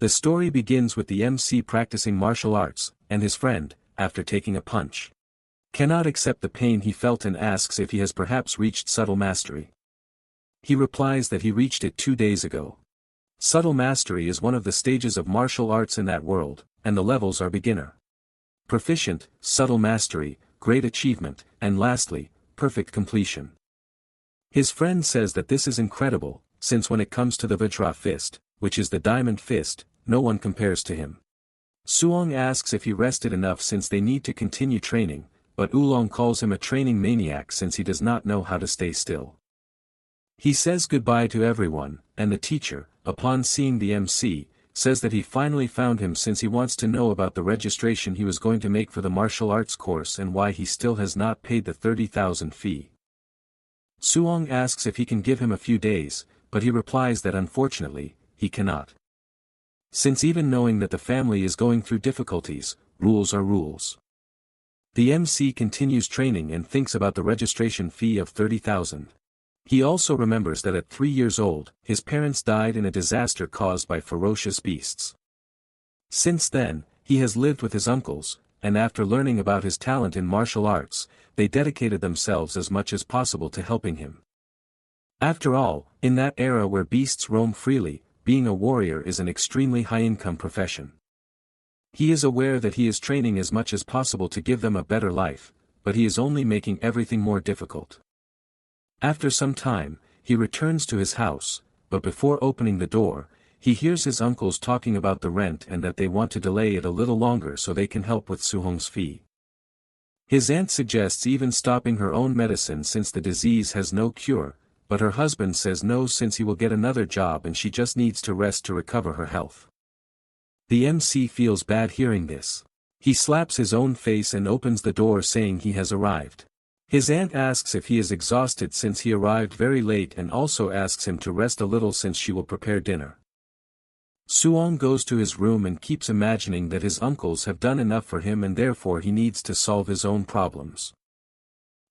The story begins with the MC practicing martial arts, and his friend, after taking a punch, cannot accept the pain he felt and asks if he has perhaps reached subtle mastery. He replies that he reached it 2 days ago. Subtle mastery is one of the stages of martial arts in that world, and the levels are beginner, proficient, subtle mastery, great achievement, and lastly, perfect completion. His friend says that this is incredible, since when it comes to the Vajra fist, which is the diamond fist, no one compares to him. Suong asks if he rested enough since they need to continue training, but Oolong calls him a training maniac since he does not know how to stay still. He says goodbye to everyone, and the teacher, upon seeing the MC, says that he finally found him since he wants to know about the registration he was going to make for the martial arts course and why he still has not paid the 30,000 fee. Suong asks if he can give him a few days, but he replies that unfortunately, he cannot. Since even knowing that the family is going through difficulties, rules are rules. The MC continues training and thinks about the registration fee of 30,000. He also remembers that at 3 years old, his parents died in a disaster caused by ferocious beasts. Since then, he has lived with his uncles, and after learning about his talent in martial arts, they dedicated themselves as much as possible to helping him. After all, in that era where beasts roam freely, being a warrior is an extremely high-income profession. He is aware that he is training as much as possible to give them a better life, but he is only making everything more difficult. After some time, he returns to his house, but before opening the door, he hears his uncles talking about the rent and that they want to delay it a little longer so they can help with Suhong's fee. His aunt suggests even stopping her own medicine since the disease has no cure, but her husband says no since he will get another job and she just needs to rest to recover her health. The MC feels bad hearing this. He slaps his own face and opens the door saying he has arrived. His aunt asks if he is exhausted since he arrived very late and also asks him to rest a little since she will prepare dinner. Suong goes to his room and keeps imagining that his uncles have done enough for him and therefore he needs to solve his own problems.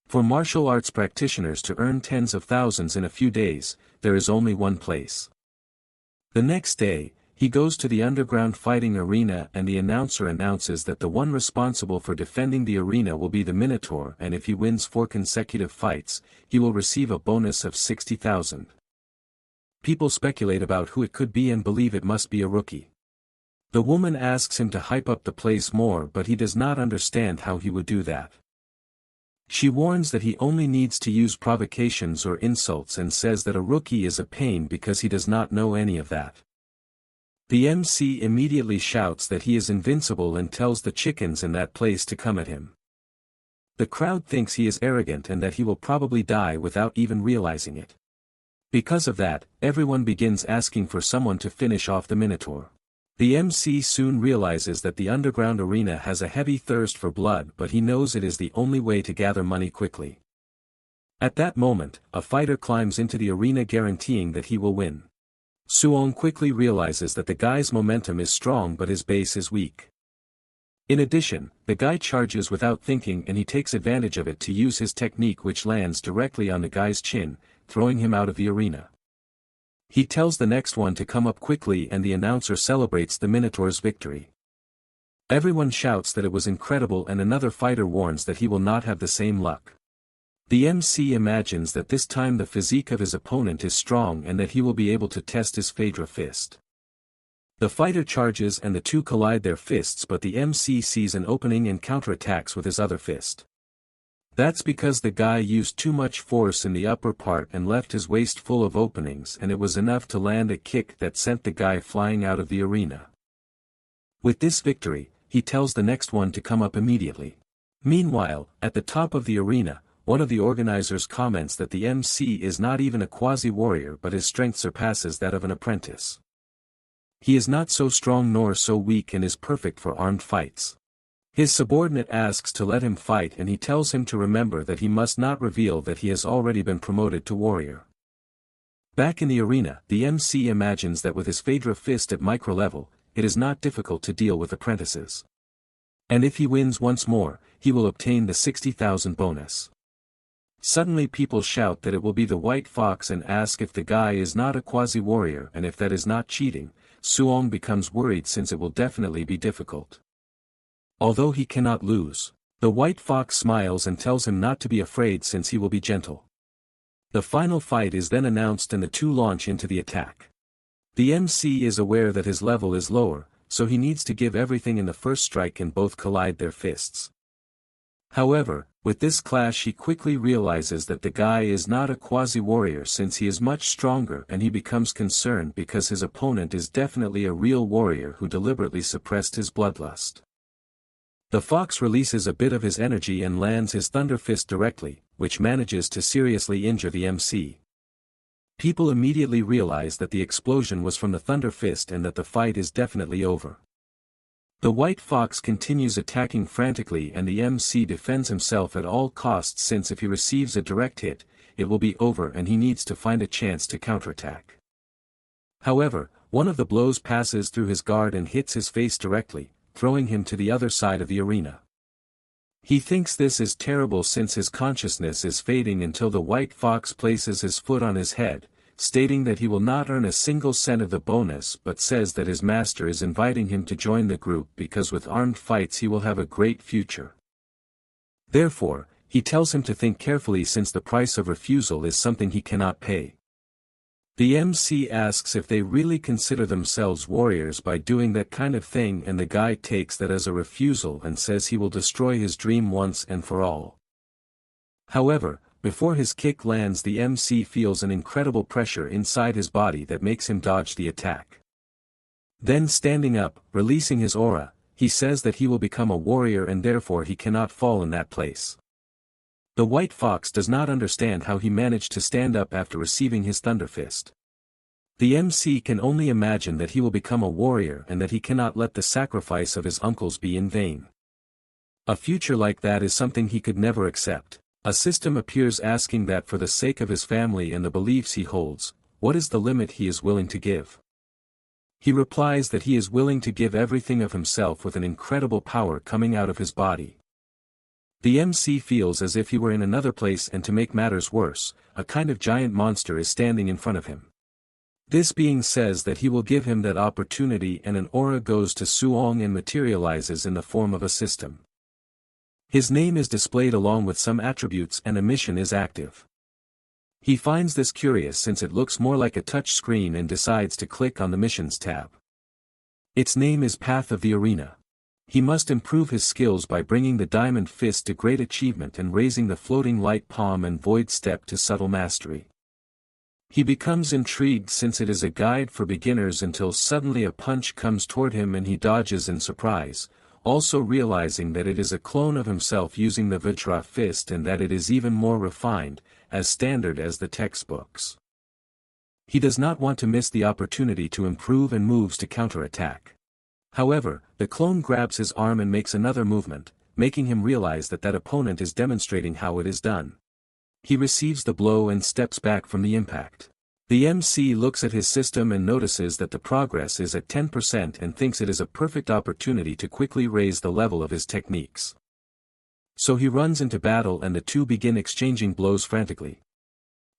For martial arts practitioners to earn tens of thousands in a few days, there is only one place. The next day, he goes to the underground fighting arena and the announcer announces that the one responsible for defending the arena will be the Minotaur and if he wins 4 consecutive fights, he will receive a bonus of 60,000. People speculate about who it could be and believe it must be a rookie. The woman asks him to hype up the place more but he does not understand how he would do that. She warns that he only needs to use provocations or insults and says that a rookie is a pain because he does not know any of that. The MC immediately shouts that he is invincible and tells the chickens in that place to come at him. The crowd thinks he is arrogant and that he will probably die without even realizing it. Because of that, everyone begins asking for someone to finish off the Minotaur. The MC soon realizes that the underground arena has a heavy thirst for blood but he knows it is the only way to gather money quickly. At that moment, a fighter climbs into the arena guaranteeing that he will win. Suong quickly realizes that the guy's momentum is strong but his base is weak. In addition, the guy charges without thinking and he takes advantage of it to use his technique which lands directly on the guy's chin, throwing him out of the arena. He tells the next one to come up quickly and the announcer celebrates the Minotaur's victory. Everyone shouts that it was incredible and another fighter warns that he will not have the same luck. The MC imagines that this time the physique of his opponent is strong and that he will be able to test his Phaedra fist. The fighter charges and the two collide their fists but the MC sees an opening and counterattacks with his other fist. That's because the guy used too much force in the upper part and left his waist full of openings and it was enough to land a kick that sent the guy flying out of the arena. With this victory, he tells the next one to come up immediately. Meanwhile, at the top of the arena, one of the organizers comments that the MC is not even a quasi-warrior but his strength surpasses that of an apprentice. He is not so strong nor so weak and is perfect for armed fights. His subordinate asks to let him fight and he tells him to remember that he must not reveal that he has already been promoted to warrior. Back in the arena, the MC imagines that with his Phaedra fist at micro level, it is not difficult to deal with apprentices. And if he wins once more, he will obtain the 60,000 bonus. Suddenly people shout that it will be the White Fox and ask if the guy is not a quasi-warrior and if that is not cheating, Suong becomes worried since it will definitely be difficult. Although he cannot lose, the white fox smiles and tells him not to be afraid since he will be gentle. The final fight is then announced and the two launch into the attack. The MC is aware that his level is lower, so he needs to give everything in the first strike and both collide their fists. However, with this clash he quickly realizes that the guy is not a quasi-warrior since he is much stronger, and he becomes concerned because his opponent is definitely a real warrior who deliberately suppressed his bloodlust. The fox releases a bit of his energy and lands his thunder fist directly, which manages to seriously injure the MC. People immediately realize that the explosion was from the thunder fist and that the fight is definitely over. The white fox continues attacking frantically and the MC defends himself at all costs since if he receives a direct hit, it will be over and he needs to find a chance to counterattack. However, one of the blows passes through his guard and hits his face directly, throwing him to the other side of the arena. He thinks this is terrible since his consciousness is fading until the white fox places his foot on his head, stating that he will not earn a single cent of the bonus but says that his master is inviting him to join the group because with armed fights he will have a great future. Therefore, he tells him to think carefully since the price of refusal is something he cannot pay. The MC asks if they really consider themselves warriors by doing that kind of thing and the guy takes that as a refusal and says he will destroy his dream once and for all. However, before his kick lands the MC feels an incredible pressure inside his body that makes him dodge the attack. Then standing up, releasing his aura, he says that he will become a warrior and therefore he cannot fall in that place. The white fox does not understand how he managed to stand up after receiving his thunder fist. The MC can only imagine that he will become a warrior and that he cannot let the sacrifice of his uncles be in vain. A future like that is something he could never accept. A system appears asking that for the sake of his family and the beliefs he holds, what is the limit he is willing to give? He replies that he is willing to give everything of himself with an incredible power coming out of his body. The MC feels as if he were in another place and to make matters worse, a kind of giant monster is standing in front of him. This being says that he will give him that opportunity and an aura goes to Suong and materializes in the form of a system. His name is displayed along with some attributes and a mission is active. He finds this curious since it looks more like a touch screen and decides to click on the missions tab. Its name is Path of the Arena. He must improve his skills by bringing the diamond fist to great achievement and raising the floating light palm and void step to subtle mastery. He becomes intrigued since it is a guide for beginners until suddenly a punch comes toward him and he dodges in surprise, also realizing that it is a clone of himself using the Vajra fist and that it is even more refined, as standard as the textbooks. He does not want to miss the opportunity to improve and moves to counterattack. However, the clone grabs his arm and makes another movement, making him realize that that opponent is demonstrating how it is done. He receives the blow and steps back from the impact. The MC looks at his system and notices that the progress is at 10% and thinks it is a perfect opportunity to quickly raise the level of his techniques. So he runs into battle and the two begin exchanging blows frantically.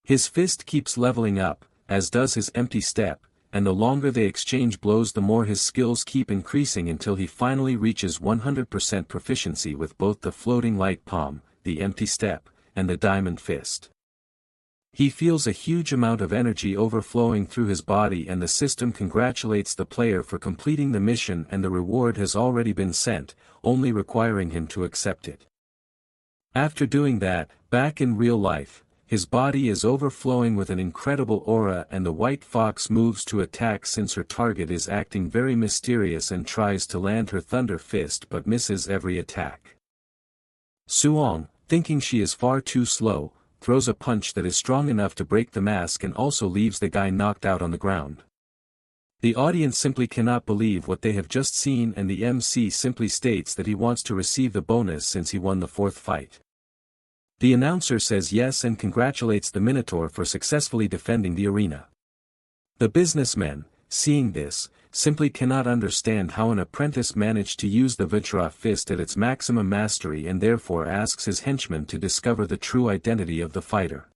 His fist keeps leveling up, as does his empty step, and the longer they exchange blows the more his skills keep increasing until he finally reaches 100% proficiency with both the floating light palm, the empty step, and the diamond fist. He feels a huge amount of energy overflowing through his body and the system congratulates the player for completing the mission and the reward has already been sent, only requiring him to accept it. After doing that, back in real life, his body is overflowing with an incredible aura and the white fox moves to attack since her target is acting very mysterious and tries to land her thunder fist but misses every attack. Suong, thinking she is far too slow, throws a punch that is strong enough to break the mask and also leaves the guy knocked out on the ground. The audience simply cannot believe what they have just seen and the MC simply states that he wants to receive the bonus since he won the fourth fight. The announcer says yes and congratulates the Minotaur for successfully defending the arena. The businessmen, seeing this, simply cannot understand how an apprentice managed to use the Vajra fist at its maximum mastery and therefore asks his henchman to discover the true identity of the fighter.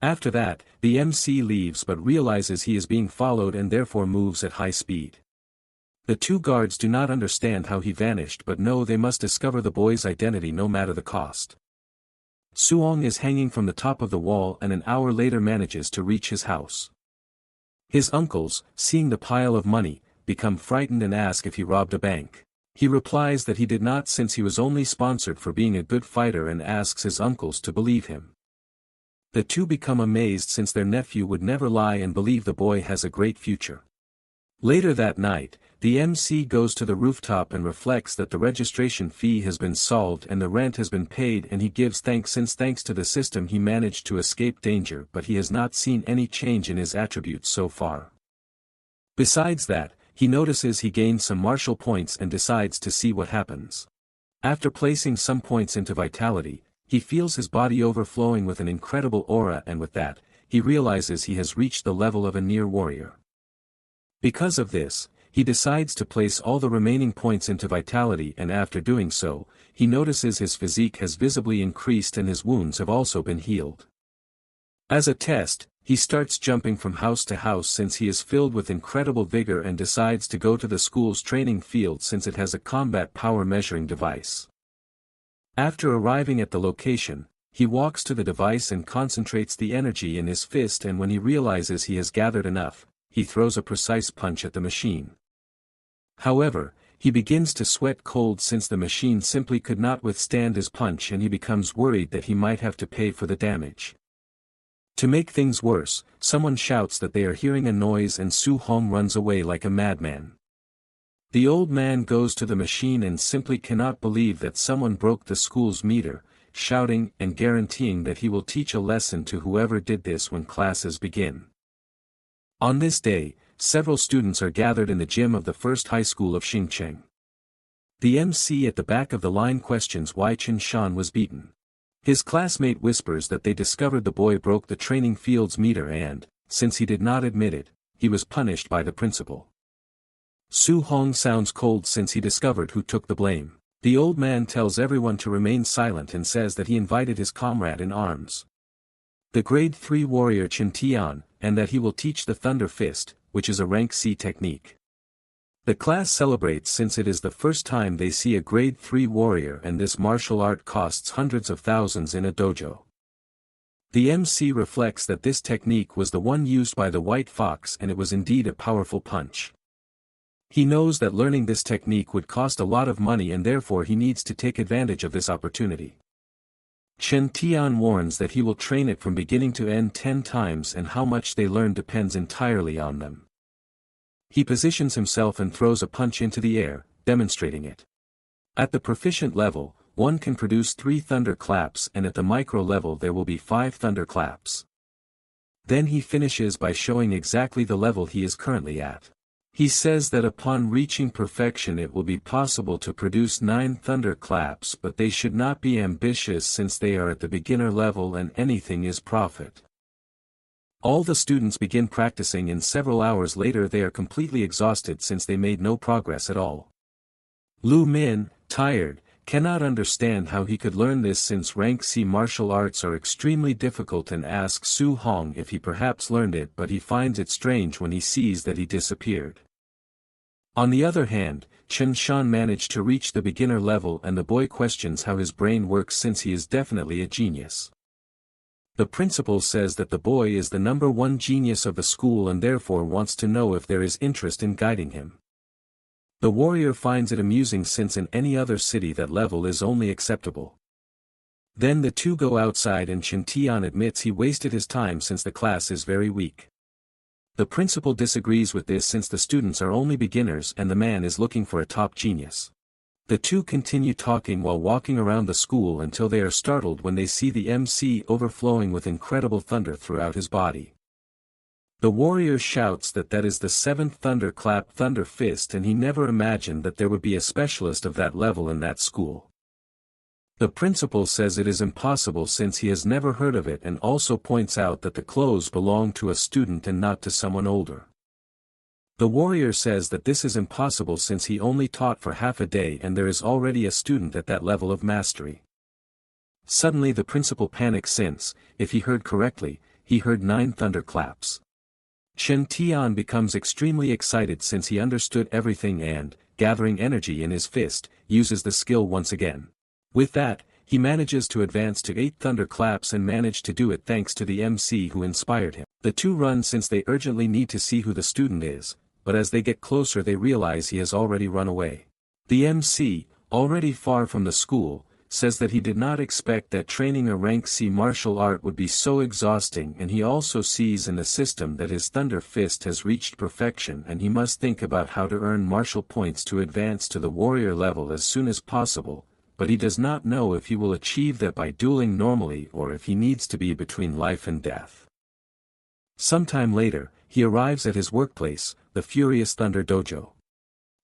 After that, the MC leaves but realizes he is being followed and therefore moves at high speed. The two guards do not understand how he vanished but know they must discover the boy's identity no matter the cost. Suong is hanging from the top of the wall and an hour later manages to reach his house. His uncles, seeing the pile of money, become frightened and ask if he robbed a bank. He replies that he did not since he was only sponsored for being a good fighter and asks his uncles to believe him. The two become amazed since their nephew would never lie and believe the boy has a great future. Later that night, the MC goes to the rooftop and reflects that the registration fee has been solved and the rent has been paid, and he gives thanks since thanks to the system he managed to escape danger, but he has not seen any change in his attributes so far. Besides that, he notices he gained some martial points and decides to see what happens. After placing some points into vitality, he feels his body overflowing with an incredible aura, and with that, he realizes he has reached the level of a near warrior. Because of this, he decides to place all the remaining points into vitality, and after doing so, he notices his physique has visibly increased and his wounds have also been healed. As a test, he starts jumping from house to house since he is filled with incredible vigor and decides to go to the school's training field since it has a combat power measuring device. After arriving at the location, he walks to the device and concentrates the energy in his fist, and when he realizes he has gathered enough, he throws a precise punch at the machine. However, he begins to sweat cold since the machine simply could not withstand his punch, and he becomes worried that he might have to pay for the damage. To make things worse, someone shouts that they are hearing a noise and Su Hong runs away like a madman. The old man goes to the machine and simply cannot believe that someone broke the school's meter, shouting and guaranteeing that he will teach a lesson to whoever did this when classes begin. On this day, several students are gathered in the gym of the first high school of Xingcheng. The MC at the back of the line questions why Chen Shan was beaten. His classmate whispers that they discovered the boy broke the training field's meter and, since he did not admit it, he was punished by the principal. Su Hong sounds cold since he discovered who took the blame. The old man tells everyone to remain silent and says that he invited his comrade in arms, the grade 3 warrior Chen Tian, and that he will teach the Thunder Fist, which is a rank C technique. The class celebrates since it is the first time they see a grade 3 warrior, and this martial art costs hundreds of thousands in a dojo. The MC reflects that this technique was the one used by the White Fox and it was indeed a powerful punch. He knows that learning this technique would cost a lot of money and therefore he needs to take advantage of this opportunity. Chen Tian warns that he will train it from beginning to end 10 times and how much they learn depends entirely on them. He positions himself and throws a punch into the air, demonstrating it. At the proficient level, one can produce 3 thunder claps, and at the micro level there will be 5 thunder claps. Then he finishes by showing exactly the level he is currently at. He says that upon reaching perfection it will be possible to produce 9 thunder claps, but they should not be ambitious since they are at the beginner level and anything is profit. All the students begin practicing and several hours later they are completely exhausted since they made no progress at all. Lu Min, tired, cannot understand how he could learn this since rank C martial arts are extremely difficult and asks Su Hong if he perhaps learned it, but he finds it strange when he sees that he disappeared. On the other hand, Chen Shan managed to reach the beginner level and the boy questions how his brain works since he is definitely a genius. The principal says that the boy is the number 1 genius of the school and therefore wants to know if there is interest in guiding him. The warrior finds it amusing since in any other city that level is only acceptable. Then the two go outside and Chen Tian admits he wasted his time since the class is very weak. The principal disagrees with this since the students are only beginners and the man is looking for a top genius. The two continue talking while walking around the school until they are startled when they see the MC overflowing with incredible thunder throughout his body. The warrior shouts that that is the 7th thunderclap Thunder Fist and he never imagined that there would be a specialist of that level in that school. The principal says it is impossible since he has never heard of it and also points out that the clothes belong to a student and not to someone older. The warrior says that this is impossible since he only taught for half a day and there is already a student at that level of mastery. Suddenly the principal panics since, if he heard correctly, he heard 9 thunderclaps. Shen Tian becomes extremely excited since he understood everything and, gathering energy in his fist, uses the skill once again. With that, he manages to advance to 8 thunderclaps and manage to do it thanks to the MC who inspired him. The two run since they urgently need to see who the student is, but as they get closer they realize he has already run away. The MC, already far from the school, says that he did not expect that training a rank C martial art would be so exhausting, and he also sees in the system that his Thunder Fist has reached perfection and he must think about how to earn martial points to advance to the warrior level as soon as possible, but he does not know if he will achieve that by dueling normally or if he needs to be between life and death. Sometime later, he arrives at his workplace, the Furious Thunder Dojo.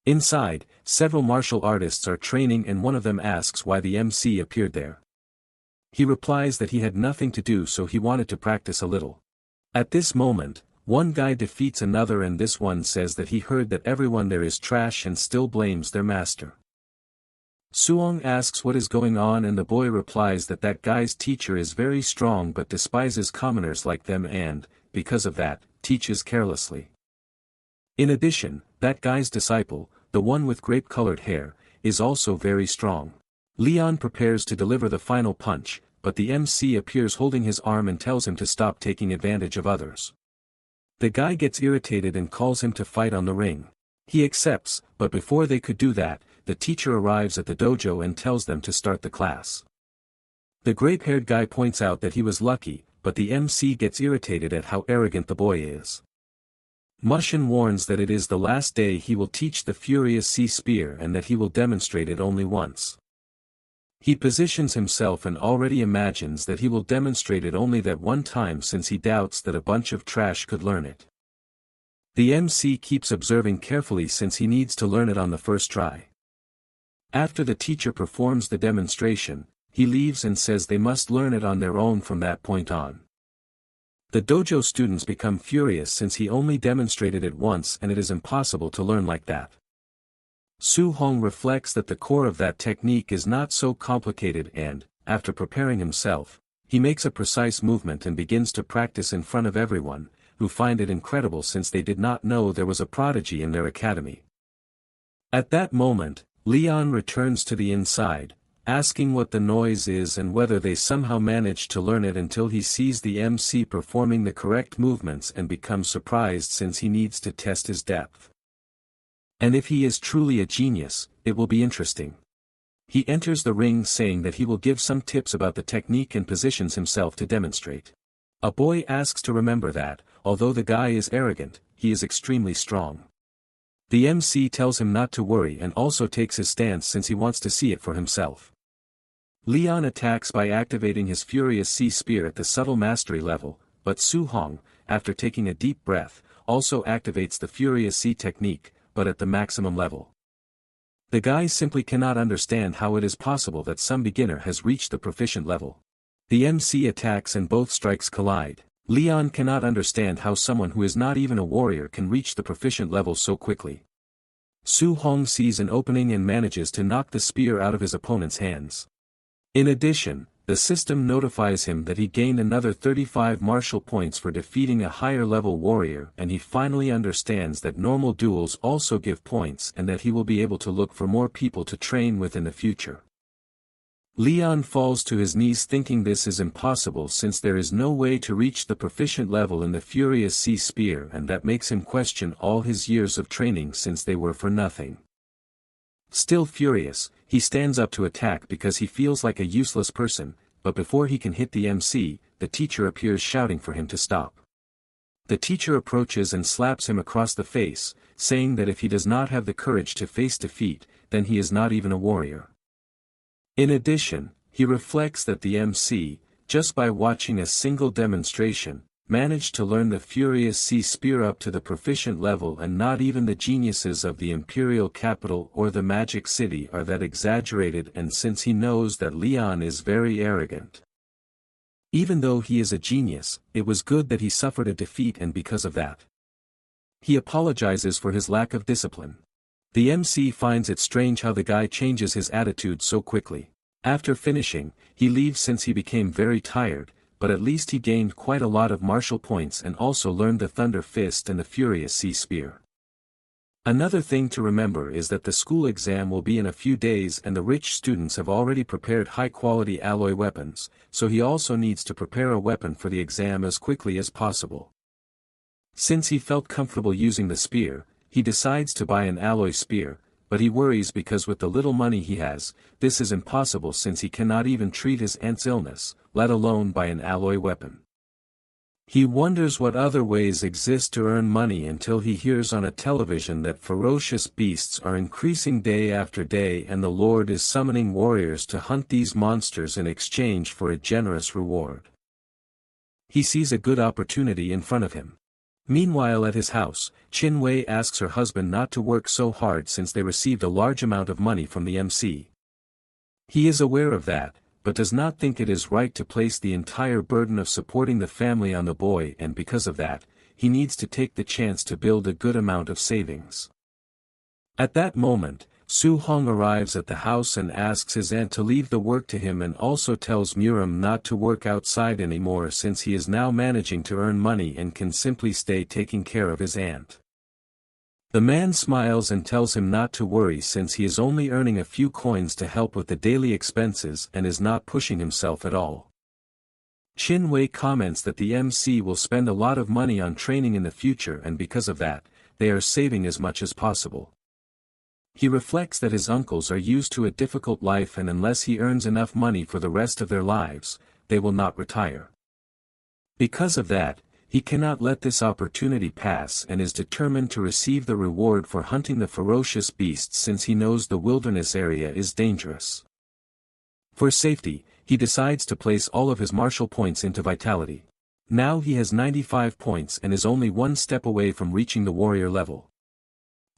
Inside, several martial artists are training and one of them asks why the MC appeared there. He replies that he had nothing to do so he wanted to practice a little. At this moment, one guy defeats another and this one says that he heard that everyone there is trash and still blames their master. Suong asks what is going on and the boy replies that that guy's teacher is very strong but despises commoners like them and, because of that, teaches carelessly. In addition, that guy's disciple, the one with grape-colored hair, is also very strong. Leon prepares to deliver the final punch, but the MC appears holding his arm and tells him to stop taking advantage of others. The guy gets irritated and calls him to fight on the ring. He accepts, but before they could do that, the teacher arrives at the dojo and tells them to start the class. The grape-haired guy points out that he was lucky, but the MC gets irritated at how arrogant the boy is. Mushin warns that it is the last day he will teach the Furious Sea Spear and that he will demonstrate it only once. He positions himself and already imagines that he will demonstrate it only that one time since he doubts that a bunch of trash could learn it. The MC keeps observing carefully since he needs to learn it on the first try. After the teacher performs the demonstration, he leaves and says they must learn it on their own from that point on. The dojo students become furious since he only demonstrated it once and it is impossible to learn like that. Su Hong reflects that the core of that technique is not so complicated and, after preparing himself, he makes a precise movement and begins to practice in front of everyone, who find it incredible since they did not know there was a prodigy in their academy. At that moment, Leon returns to the inside, asking what the noise is and whether they somehow manage to learn it until he sees the MC performing the correct movements and becomes surprised since he needs to test his depth. And if he is truly a genius, it will be interesting. He enters the ring saying that he will give some tips about the technique and positions himself to demonstrate. A boy asks to remember that, although the guy is arrogant, he is extremely strong. The MC tells him not to worry and also takes his stance since he wants to see it for himself. Leon attacks by activating his Furious Sea Spear at the subtle mastery level, but Su Hong, after taking a deep breath, also activates the Furious Sea technique, but at the maximum level. The guy simply cannot understand how it is possible that some beginner has reached the proficient level. The MC attacks and both strikes collide. Leon cannot understand how someone who is not even a warrior can reach the proficient level so quickly. Su Hong sees an opening and manages to knock the spear out of his opponent's hands. In addition, the system notifies him that he gained another 35 martial points for defeating a higher-level warrior and he finally understands that normal duels also give points and that he will be able to look for more people to train with in the future. Leon falls to his knees thinking this is impossible since there is no way to reach the proficient level in the Furious Sea Spear and that makes him question all his years of training since they were for nothing. Still furious, he stands up to attack because he feels like a useless person, but before he can hit the MC, the teacher appears shouting for him to stop. The teacher approaches and slaps him across the face, saying that if he does not have the courage to face defeat, then he is not even a warrior. In addition, he reflects that the MC, just by watching a single demonstration, managed to learn the Furious Sea Spear up to the proficient level and not even the geniuses of the imperial capital or the magic city are that exaggerated and since he knows that Leon is very arrogant. Even though he is a genius, it was good that he suffered a defeat and because of that. He apologizes for his lack of discipline. The MC finds it strange how the guy changes his attitude so quickly. After finishing, he leaves since he became very tired, but at least he gained quite a lot of martial points and also learned the Thunder Fist and the Furious Sea Spear. Another thing to remember is that the school exam will be in a few days and the rich students have already prepared high-quality alloy weapons, so he also needs to prepare a weapon for the exam as quickly as possible. Since he felt comfortable using the spear, he decides to buy an alloy spear, but he worries because with the little money he has, this is impossible since he cannot even treat his aunt's illness, let alone buy an alloy weapon. He wonders what other ways exist to earn money until he hears on a television that ferocious beasts are increasing day after day and the Lord is summoning warriors to hunt these monsters in exchange for a generous reward. He sees a good opportunity in front of him. Meanwhile at his house, Chin Wei asks her husband not to work so hard since they received a large amount of money from the MC. He is aware of that, but does not think it is right to place the entire burden of supporting the family on the boy, and because of that, he needs to take the chance to build a good amount of savings. At that moment, Su Hong arrives at the house and asks his aunt to leave the work to him and also tells Muram not to work outside anymore since he is now managing to earn money and can simply stay taking care of his aunt. The man smiles and tells him not to worry since he is only earning a few coins to help with the daily expenses and is not pushing himself at all. Chin Wei comments that the MC will spend a lot of money on training in the future and because of that, they are saving as much as possible. He reflects that his uncles are used to a difficult life and unless he earns enough money for the rest of their lives, they will not retire. Because of that, he cannot let this opportunity pass and is determined to receive the reward for hunting the ferocious beasts since he knows the wilderness area is dangerous. For safety, he decides to place all of his martial points into vitality. Now he has 95 points and is only one step away from reaching the warrior level.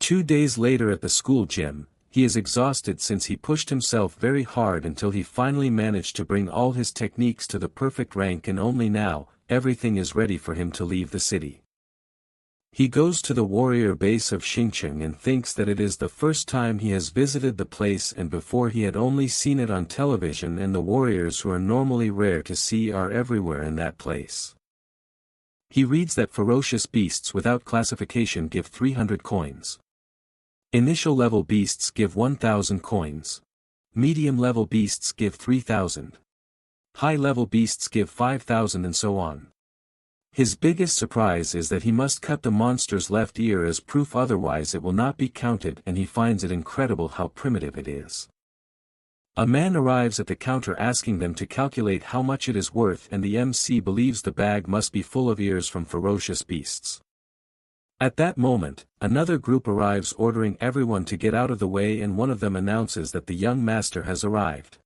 2 days later at the school gym, he is exhausted since he pushed himself very hard until he finally managed to bring all his techniques to the perfect rank and only now, everything is ready for him to leave the city. He goes to the warrior base of Xingcheng and thinks that it is the first time he has visited the place and before he had only seen it on television and the warriors who are normally rare to see are everywhere in that place. He reads that ferocious beasts without classification give 300 coins. Initial level beasts give 1,000 coins. Medium level beasts give 3,000. High-level beasts give 5,000 and so on. His biggest surprise is that he must cut the monster's left ear as proof otherwise it will not be counted and he finds it incredible how primitive it is. A man arrives at the counter asking them to calculate how much it is worth and the MC believes the bag must be full of ears from ferocious beasts. At that moment, another group arrives ordering everyone to get out of the way and one of them announces that the young master has arrived.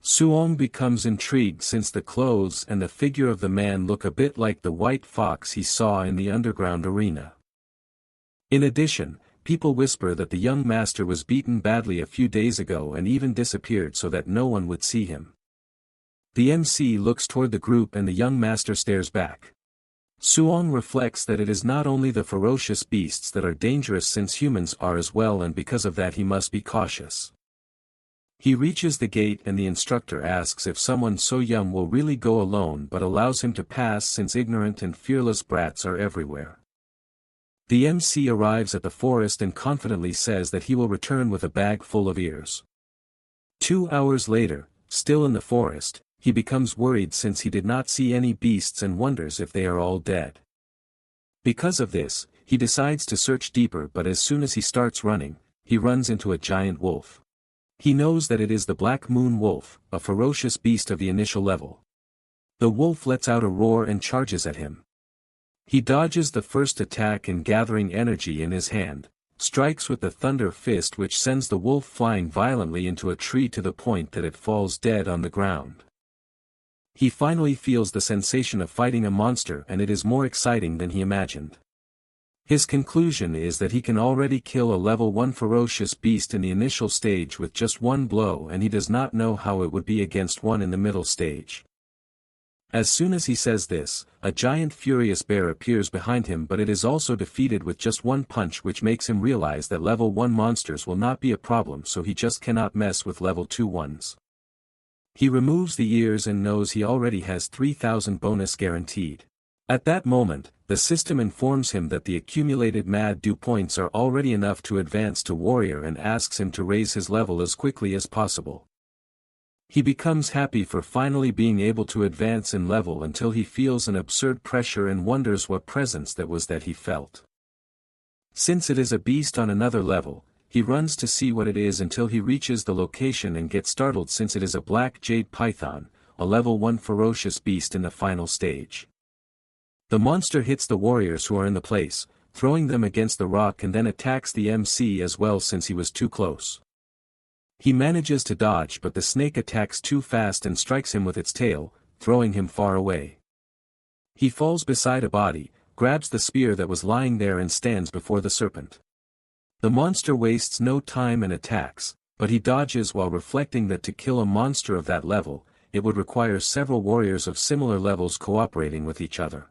Suong becomes intrigued since the clothes and the figure of the man look a bit like the white fox he saw in the underground arena. In addition, people whisper that the young master was beaten badly a few days ago and even disappeared so that no one would see him. The MC looks toward the group and the young master stares back. Suong reflects that it is not only the ferocious beasts that are dangerous since humans are as well and because of that he must be cautious. He reaches the gate and the instructor asks if someone so young will really go alone but allows him to pass since ignorant and fearless brats are everywhere. The MC arrives at the forest and confidently says that he will return with a bag full of ears. 2 hours later, still in the forest, he becomes worried since he did not see any beasts and wonders if they are all dead. Because of this, he decides to search deeper but as soon as he starts running, he runs into a giant wolf. He knows that it is the Black Moon Wolf, a ferocious beast of the initial level. The wolf lets out a roar and charges at him. He dodges the first attack and gathering energy in his hand, strikes with the Thunder Fist which sends the wolf flying violently into a tree to the point that it falls dead on the ground. He finally feels the sensation of fighting a monster and it is more exciting than he imagined. His conclusion is that he can already kill a level 1 ferocious beast in the initial stage with just one blow and he does not know how it would be against one in the middle stage. As soon as he says this, a giant furious bear appears behind him but it is also defeated with just one punch which makes him realize that level 1 monsters will not be a problem so he just cannot mess with level 2 ones. He removes the ears and knows he already has 3,000 bonus guaranteed. At that moment, the system informs him that the accumulated mad dew points are already enough to advance to warrior and asks him to raise his level as quickly as possible. He becomes happy for finally being able to advance in level until he feels an absurd pressure and wonders what presence that was that he felt. Since it is a beast on another level, he runs to see what it is until he reaches the location and gets startled since it is a black jade python, a level 1 ferocious beast in the final stage. The monster hits the warriors who are in the place, throwing them against the rock and then attacks the MC as well since he was too close. He manages to dodge but the snake attacks too fast and strikes him with its tail, throwing him far away. He falls beside a body, grabs the spear that was lying there and stands before the serpent. The monster wastes no time and attacks, but he dodges while reflecting that to kill a monster of that level, it would require several warriors of similar levels cooperating with each other.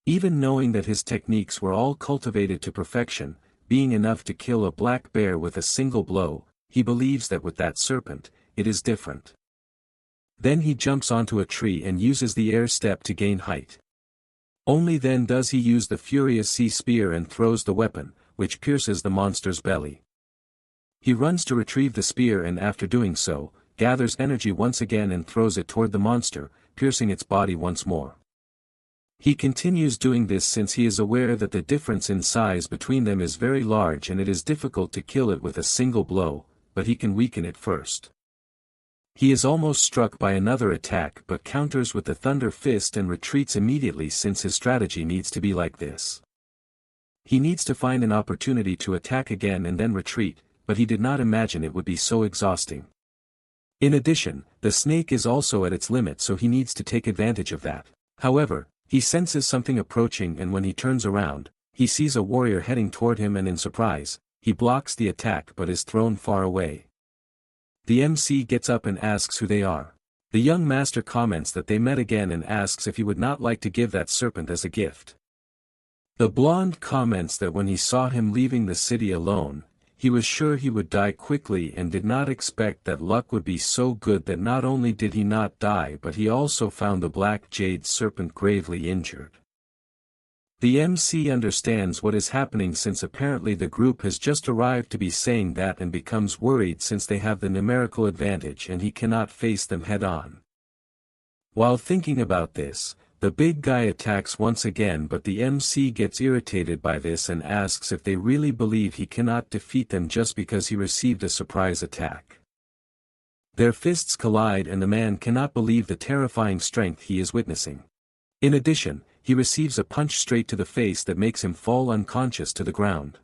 Even knowing that his techniques were all cultivated to perfection, being enough to kill a black bear with a single blow, he believes that with that serpent, it is different. Then he jumps onto a tree and uses the air step to gain height. Only then does he use the furious sea spear and throws the weapon, which pierces the monster's belly. He runs to retrieve the spear and after doing so, gathers energy once again and throws it toward the monster, piercing its body once more. He continues doing this since he is aware that the difference in size between them is very large and it is difficult to kill it with a single blow, but he can weaken it first. He is almost struck by another attack but counters with the thunder fist and retreats immediately since his strategy needs to be like this. He needs to find an opportunity to attack again and then retreat, but he did not imagine it would be so exhausting. In addition, the snake is also at its limit so he needs to take advantage of that. However, he senses something approaching and when he turns around, he sees a warrior heading toward him and in surprise, he blocks the attack but is thrown far away. The MC gets up and asks who they are. The young master comments that they met again and asks if he would not like to give that serpent as a gift. The blonde comments that when he saw him leaving the city alone, he was sure he would die quickly and did not expect that luck would be so good that not only did he not die but he also found the black jade serpent gravely injured. The MC understands what is happening since apparently the group has just arrived to be saying that and becomes worried since they have the numerical advantage and he cannot face them head-on. While thinking about this, the big guy attacks once again but the MC gets irritated by this and asks if they really believe he cannot defeat them just because he received a surprise attack. Their fists collide and the man cannot believe the terrifying strength he is witnessing. In addition, he receives a punch straight to the face that makes him fall unconscious to the ground.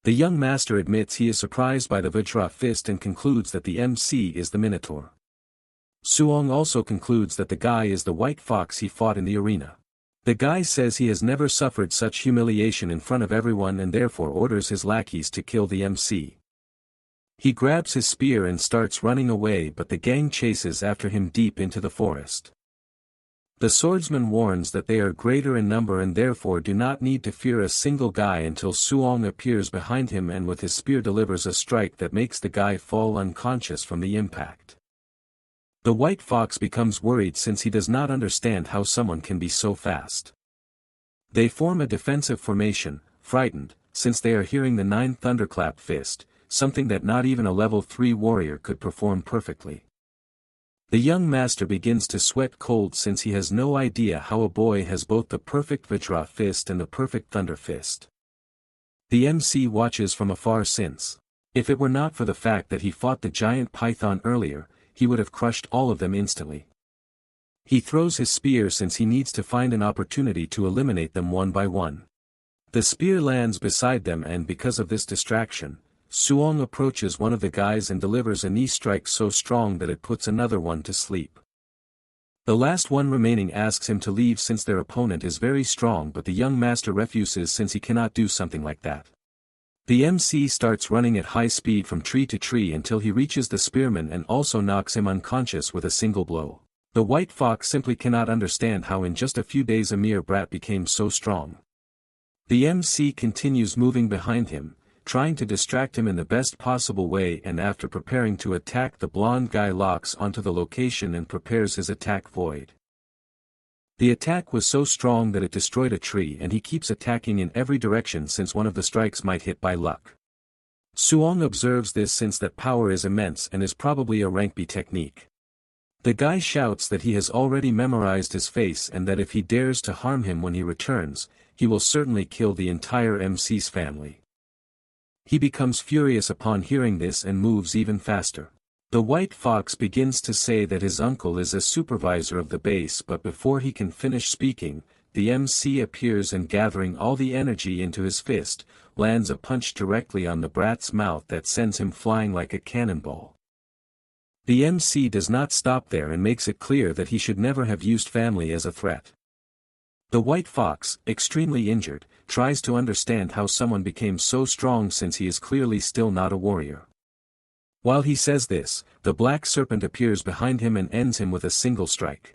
The young master admits he is surprised by the Vajra fist and concludes that the MC is the Minotaur. Suong also concludes that the guy is the white fox he fought in the arena. The guy says he has never suffered such humiliation in front of everyone and therefore orders his lackeys to kill the MC. He grabs his spear and starts running away but the gang chases after him deep into the forest. The swordsman warns that they are greater in number and therefore do not need to fear a single guy until Suong appears behind him and with his spear delivers a strike that makes the guy fall unconscious from the impact. The white fox becomes worried since he does not understand how someone can be so fast. They form a defensive formation, frightened, since they are hearing the 9 thunderclap fist, something that not even a level 3 warrior could perform perfectly. The young master begins to sweat cold since he has no idea how a boy has both the perfect Vajra fist and the perfect thunder fist. The MC watches from afar since, if it were not for the fact that he fought the giant python earlier, he would have crushed all of them instantly. He throws his spear since he needs to find an opportunity to eliminate them one by one. The spear lands beside them and because of this distraction, Suong approaches one of the guys and delivers a knee strike so strong that it puts another one to sleep. The last one remaining asks him to leave since their opponent is very strong but the young master refuses since he cannot do something like that. The MC starts running at high speed from tree to tree until he reaches the spearman and also knocks him unconscious with a single blow. The white fox simply cannot understand how in just a few days a mere brat became so strong. The MC continues moving behind him, trying to distract him in the best possible way, and after preparing to attack, the blonde guy locks onto the location and prepares his attack void. The attack was so strong that it destroyed a tree, and he keeps attacking in every direction since one of the strikes might hit by luck. Suong observes this since that power is immense and is probably a rank B technique. The guy shouts that he has already memorized his face and that if he dares to harm him when he returns, he will certainly kill the entire MC's family. He becomes furious upon hearing this and moves even faster. The white fox begins to say that his uncle is a supervisor of the base, but before he can finish speaking, the MC appears and, gathering all the energy into his fist, lands a punch directly on the brat's mouth that sends him flying like a cannonball. The MC does not stop there and makes it clear that he should never have used family as a threat. The white fox, extremely injured, tries to understand how someone became so strong since he is clearly still not a warrior. While he says this, the black serpent appears behind him and ends him with a single strike.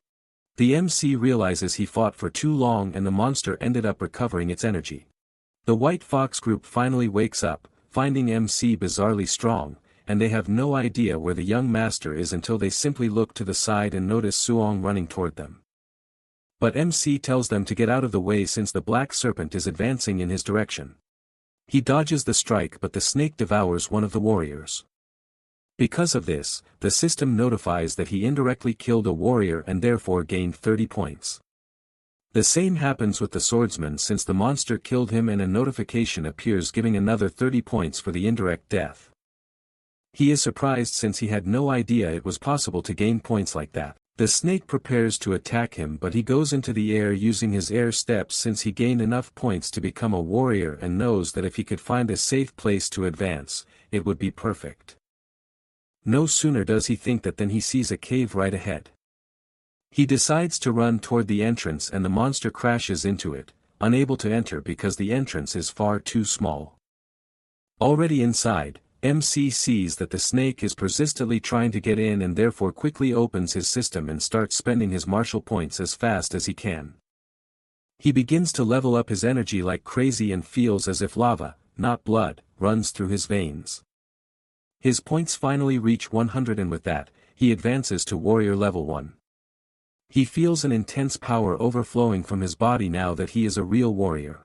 The MC realizes he fought for too long and the monster ended up recovering its energy. The white fox group finally wakes up, finding MC bizarrely strong, and they have no idea where the young master is until they simply look to the side and notice Suong running toward them. But MC tells them to get out of the way since the black serpent is advancing in his direction. He dodges the strike, but the snake devours one of the warriors. Because of this, the system notifies that he indirectly killed a warrior and therefore gained 30 points. The same happens with the swordsman since the monster killed him, and a notification appears giving another 30 points for the indirect death. He is surprised since he had no idea it was possible to gain points like that. The snake prepares to attack him, but he goes into the air using his air steps since he gained enough points to become a warrior and knows that if he could find a safe place to advance, it would be perfect. No sooner does he think that than he sees a cave right ahead. He decides to run toward the entrance and the monster crashes into it, unable to enter because the entrance is far too small. Already inside, MC sees that the snake is persistently trying to get in and therefore quickly opens his system and starts spending his martial points as fast as he can. He begins to level up his energy like crazy and feels as if lava, not blood, runs through his veins. His points finally reach 100 and with that, he advances to warrior level 1. He feels an intense power overflowing from his body now that he is a real warrior.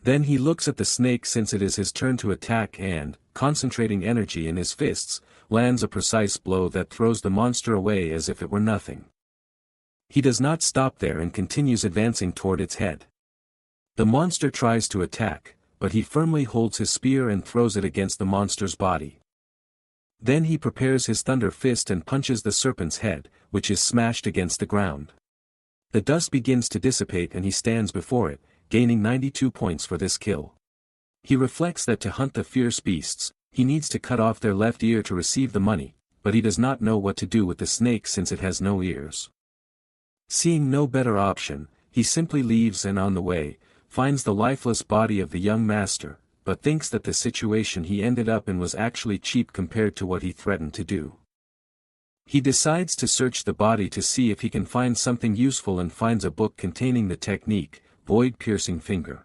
Then he looks at the snake since it is his turn to attack and, concentrating energy in his fists, lands a precise blow that throws the monster away as if it were nothing. He does not stop there and continues advancing toward its head. The monster tries to attack, but he firmly holds his spear and throws it against the monster's body. Then he prepares his thunder fist and punches the serpent's head, which is smashed against the ground. The dust begins to dissipate and he stands before it, gaining 92 points for this kill. He reflects that to hunt the fierce beasts, he needs to cut off their left ear to receive the money, but he does not know what to do with the snake since it has no ears. Seeing no better option, he simply leaves and on the way, finds the lifeless body of the young master, but thinks that the situation he ended up in was actually cheap compared to what he threatened to do. He decides to search the body to see if he can find something useful and finds a book containing the technique, void-piercing finger.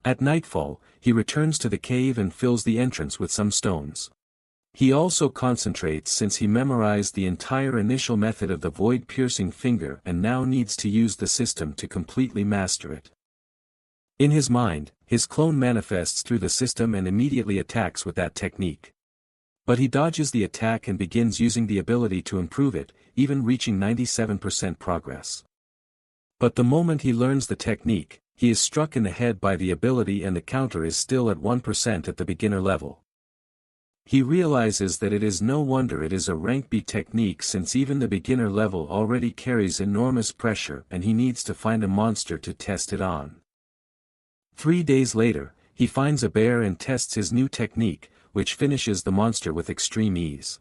At nightfall, he returns to the cave and fills the entrance with some stones. He also concentrates since he memorized the entire initial method of the void-piercing finger and now needs to use the system to completely master it. In his mind, his clone manifests through the system and immediately attacks with that technique. But he dodges the attack and begins using the ability to improve it, even reaching 97% progress. But the moment he learns the technique, he is struck in the head by the ability and the counter is still at 1% at the beginner level. He realizes that it is no wonder it is a rank B technique since even the beginner level already carries enormous pressure and he needs to find a monster to test it on. 3 days later, he finds a bear and tests his new technique, which finishes the monster with extreme ease.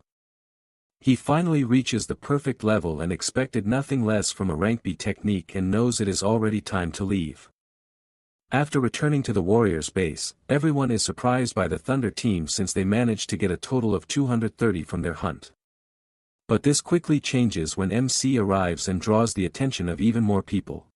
He finally reaches the perfect level and expected nothing less from a rank B technique and knows it is already time to leave. After returning to the warrior's base, everyone is surprised by the Thunder team since they managed to get a total of 230 from their hunt. But this quickly changes when MC arrives and draws the attention of even more people.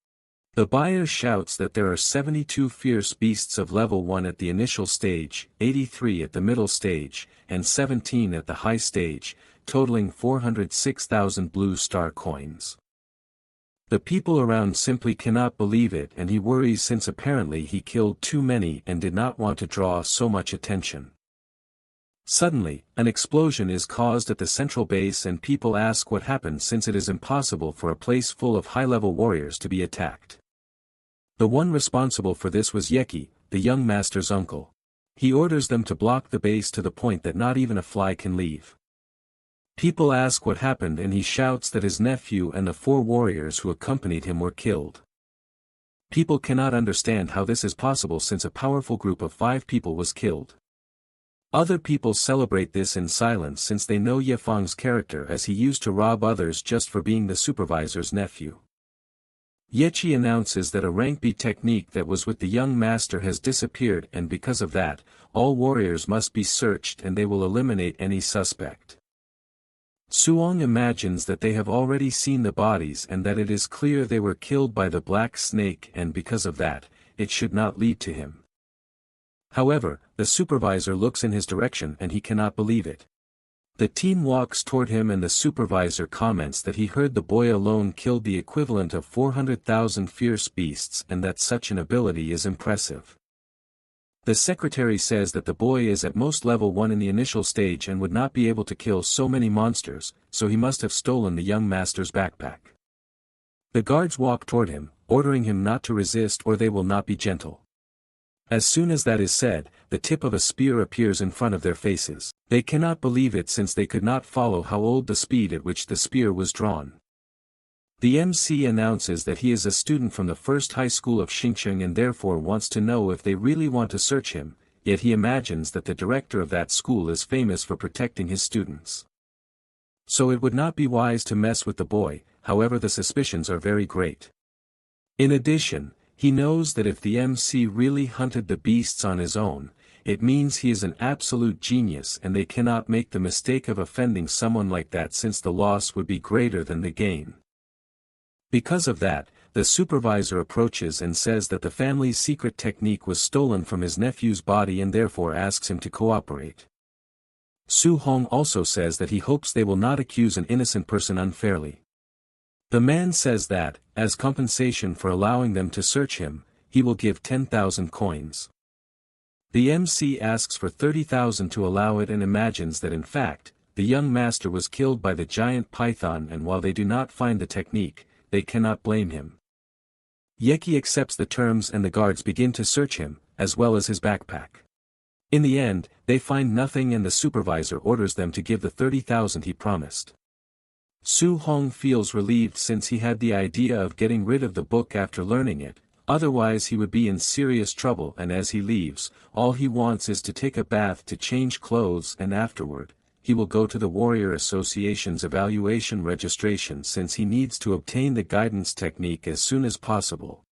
The buyer shouts that there are 72 fierce beasts of level 1 at the initial stage, 83 at the middle stage, and 17 at the high stage, totaling 406,000 blue star coins. The people around simply cannot believe it, and he worries since apparently he killed too many and did not want to draw so much attention. Suddenly, an explosion is caused at the central base and people ask what happened since it is impossible for a place full of high-level warriors to be attacked. The one responsible for this was Yeki, the young master's uncle. He orders them to block the base to the point that not even a fly can leave. People ask what happened and he shouts that his nephew and the 4 warriors who accompanied him were killed. People cannot understand how this is possible since a powerful group of 5 people was killed. Other people celebrate this in silence since they know Yefang's character as he used to rob others just for being the supervisor's nephew. Yechi announces that a rank B technique that was with the young master has disappeared and because of that, all warriors must be searched and they will eliminate any suspect. Suong imagines that they have already seen the bodies and that it is clear they were killed by the black snake and because of that, it should not lead to him. However, the supervisor looks in his direction and he cannot believe it. The team walks toward him and the supervisor comments that he heard the boy alone killed the equivalent of 400,000 fierce beasts and that such an ability is impressive. The secretary says that the boy is at most level 1 in the initial stage and would not be able to kill so many monsters, so he must have stolen the young master's backpack. The guards walk toward him, ordering him not to resist or they will not be gentle. As soon as that is said, the tip of a spear appears in front of their faces. They cannot believe it since they could not follow how old the speed at which the spear was drawn. The MC announces that he is a student from the first high school of Xingqiang and therefore wants to know if they really want to search him, yet he imagines that the director of that school is famous for protecting his students. So it would not be wise to mess with the boy, however the suspicions are very great. In addition, he knows that if the MC really hunted the beasts on his own, it means he is an absolute genius and they cannot make the mistake of offending someone like that since the loss would be greater than the gain. Because of that, the supervisor approaches and says that the family's secret technique was stolen from his nephew's body and therefore asks him to cooperate. Su Hong also says that he hopes they will not accuse an innocent person unfairly. The man says that, as compensation for allowing them to search him, he will give 10,000 coins. The MC asks for 30,000 to allow it and imagines that in fact, the young master was killed by the giant python and while they do not find the technique, they cannot blame him. Yeki accepts the terms and the guards begin to search him, as well as his backpack. In the end, they find nothing and the supervisor orders them to give the 30,000 he promised. Su Hong feels relieved since he had the idea of getting rid of the book after learning it, otherwise he would be in serious trouble and as he leaves, all he wants is to take a bath to change clothes and afterward, he will go to the Warrior Association's evaluation registration since he needs to obtain the guidance technique as soon as possible.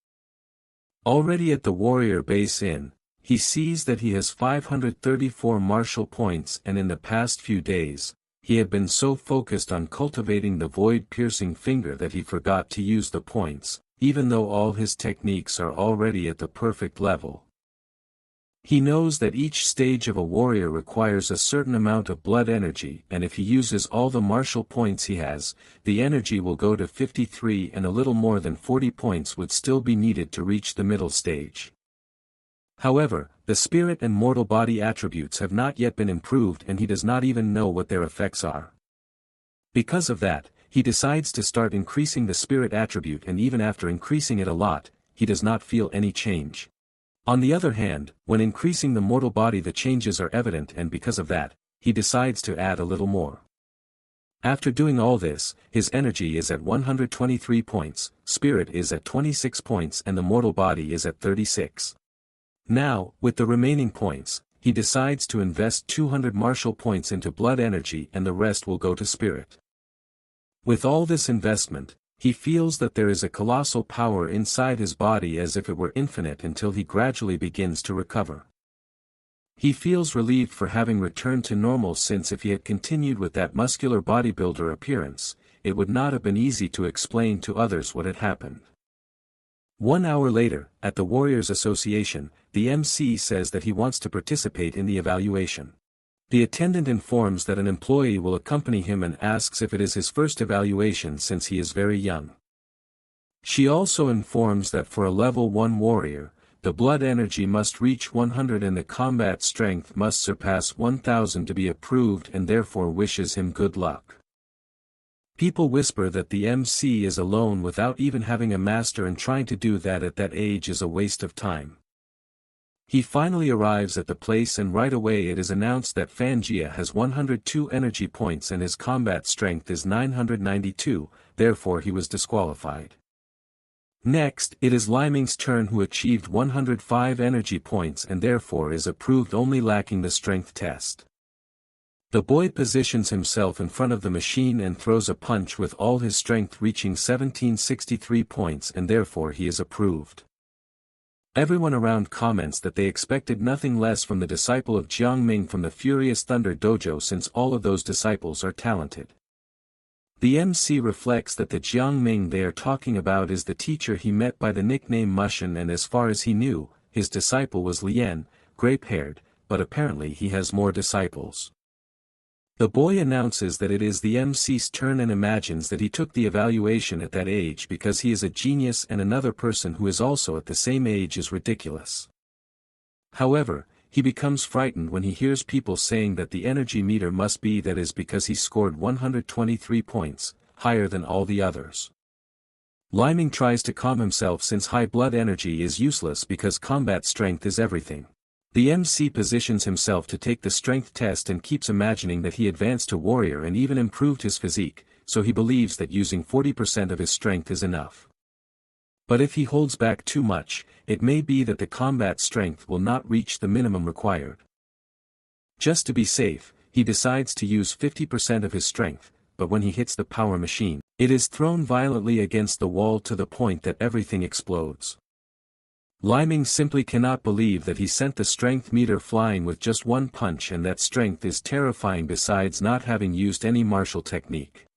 Already at the Warrior Base Inn, he sees that he has 534 martial points and in the past few days, he had been so focused on cultivating the void-piercing finger that he forgot to use the points, even though all his techniques are already at the perfect level. He knows that each stage of a warrior requires a certain amount of blood energy and if he uses all the martial points he has, the energy will go to 53 and a little more than 40 points would still be needed to reach the middle stage. However, the spirit and mortal body attributes have not yet been improved and he does not even know what their effects are. Because of that, he decides to start increasing the spirit attribute and even after increasing it a lot, he does not feel any change. On the other hand, when increasing the mortal body the changes are evident and because of that, he decides to add a little more. After doing all this, his energy is at 123 points, spirit is at 26 points and the mortal body is at 36. Now, with the remaining points, he decides to invest 200 martial points into blood energy and the rest will go to spirit. With all this investment, he feels that there is a colossal power inside his body as if it were infinite until he gradually begins to recover. He feels relieved for having returned to normal since if he had continued with that muscular bodybuilder appearance, it would not have been easy to explain to others what had happened. 1 hour later, at the Warriors Association, the MC says that he wants to participate in the evaluation. The attendant informs that an employee will accompany him and asks if it is his first evaluation since he is very young. She also informs that for a level 1 warrior, the blood energy must reach 100 and the combat strength must surpass 1000 to be approved, and therefore wishes him good luck. People whisper that the MC is alone without even having a master, and trying to do that at that age is a waste of time. He finally arrives at the place, and right away it is announced that Fangia has 102 energy points and his combat strength is 992, therefore he was disqualified. Next, it is Liming's turn, who achieved 105 energy points and therefore is approved, only lacking the strength test. The boy positions himself in front of the machine and throws a punch with all his strength, reaching 1763 points, and therefore he is approved. Everyone around comments that they expected nothing less from the disciple of Jiangming from the Furious Thunder Dojo, since all of those disciples are talented. The MC reflects that the Jiangming they are talking about is the teacher he met by the nickname Mushin, and as far as he knew, his disciple was Lien, grape-haired, but apparently he has more disciples. The boy announces that it is the MC's turn and imagines that he took the evaluation at that age because he is a genius, and another person who is also at the same age is ridiculous. However, he becomes frightened when he hears people saying that the energy meter must be that is because he scored 123 points, higher than all the others. Liming tries to calm himself since high blood energy is useless because combat strength is everything. The MC positions himself to take the strength test and keeps imagining that he advanced to warrior and even improved his physique, so he believes that using 40% of his strength is enough. But if he holds back too much, it may be that the combat strength will not reach the minimum required. Just to be safe, he decides to use 50% of his strength, but when he hits the power machine, it is thrown violently against the wall to the point that everything explodes. Liming simply cannot believe that he sent the strength meter flying with just one punch, and that strength is terrifying besides not having used any martial technique.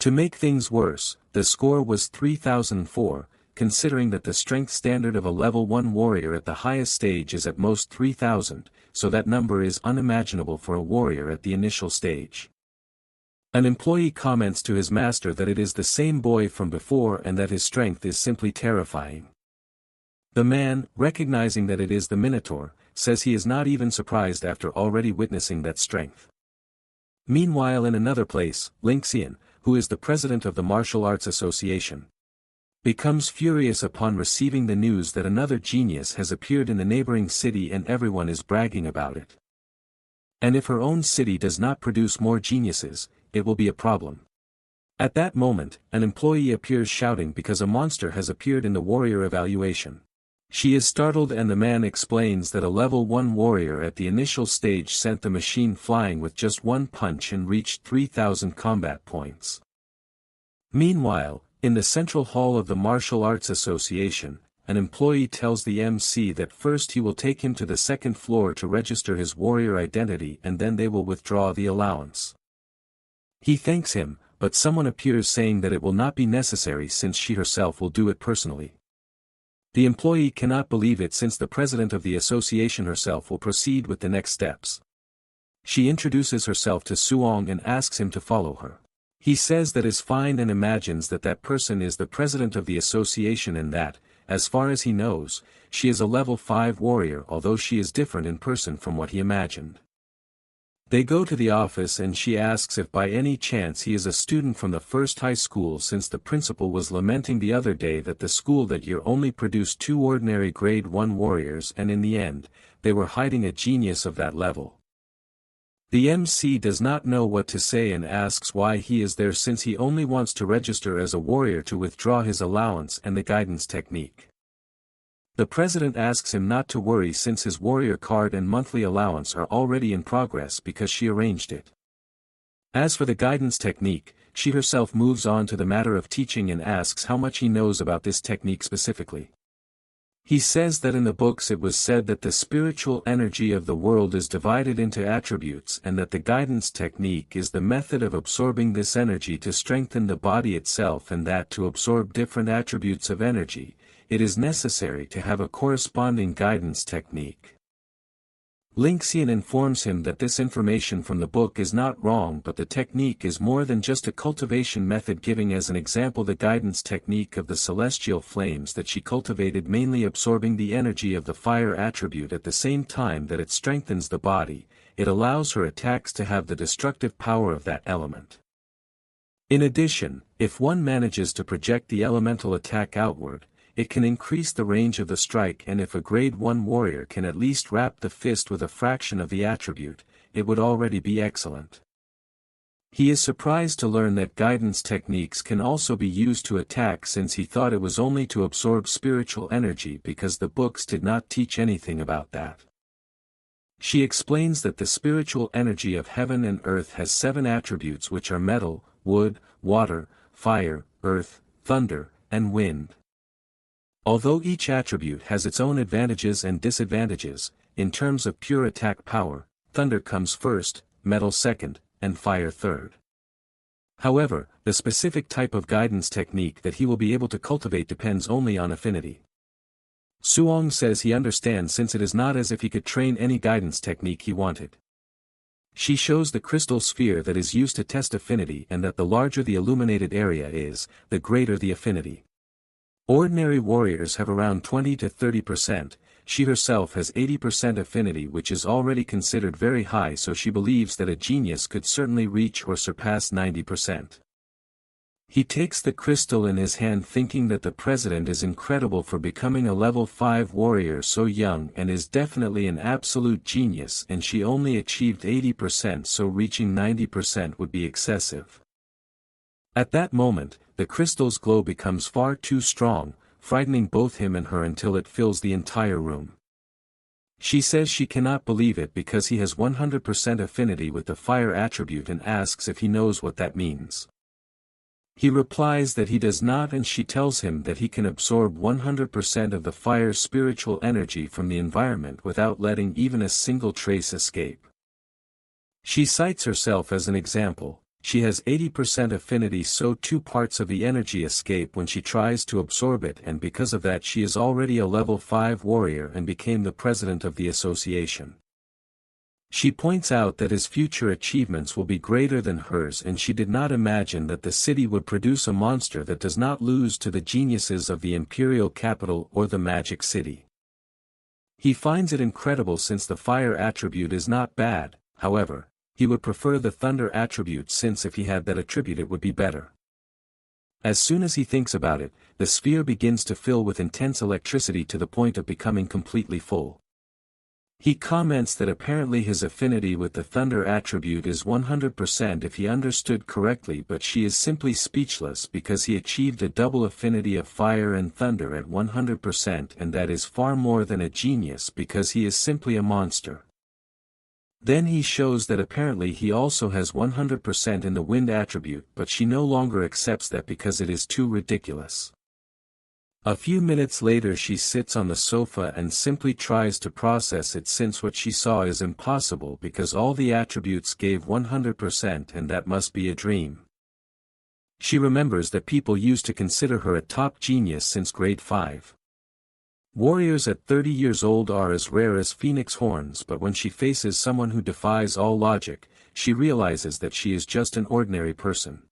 To make things worse, the score was 3004, considering that the strength standard of a level 1 warrior at the highest stage is at most 3000, so that number is unimaginable for a warrior at the initial stage. An employee comments to his master that it is the same boy from before and that his strength is simply terrifying. The man, recognizing that it is the Minotaur, says he is not even surprised after already witnessing that strength. Meanwhile, in another place, Linxian, who is the president of the Martial Arts Association, becomes furious upon receiving the news that another genius has appeared in the neighboring city and everyone is bragging about it. And if her own city does not produce more geniuses, it will be a problem. At that moment, an employee appears shouting because a monster has appeared in the warrior evaluation. She is startled and the man explains that a level 1 warrior at the initial stage sent the machine flying with just one punch and reached 3000 combat points. Meanwhile, in the central hall of the Martial Arts Association, an employee tells the MC that first he will take him to the second floor to register his warrior identity and then they will withdraw the allowance. He thanks him, but someone appears saying that it will not be necessary since she herself will do it personally. The employee cannot believe it since the president of the association herself will proceed with the next steps. She introduces herself to Suong and asks him to follow her. He says that is fine and imagines that that person is the president of the association and that, as far as he knows, she is a level 5 warrior, although she is different in person from what he imagined. They go to the office and she asks if by any chance he is a student from the first high school, since the principal was lamenting the other day that the school that year only produced 2 ordinary grade 1 warriors and in the end, they were hiding a genius of that level. The MC does not know what to say and asks why he is there since he only wants to register as a warrior to withdraw his allowance and the guidance technique. The president asks him not to worry since his warrior card and monthly allowance are already in progress because she arranged it. As for the guidance technique, she herself moves on to the matter of teaching and asks how much he knows about this technique specifically. He says that in the books it was said that the spiritual energy of the world is divided into attributes and that the guidance technique is the method of absorbing this energy to strengthen the body itself, and that to absorb different attributes of energy, it is necessary to have a corresponding guidance technique. Linxian informs him that this information from the book is not wrong, but the technique is more than just a cultivation method, giving as an example the guidance technique of the celestial flames that she cultivated, mainly absorbing the energy of the fire attribute at the same time that it strengthens the body. It allows her attacks to have the destructive power of that element. In addition, if one manages to project the elemental attack outward, it can increase the range of the strike, and if a grade 1 warrior can at least wrap the fist with a fraction of the attribute, it would already be excellent. He is surprised to learn that guidance techniques can also be used to attack, since he thought it was only to absorb spiritual energy because the books did not teach anything about that. She explains that the spiritual energy of heaven and earth has 7 attributes, which are metal, wood, water, fire, earth, thunder, and wind. Although each attribute has its own advantages and disadvantages, in terms of pure attack power, thunder comes first, metal second, and fire third. However, the specific type of guidance technique that he will be able to cultivate depends only on affinity. Suong says he understands, since it is not as if he could train any guidance technique he wanted. She shows the crystal sphere that is used to test affinity, and that the larger the illuminated area is, the greater the affinity. Ordinary warriors have around 20 to 30%, she herself has 80% affinity, which is already considered very high, so she believes that a genius could certainly reach or surpass 90%. He takes the crystal in his hand, thinking that the president is incredible for becoming a level 5 warrior so young, and is definitely an absolute genius, and she only achieved 80%, so reaching 90% would be excessive. At that moment, the crystal's glow becomes far too strong, frightening both him and her until it fills the entire room. She says she cannot believe it because he has 100% affinity with the fire attribute, and asks if he knows what that means. He replies that he does not, and she tells him that he can absorb 100% of the fire's spiritual energy from the environment without letting even a single trace escape. She cites herself as an example. She has 80% affinity, so 2 parts of the energy escape when she tries to absorb it, and because of that she is already a level 5 warrior and became the president of the association. She points out that his future achievements will be greater than hers, and she did not imagine that the city would produce a monster that does not lose to the geniuses of the imperial capital or the magic city. He finds it incredible, since the fire attribute is not bad. However, he would prefer the thunder attribute, since if he had that attribute it would be better. As soon as he thinks about it, the sphere begins to fill with intense electricity to the point of becoming completely full. He comments that apparently his affinity with the thunder attribute is 100% if he understood correctly, but she is simply speechless because he achieved a double affinity of fire and thunder at 100%, and that is far more than a genius because he is simply a monster. Then he shows that apparently he also has 100% in the wind attribute, but she no longer accepts that because it is too ridiculous. A few minutes later she sits on the sofa and simply tries to process it, since what she saw is impossible because all the attributes gave 100%, and that must be a dream. She remembers that people used to consider her a top genius since grade 5. Warriors at 30 years old are as rare as phoenix horns, but when she faces someone who defies all logic, she realizes that she is just an ordinary person.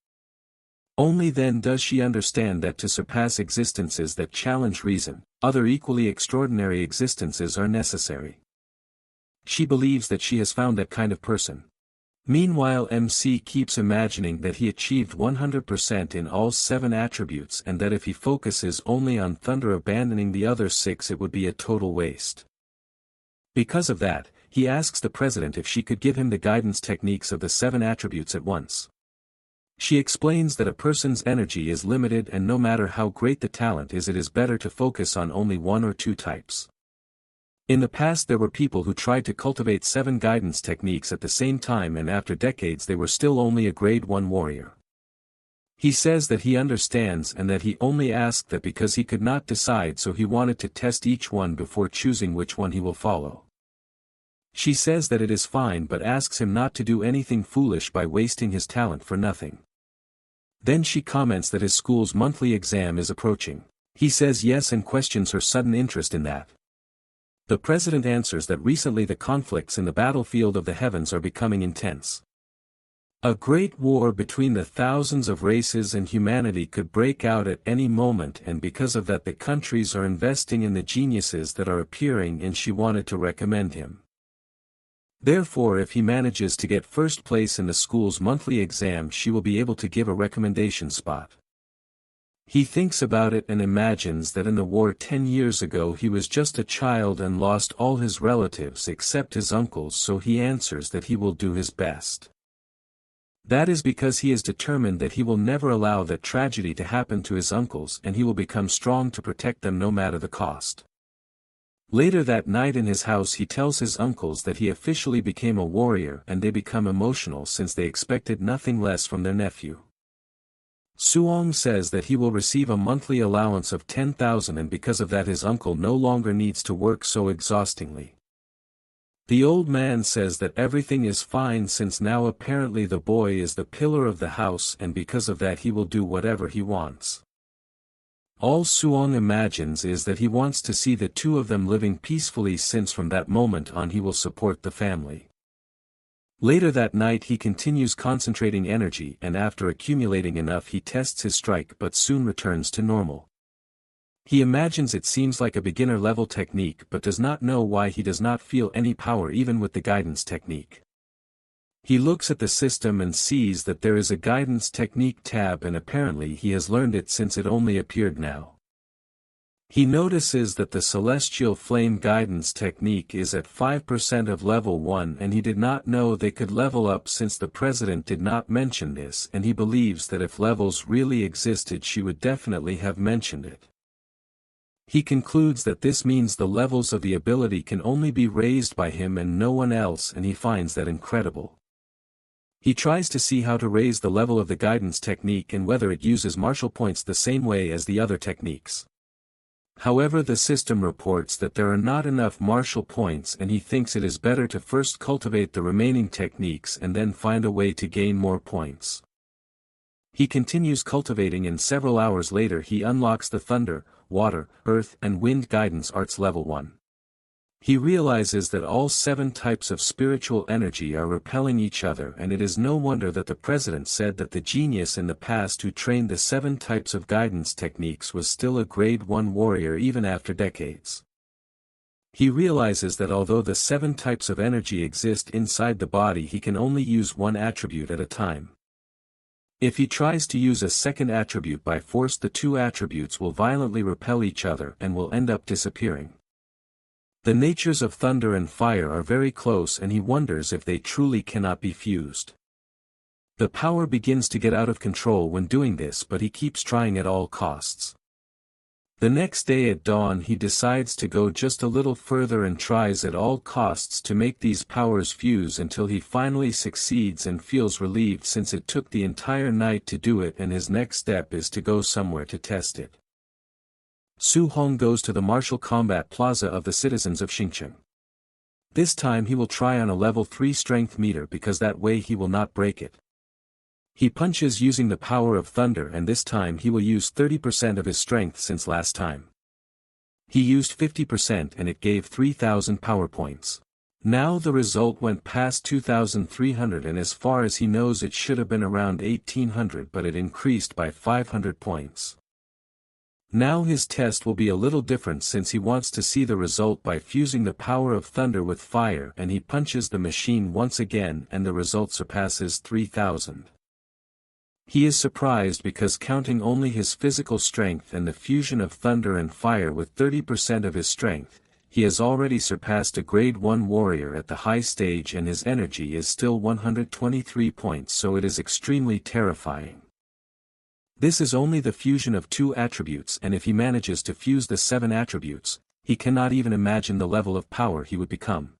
Only then does she understand that to surpass existences that challenge reason, other equally extraordinary existences are necessary. She believes that she has found that kind of person. Meanwhile, MC keeps imagining that he achieved 100% in all 7 attributes, and that if he focuses only on thunder, abandoning the other 6, it would be a total waste. Because of that, he asks the president if she could give him the guidance techniques of the 7 attributes at once. She explains that a person's energy is limited, and no matter how great the talent is, it is better to focus on only 1 or 2 types. In the past there were people who tried to cultivate 7 guidance techniques at the same time, and after decades they were still only a grade 1 warrior. He says that he understands, and that he only asked that because he could not decide, so he wanted to test each one before choosing which one he will follow. She says that it is fine, but asks him not to do anything foolish by wasting his talent for nothing. Then she comments that his school's monthly exam is approaching. He says yes and questions her sudden interest in that. The president answers that recently the conflicts in the battlefield of the heavens are becoming intense. A great war between the thousands of races and humanity could break out at any moment, and because of that the countries are investing in the geniuses that are appearing, and she wanted to recommend him. Therefore, if he manages to get first place in the school's monthly exam, she will be able to give a recommendation spot. He thinks about it and imagines that in the war 10 years ago he was just a child and lost all his relatives except his uncles, so he answers that he will do his best. That is because he is determined that he will never allow that tragedy to happen to his uncles, and he will become strong to protect them no matter the cost. Later that night in his house he tells his uncles that he officially became a warrior, and they become emotional since they expected nothing less from their nephew. Suong says that he will receive a monthly allowance of 10,000, and because of that his uncle no longer needs to work so exhaustingly. The old man says that everything is fine since now apparently the boy is the pillar of the house, and because of that he will do whatever he wants. All Suong imagines is that he wants to see the two of them living peacefully, since from that moment on he will support the family. Later that night he continues concentrating energy, and after accumulating enough he tests his strike but soon returns to normal. He imagines it seems like a beginner level technique but does not know why he does not feel any power even with the guidance technique. He looks at the system and sees that there is a guidance technique tab, and apparently he has learned it since it only appeared now. He notices that the celestial flame guidance technique is at 5% of level 1, and he did not know they could level up since the president did not mention this, and he believes that if levels really existed she would definitely have mentioned it. He concludes that this means the levels of the ability can only be raised by him and no one else, and he finds that incredible. He tries to see how to raise the level of the guidance technique and whether it uses martial points the same way as the other techniques. However, the system reports that there are not enough martial points, and he thinks it is better to first cultivate the remaining techniques and then find a way to gain more points. He continues cultivating, and several hours later he unlocks the thunder, water, earth, and wind guidance arts level 1. He realizes that all 7 types of spiritual energy are repelling each other, and it is no wonder that the president said that the genius in the past who trained the 7 types of guidance techniques was still a grade 1 warrior even after decades. He realizes that although the 7 types of energy exist inside the body, he can only use one attribute at a time. If he tries to use a second attribute by force, the 2 attributes will violently repel each other and will end up disappearing. The natures of thunder and fire are very close, and he wonders if they truly cannot be fused. The power begins to get out of control when doing this, but he keeps trying at all costs. The next day at dawn he decides to go just a little further and tries at all costs to make these powers fuse until he finally succeeds and feels relieved since it took the entire night to do it, and his next step is to go somewhere to test it. Su Hong goes to the martial combat plaza of the citizens of Xingcheng. This time he will try on a level 3 strength meter because that way he will not break it. He punches using the power of thunder, and this time he will use 30% of his strength since last time. He used 50% and it gave 3,000 power points. Now the result went past 2,300, and as far as he knows it should have been around 1,800, but it increased by 500 points. Now his test will be a little different since he wants to see the result by fusing the power of thunder with fire, and he punches the machine once again and the result surpasses 3,000. He is surprised because counting only his physical strength and the fusion of thunder and fire with 30% of his strength, he has already surpassed a grade 1 warrior at the high stage, and his energy is still 123 points, so it is extremely terrifying. This is only the fusion of 2 attributes, and if he manages to fuse the 7 attributes, he cannot even imagine the level of power he would become.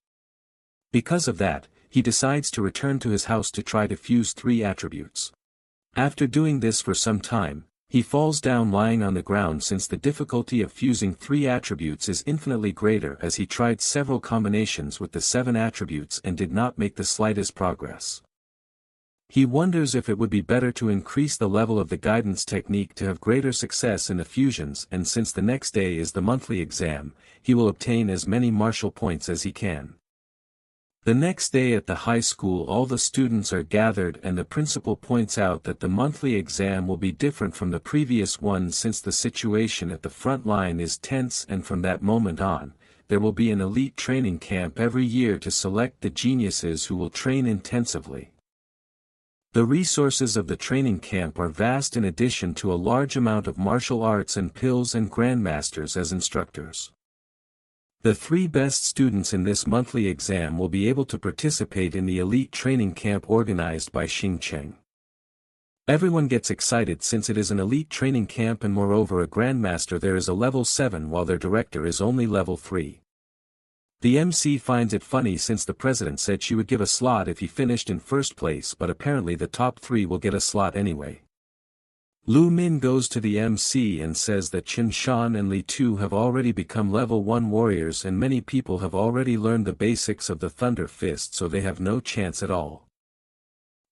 Because of that, he decides to return to his house to try to fuse 3 attributes. After doing this for some time, he falls down lying on the ground since the difficulty of fusing 3 attributes is infinitely greater, as he tried several combinations with the 7 attributes and did not make the slightest progress. He wonders if it would be better to increase the level of the guidance technique to have greater success in the fusions, and since the next day is the monthly exam, he will obtain as many martial points as he can. The next day at the high school all the students are gathered and the principal points out that the monthly exam will be different from the previous one since the situation at the front line is tense, and from that moment on, there will be an elite training camp every year to select the geniuses who will train intensively. The resources of the training camp are vast in addition to a large amount of martial arts and pills and grandmasters as instructors. The 3 best students in this monthly exam will be able to participate in the elite training camp organized by Xingcheng. Everyone gets excited since it is an elite training camp, and moreover a grandmaster there is a level 7 while their director is only level 3. The MC finds it funny since the president said she would give a slot if he finished in first place, but apparently the top 3 will get a slot anyway. Lu Min goes to the MC and says that Chen Shan and Li Tu have already become level 1 warriors and many people have already learned the basics of the Thunder Fist, so they have no chance at all.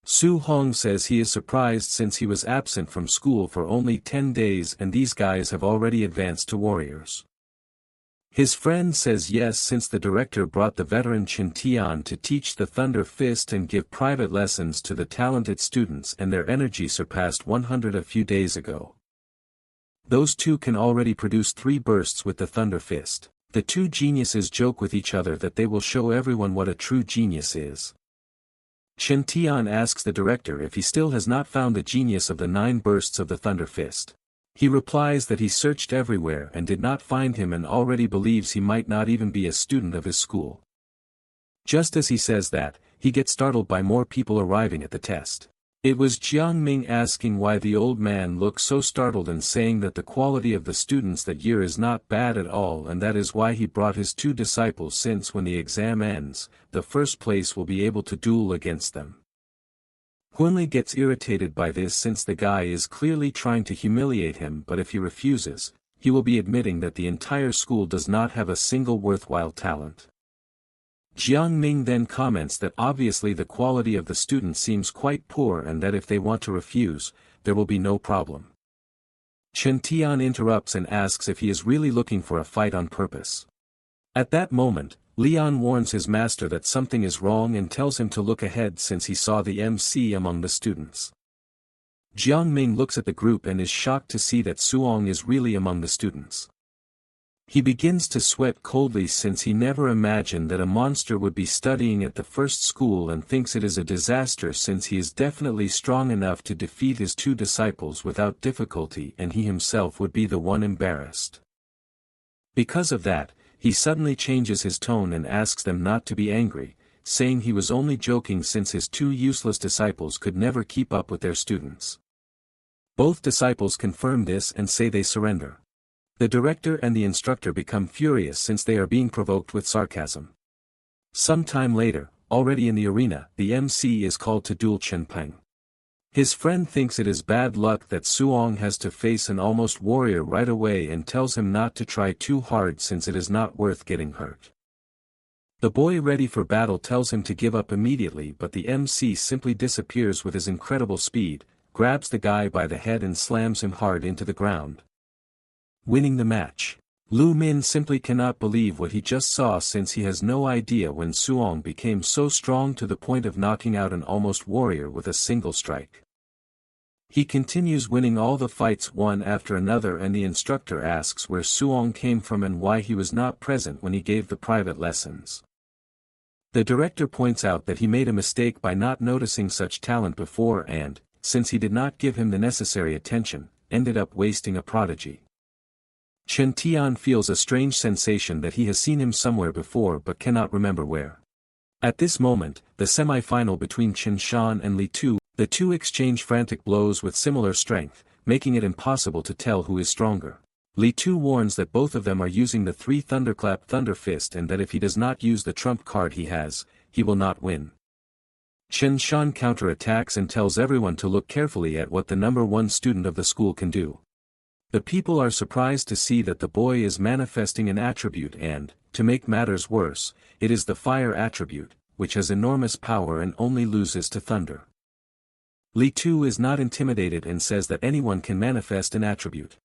Su Hong says he is surprised since he was absent from school for only 10 days and these guys have already advanced to warriors. His friend says yes since the director brought the veteran Chen Tian to teach the Thunder Fist and give private lessons to the talented students, and their energy surpassed 100 a few days ago. Those 2 can already produce 3 bursts with the Thunder Fist. The 2 geniuses joke with each other that they will show everyone what a true genius is. Chen Tian asks the director if he still has not found the genius of the 9 bursts of the Thunder Fist. He replies that he searched everywhere and did not find him and already believes he might not even be a student of his school. Just as he says that, he gets startled by more people arriving at the test. It was Jiang Ming asking why the old man looked so startled and saying that the quality of the students that year is not bad at all, and that is why he brought his 2 disciples since when the exam ends, the first place will be able to duel against them. Hunli gets irritated by this since the guy is clearly trying to humiliate him, but if he refuses, he will be admitting that the entire school does not have a single worthwhile talent. Jiang Ming then comments that obviously the quality of the students seems quite poor and that if they want to refuse, there will be no problem. Chen Tian interrupts and asks if he is really looking for a fight on purpose. At that moment, Leon warns his master that something is wrong and tells him to look ahead since he saw the MC among the students. Jiang Ming looks at the group and is shocked to see that Suong is really among the students. He begins to sweat coldly since he never imagined that a monster would be studying at the first school and thinks it is a disaster since he is definitely strong enough to defeat his 2 disciples without difficulty and he himself would be the one embarrassed. Because of that, he suddenly changes his tone and asks them not to be angry, saying he was only joking since his 2 useless disciples could never keep up with their students. Both disciples confirm this and say they surrender. The director and the instructor become furious since they are being provoked with sarcasm. Some time later, already in the arena, the MC is called to duel Chen Peng. His friend thinks it is bad luck that Suong has to face an almost warrior right away and tells him not to try too hard since it is not worth getting hurt. The boy ready for battle tells him to give up immediately, but the MC simply disappears with his incredible speed, grabs the guy by the head and slams him hard into the ground, winning the match. Lu Min simply cannot believe what he just saw since he has no idea when Suong became so strong to the point of knocking out an almost warrior with a single strike. He continues winning all the fights one after another and the instructor asks where Suong came from and why he was not present when he gave the private lessons. The director points out that he made a mistake by not noticing such talent before and, since he did not give him the necessary attention, ended up wasting a prodigy. Chen Tian feels a strange sensation that he has seen him somewhere before but cannot remember where. At this moment, the semi-final between Chen Shan and Li Tu, the 2 exchange frantic blows with similar strength, making it impossible to tell who is stronger. Li Tu warns that both of them are using the 3 Thunderclap Thunder Fist and that if he does not use the trump card he has, he will not win. Chen Shan counterattacks and tells everyone to look carefully at what the number 1 student of the school can do. The people are surprised to see that the boy is manifesting an attribute and, to make matters worse, it is the fire attribute, which has enormous power and only loses to thunder. Li Tu is not intimidated and says that anyone can manifest an attribute.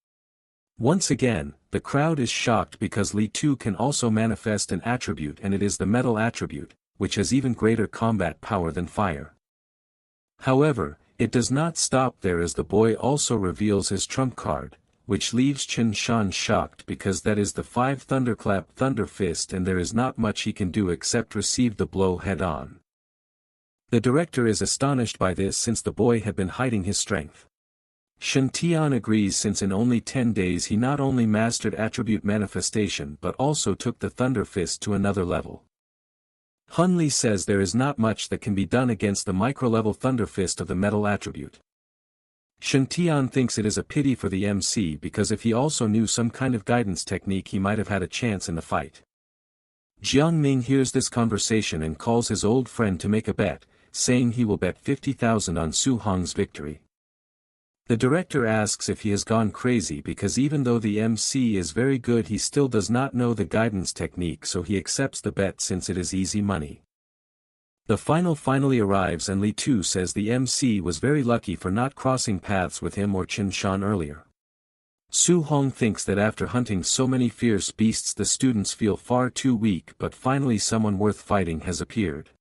Once again, the crowd is shocked because Li Tu can also manifest an attribute, and it is the metal attribute, which has even greater combat power than fire. However, it does not stop there as the boy also reveals his trump card, which leaves Chen Shan shocked because that is the 5 Thunderclap Thunder Fist, and there is not much he can do except receive the blow head-on. The director is astonished by this since the boy had been hiding his strength. Shen Tian agrees since in only 10 days he not only mastered attribute manifestation but also took the Thunder Fist to another level. Hun Li says there is not much that can be done against the micro-level Thunder Fist of the metal attribute. Shen Tian thinks it is a pity for the MC because if he also knew some kind of guidance technique he might have had a chance in the fight. Jiang Ming hears this conversation and calls his old friend to make a bet, saying he will bet 50,000 on Su Hong's victory. The director asks if he has gone crazy because even though the MC is very good he still does not know the guidance technique, so he accepts the bet since it is easy money. The final finally arrives and Li Tu says the MC was very lucky for not crossing paths with him or Chen Shan earlier. Su Hong thinks that after hunting so many fierce beasts the students feel far too weak, but finally someone worth fighting has appeared.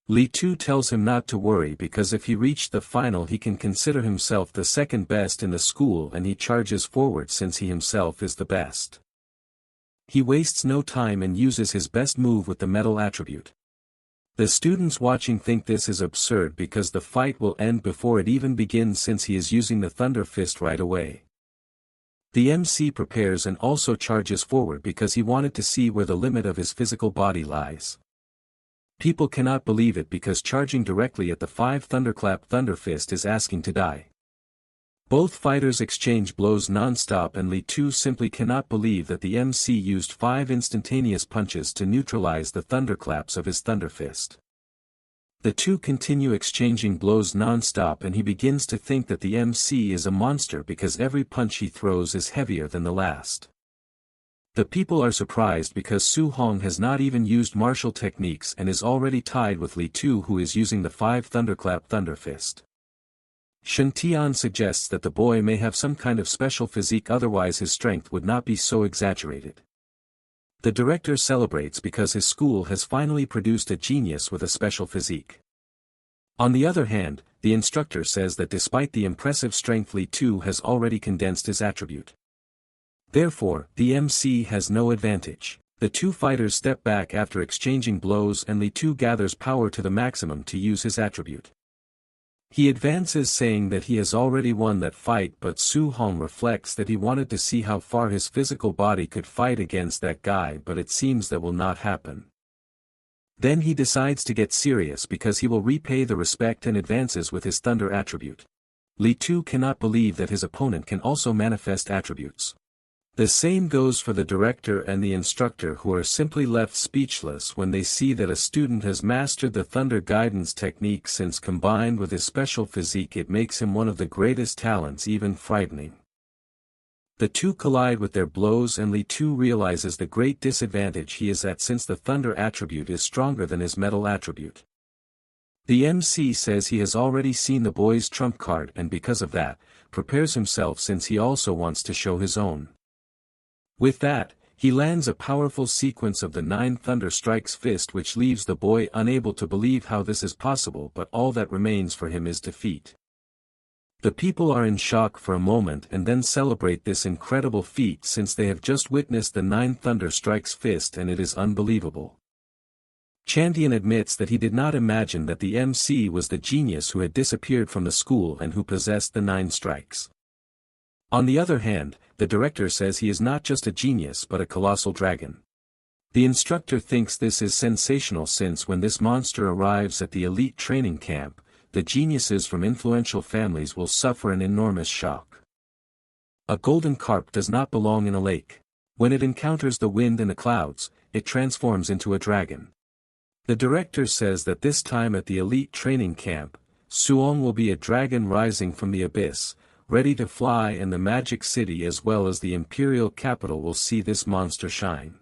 Li Tu tells him not to worry because if he reached the final he can consider himself the second best in the school, and he charges forward since he himself is the best. He wastes no time and uses his best move with the metal attribute. The students watching think this is absurd because the fight will end before it even begins since he is using the Thunder Fist right away. The MC prepares and also charges forward because he wanted to see where the limit of his physical body lies. People cannot believe it because charging directly at the 5 Thunderclap Thunder Fist is asking to die. Both fighters exchange blows non-stop and Li Tu simply cannot believe that the MC used 5 instantaneous punches to neutralize the thunderclaps of his Thunder Fist. The two continue exchanging blows non-stop and he begins to think that the MC is a monster because every punch he throws is heavier than the last. The people are surprised because Su Hong has not even used martial techniques and is already tied with Li Tu, who is using the 5 Thunderclap Thunder Fist. Shen Tian suggests that the boy may have some kind of special physique, otherwise his strength would not be so exaggerated. The director celebrates because his school has finally produced a genius with a special physique. On the other hand, the instructor says that despite the impressive strength Li Tu has already condensed his attribute. Therefore, the MC has no advantage. The two fighters step back after exchanging blows and Li Tu gathers power to the maximum to use his attribute. He advances saying that he has already won that fight, but Su Hong reflects that he wanted to see how far his physical body could fight against that guy, but it seems that will not happen. Then he decides to get serious because he will repay the respect and advances with his thunder attribute. Li Tu cannot believe that his opponent can also manifest attributes. The same goes for the director and the instructor, who are simply left speechless when they see that a student has mastered the thunder guidance technique, since combined with his special physique it makes him one of the greatest talents, even frightening. The two collide with their blows and Li Tu realizes the great disadvantage he is at since the thunder attribute is stronger than his metal attribute. The MC says he has already seen the boy's trump card and because of that, prepares himself since he also wants to show his own. With that, he lands a powerful sequence of the 9 Thunder Strikes fist, which leaves the boy unable to believe how this is possible, but all that remains for him is defeat. The people are in shock for a moment and then celebrate this incredible feat since they have just witnessed the 9 Thunder Strikes fist and it is unbelievable. Chandian admits that he did not imagine that the MC was the genius who had disappeared from the school and who possessed the 9 strikes. On the other hand, the director says he is not just a genius but a colossal dragon. The instructor thinks this is sensational since when this monster arrives at the elite training camp, the geniuses from influential families will suffer an enormous shock. A golden carp does not belong in a lake. When it encounters the wind and the clouds, it transforms into a dragon. The director says that this time at the elite training camp, Suong will be a dragon rising from the abyss, ready to fly, and the magic city as well as the imperial capital will see this monster shine.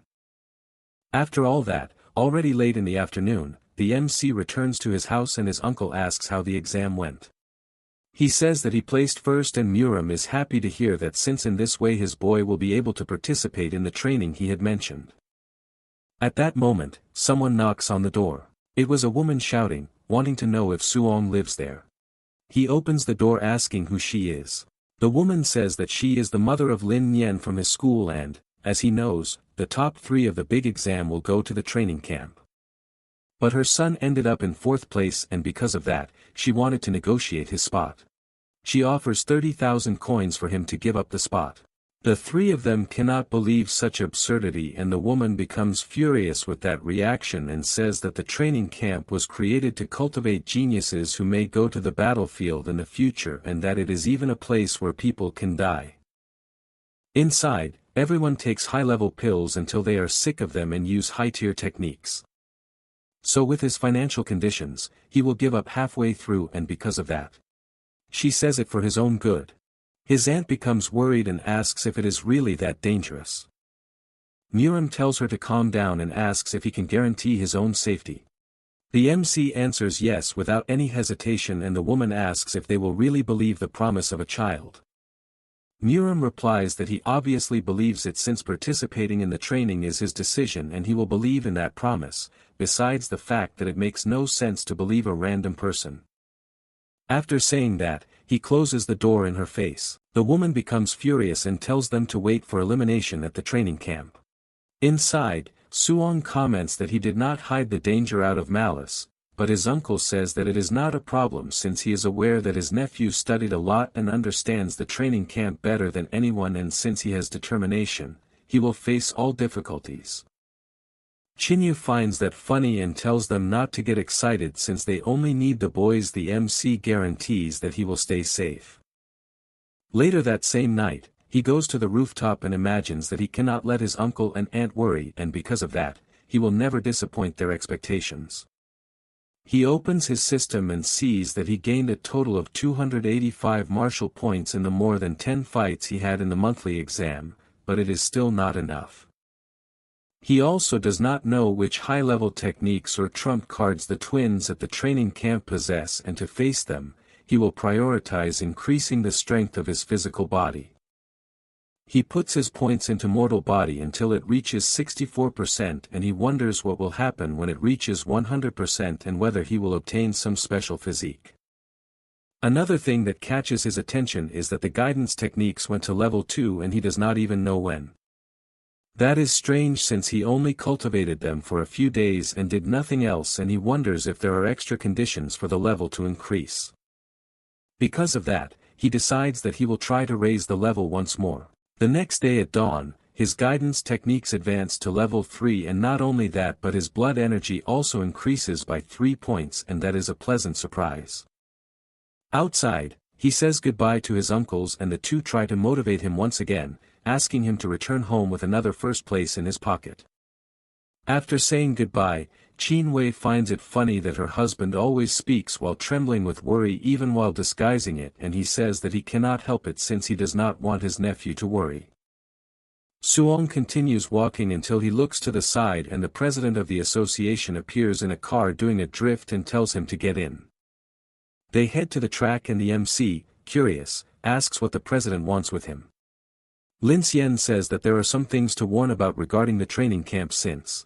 After all that, already late in the afternoon, the MC returns to his house and his uncle asks how the exam went. He says that he placed first and Muram is happy to hear that since in this way his boy will be able to participate in the training he had mentioned. At that moment, someone knocks on the door. It was a woman shouting, wanting to know if Suong lives there. He opens the door asking who she is. The woman says that she is the mother of Lin Yen from his school and, as he knows, the top 3 of the big exam will go to the training camp. But her son ended up in 4th place and because of that, she wanted to negotiate his spot. She offers 30,000 coins for him to give up the spot. The 3 of them cannot believe such absurdity and the woman becomes furious with that reaction and says that the training camp was created to cultivate geniuses who may go to the battlefield in the future and that it is even a place where people can die. Inside, everyone takes high-level pills until they are sick of them and use high-tier techniques. So with his financial conditions, he will give up halfway through and because of that. She says it for his own good. His aunt becomes worried and asks if it is really that dangerous. Muram tells her to calm down and asks if he can guarantee his own safety. The MC answers yes without any hesitation and the woman asks if they will really believe the promise of a child. Muram replies that he obviously believes it since participating in the training is his decision and he will believe in that promise, besides the fact that it makes no sense to believe a random person. After saying that, he closes the door in her face. The woman becomes furious and tells them to wait for elimination at the training camp. Inside, Suong comments that he did not hide the danger out of malice, but his uncle says that it is not a problem since he is aware that his nephew studied a lot and understands the training camp better than anyone and since he has determination, he will face all difficulties. Chinyu finds that funny and tells them not to get excited since they only need the boys. The MC guarantees that he will stay safe. Later that same night, he goes to the rooftop and imagines that he cannot let his uncle and aunt worry and because of that, he will never disappoint their expectations. He opens his system and sees that he gained a total of 285 martial points in the more than 10 fights he had in the monthly exam, but it is still not enough. He also does not know which high-level techniques or trump cards the twins at the training camp possess and to face them, he will prioritize increasing the strength of his physical body. He puts his points into mortal body until it reaches 64% and he wonders what will happen when it reaches 100% and whether he will obtain some special physique. Another thing that catches his attention is that the guidance techniques went to level 2 and he does not even know when. That is strange since he only cultivated them for a few days and did nothing else and he wonders if there are extra conditions for the level to increase. Because of that, he decides that he will try to raise the level once more. The next day at dawn, his guidance techniques advance to level 3 and not only that but his blood energy also increases by 3 points and that is a pleasant surprise. Outside, he says goodbye to his uncles and the two try to motivate him once again, asking him to return home with another first place in his pocket. After saying goodbye, Qin Wei finds it funny that her husband always speaks while trembling with worry even while disguising it and he says that he cannot help it since he does not want his nephew to worry. Suong continues walking until he looks to the side and the president of the association appears in a car doing a drift and tells him to get in. They head to the track and the MC, curious, asks what the president wants with him. Lin Xian says that there are some things to warn about regarding the training camp since.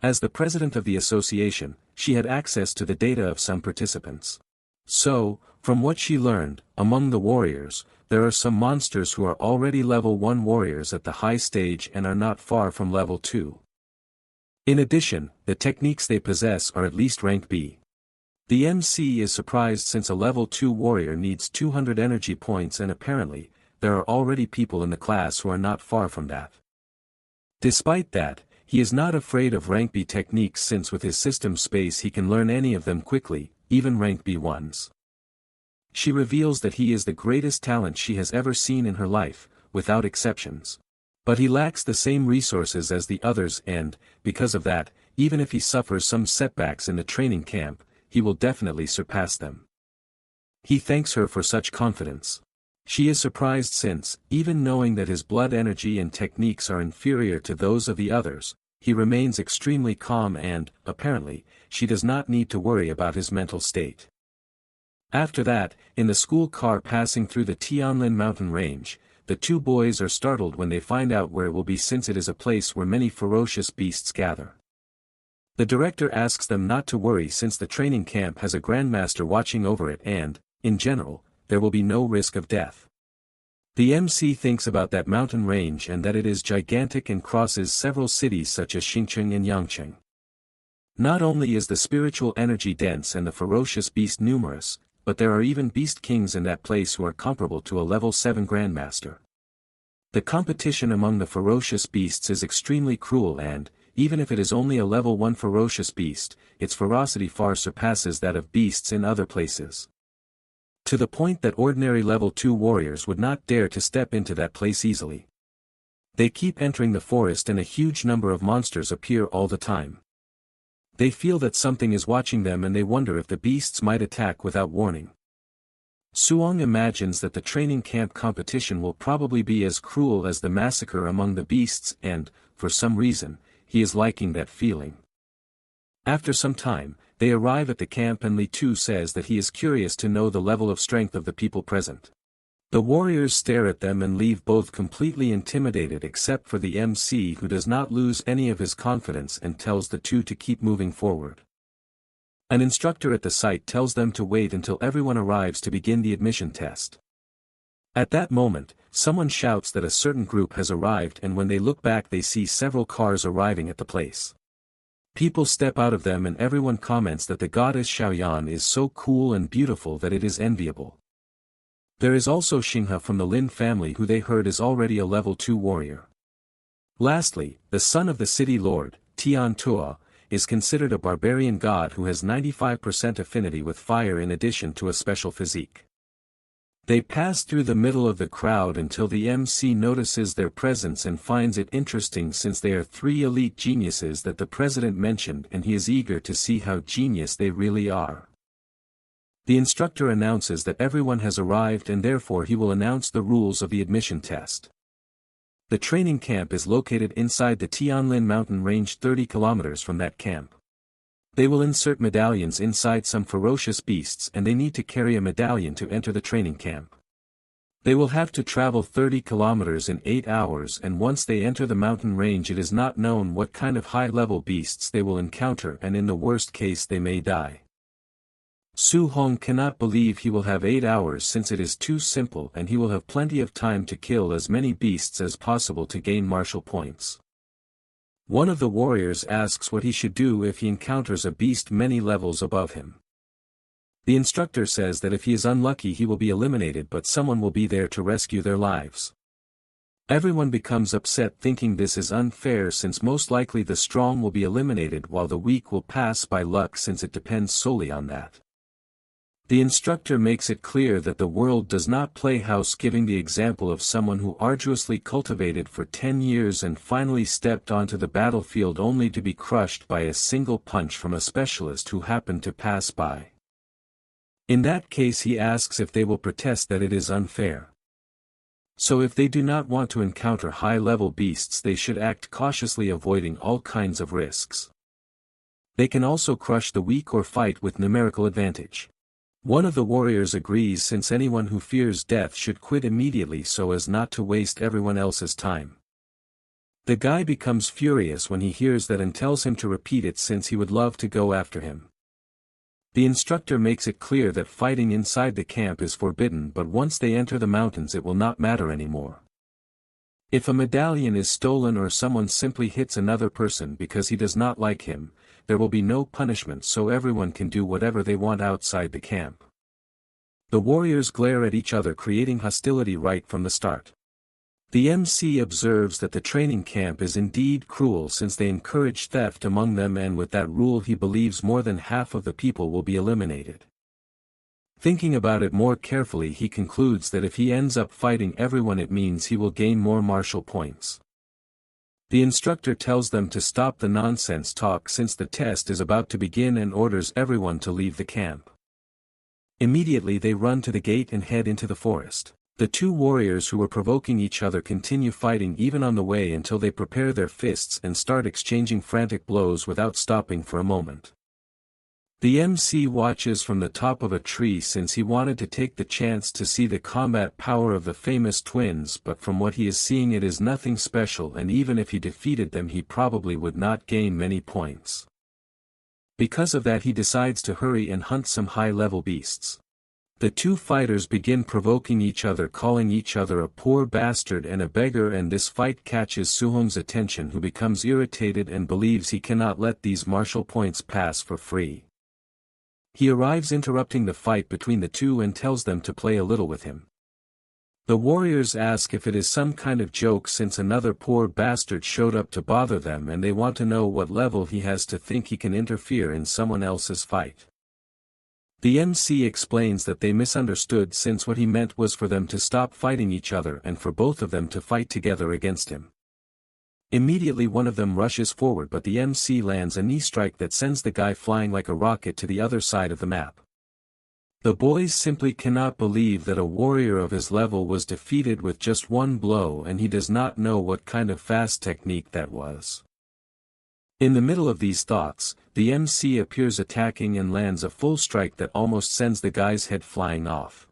As the president of the association, she had access to the data of some participants. So, from what she learned, among the warriors, there are some monsters who are already level 1 warriors at the high stage and are not far from level 2. In addition, the techniques they possess are at least rank B. The MC is surprised since a level 2 warrior needs 200 energy points and apparently, there are already people in the class who are not far from that. Despite that, he is not afraid of rank B techniques since with his system space he can learn any of them quickly, even rank B ones. She reveals that he is the greatest talent she has ever seen in her life, without exceptions. But he lacks the same resources as the others and, because of that, even if he suffers some setbacks in the training camp, he will definitely surpass them. He thanks her for such confidence. She is surprised since, even knowing that his blood energy and techniques are inferior to those of the others, he remains extremely calm and, apparently, she does not need to worry about his mental state. After that, in the school car passing through the Tianlin mountain range, the two boys are startled when they find out where it will be since it is a place where many ferocious beasts gather. The director asks them not to worry since the training camp has a grandmaster watching over it and, in general, there will be no risk of death. The MC thinks about that mountain range and that it is gigantic and crosses several cities such as Xingcheng and Yangcheng. Not only is the spiritual energy dense and the ferocious beast numerous, but there are even beast kings in that place who are comparable to a level 7 grandmaster. The competition among the ferocious beasts is extremely cruel and, even if it is only a level 1 ferocious beast, its ferocity far surpasses that of beasts in other places. To the point that ordinary level 2 warriors would not dare to step into that place easily. They keep entering the forest and a huge number of monsters appear all the time. They feel that something is watching them and they wonder if the beasts might attack without warning. Suong imagines that the training camp competition will probably be as cruel as the massacre among the beasts and, for some reason, he is liking that feeling. After some time, they arrive at the camp and Li Tu says that he is curious to know the level of strength of the people present. The warriors stare at them and leave both completely intimidated except for the MC who does not lose any of his confidence and tells the two to keep moving forward. An instructor at the site tells them to wait until everyone arrives to begin the admission test. At that moment, someone shouts that a certain group has arrived and when they look back they see several cars arriving at the place. People step out of them and everyone comments that the goddess Xiaoyan is so cool and beautiful that it is enviable. There is also Xinghe from the Lin family who they heard is already a level 2 warrior. Lastly, the son of the city lord, Tian Tua, is considered a barbarian god who has 95% affinity with fire in addition to a special physique. They pass through the middle of the crowd until the MC notices their presence and finds it interesting since they are 3 elite geniuses that the president mentioned and he is eager to see how genius they really are. The instructor announces that everyone has arrived and therefore he will announce the rules of the admission test. The training camp is located inside the Tianlin mountain range 30 kilometers from that camp. They will insert medallions inside some ferocious beasts and they need to carry a medallion to enter the training camp. They will have to travel 30 kilometers in 8 hours and once they enter the mountain range it is not known what kind of high-level beasts they will encounter and in the worst case they may die. Su Hong cannot believe he will have 8 hours since it is too simple and he will have plenty of time to kill as many beasts as possible to gain martial points. One of the warriors asks what he should do if he encounters a beast many levels above him. The instructor says that if he is unlucky he will be eliminated but someone will be there to rescue their lives. Everyone becomes upset thinking this is unfair since most likely the strong will be eliminated while the weak will pass by luck since it depends solely on that. The instructor makes it clear that the world does not play house, giving the example of someone who arduously cultivated for 10 years and finally stepped onto the battlefield only to be crushed by a single punch from a specialist who happened to pass by. In that case he asks if they will protest that it is unfair. So if they do not want to encounter high-level beasts they should act cautiously avoiding all kinds of risks. They can also crush the weak or fight with numerical advantage. One of the warriors agrees since anyone who fears death should quit immediately so as not to waste everyone else's time. The guy becomes furious when he hears that and tells him to repeat it since he would love to go after him. The instructor makes it clear that fighting inside the camp is forbidden but once they enter the mountains it will not matter anymore. If a medallion is stolen or someone simply hits another person because he does not like him, there will be no punishment so everyone can do whatever they want outside the camp. The warriors glare at each other creating hostility right from the start. The MC observes that the training camp is indeed cruel since they encourage theft among them and with that rule he believes more than half of the people will be eliminated. Thinking about it more carefully he concludes that if he ends up fighting everyone it means he will gain more martial points. The instructor tells them to stop the nonsense talk since the test is about to begin and orders everyone to leave the camp. Immediately they run to the gate and head into the forest. The two warriors who were provoking each other continue fighting even on the way until they prepare their fists and start exchanging frantic blows without stopping for a moment. The MC watches from the top of a tree since he wanted to take the chance to see the combat power of the famous twins, but from what he is seeing it is nothing special, and even if he defeated them he probably would not gain many points. Because of that he decides to hurry and hunt some high-level beasts. The two fighters begin provoking each other, calling each other a poor bastard and a beggar, and this fight catches Suhong's attention, who becomes irritated and believes he cannot let these martial points pass for free. He arrives interrupting the fight between the two and tells them to play a little with him. The warriors ask if it is some kind of joke since another poor bastard showed up to bother them, and they want to know what level he has to think he can interfere in someone else's fight. The MC explains that they misunderstood since what he meant was for them to stop fighting each other and for both of them to fight together against him. Immediately one of them rushes forward, but the MC lands a knee strike that sends the guy flying like a rocket to the other side of the map. The boys simply cannot believe that a warrior of his level was defeated with just one blow, and he does not know what kind of fast technique that was. In the middle of these thoughts, the MC appears attacking and lands a full strike that almost sends the guy's head flying off.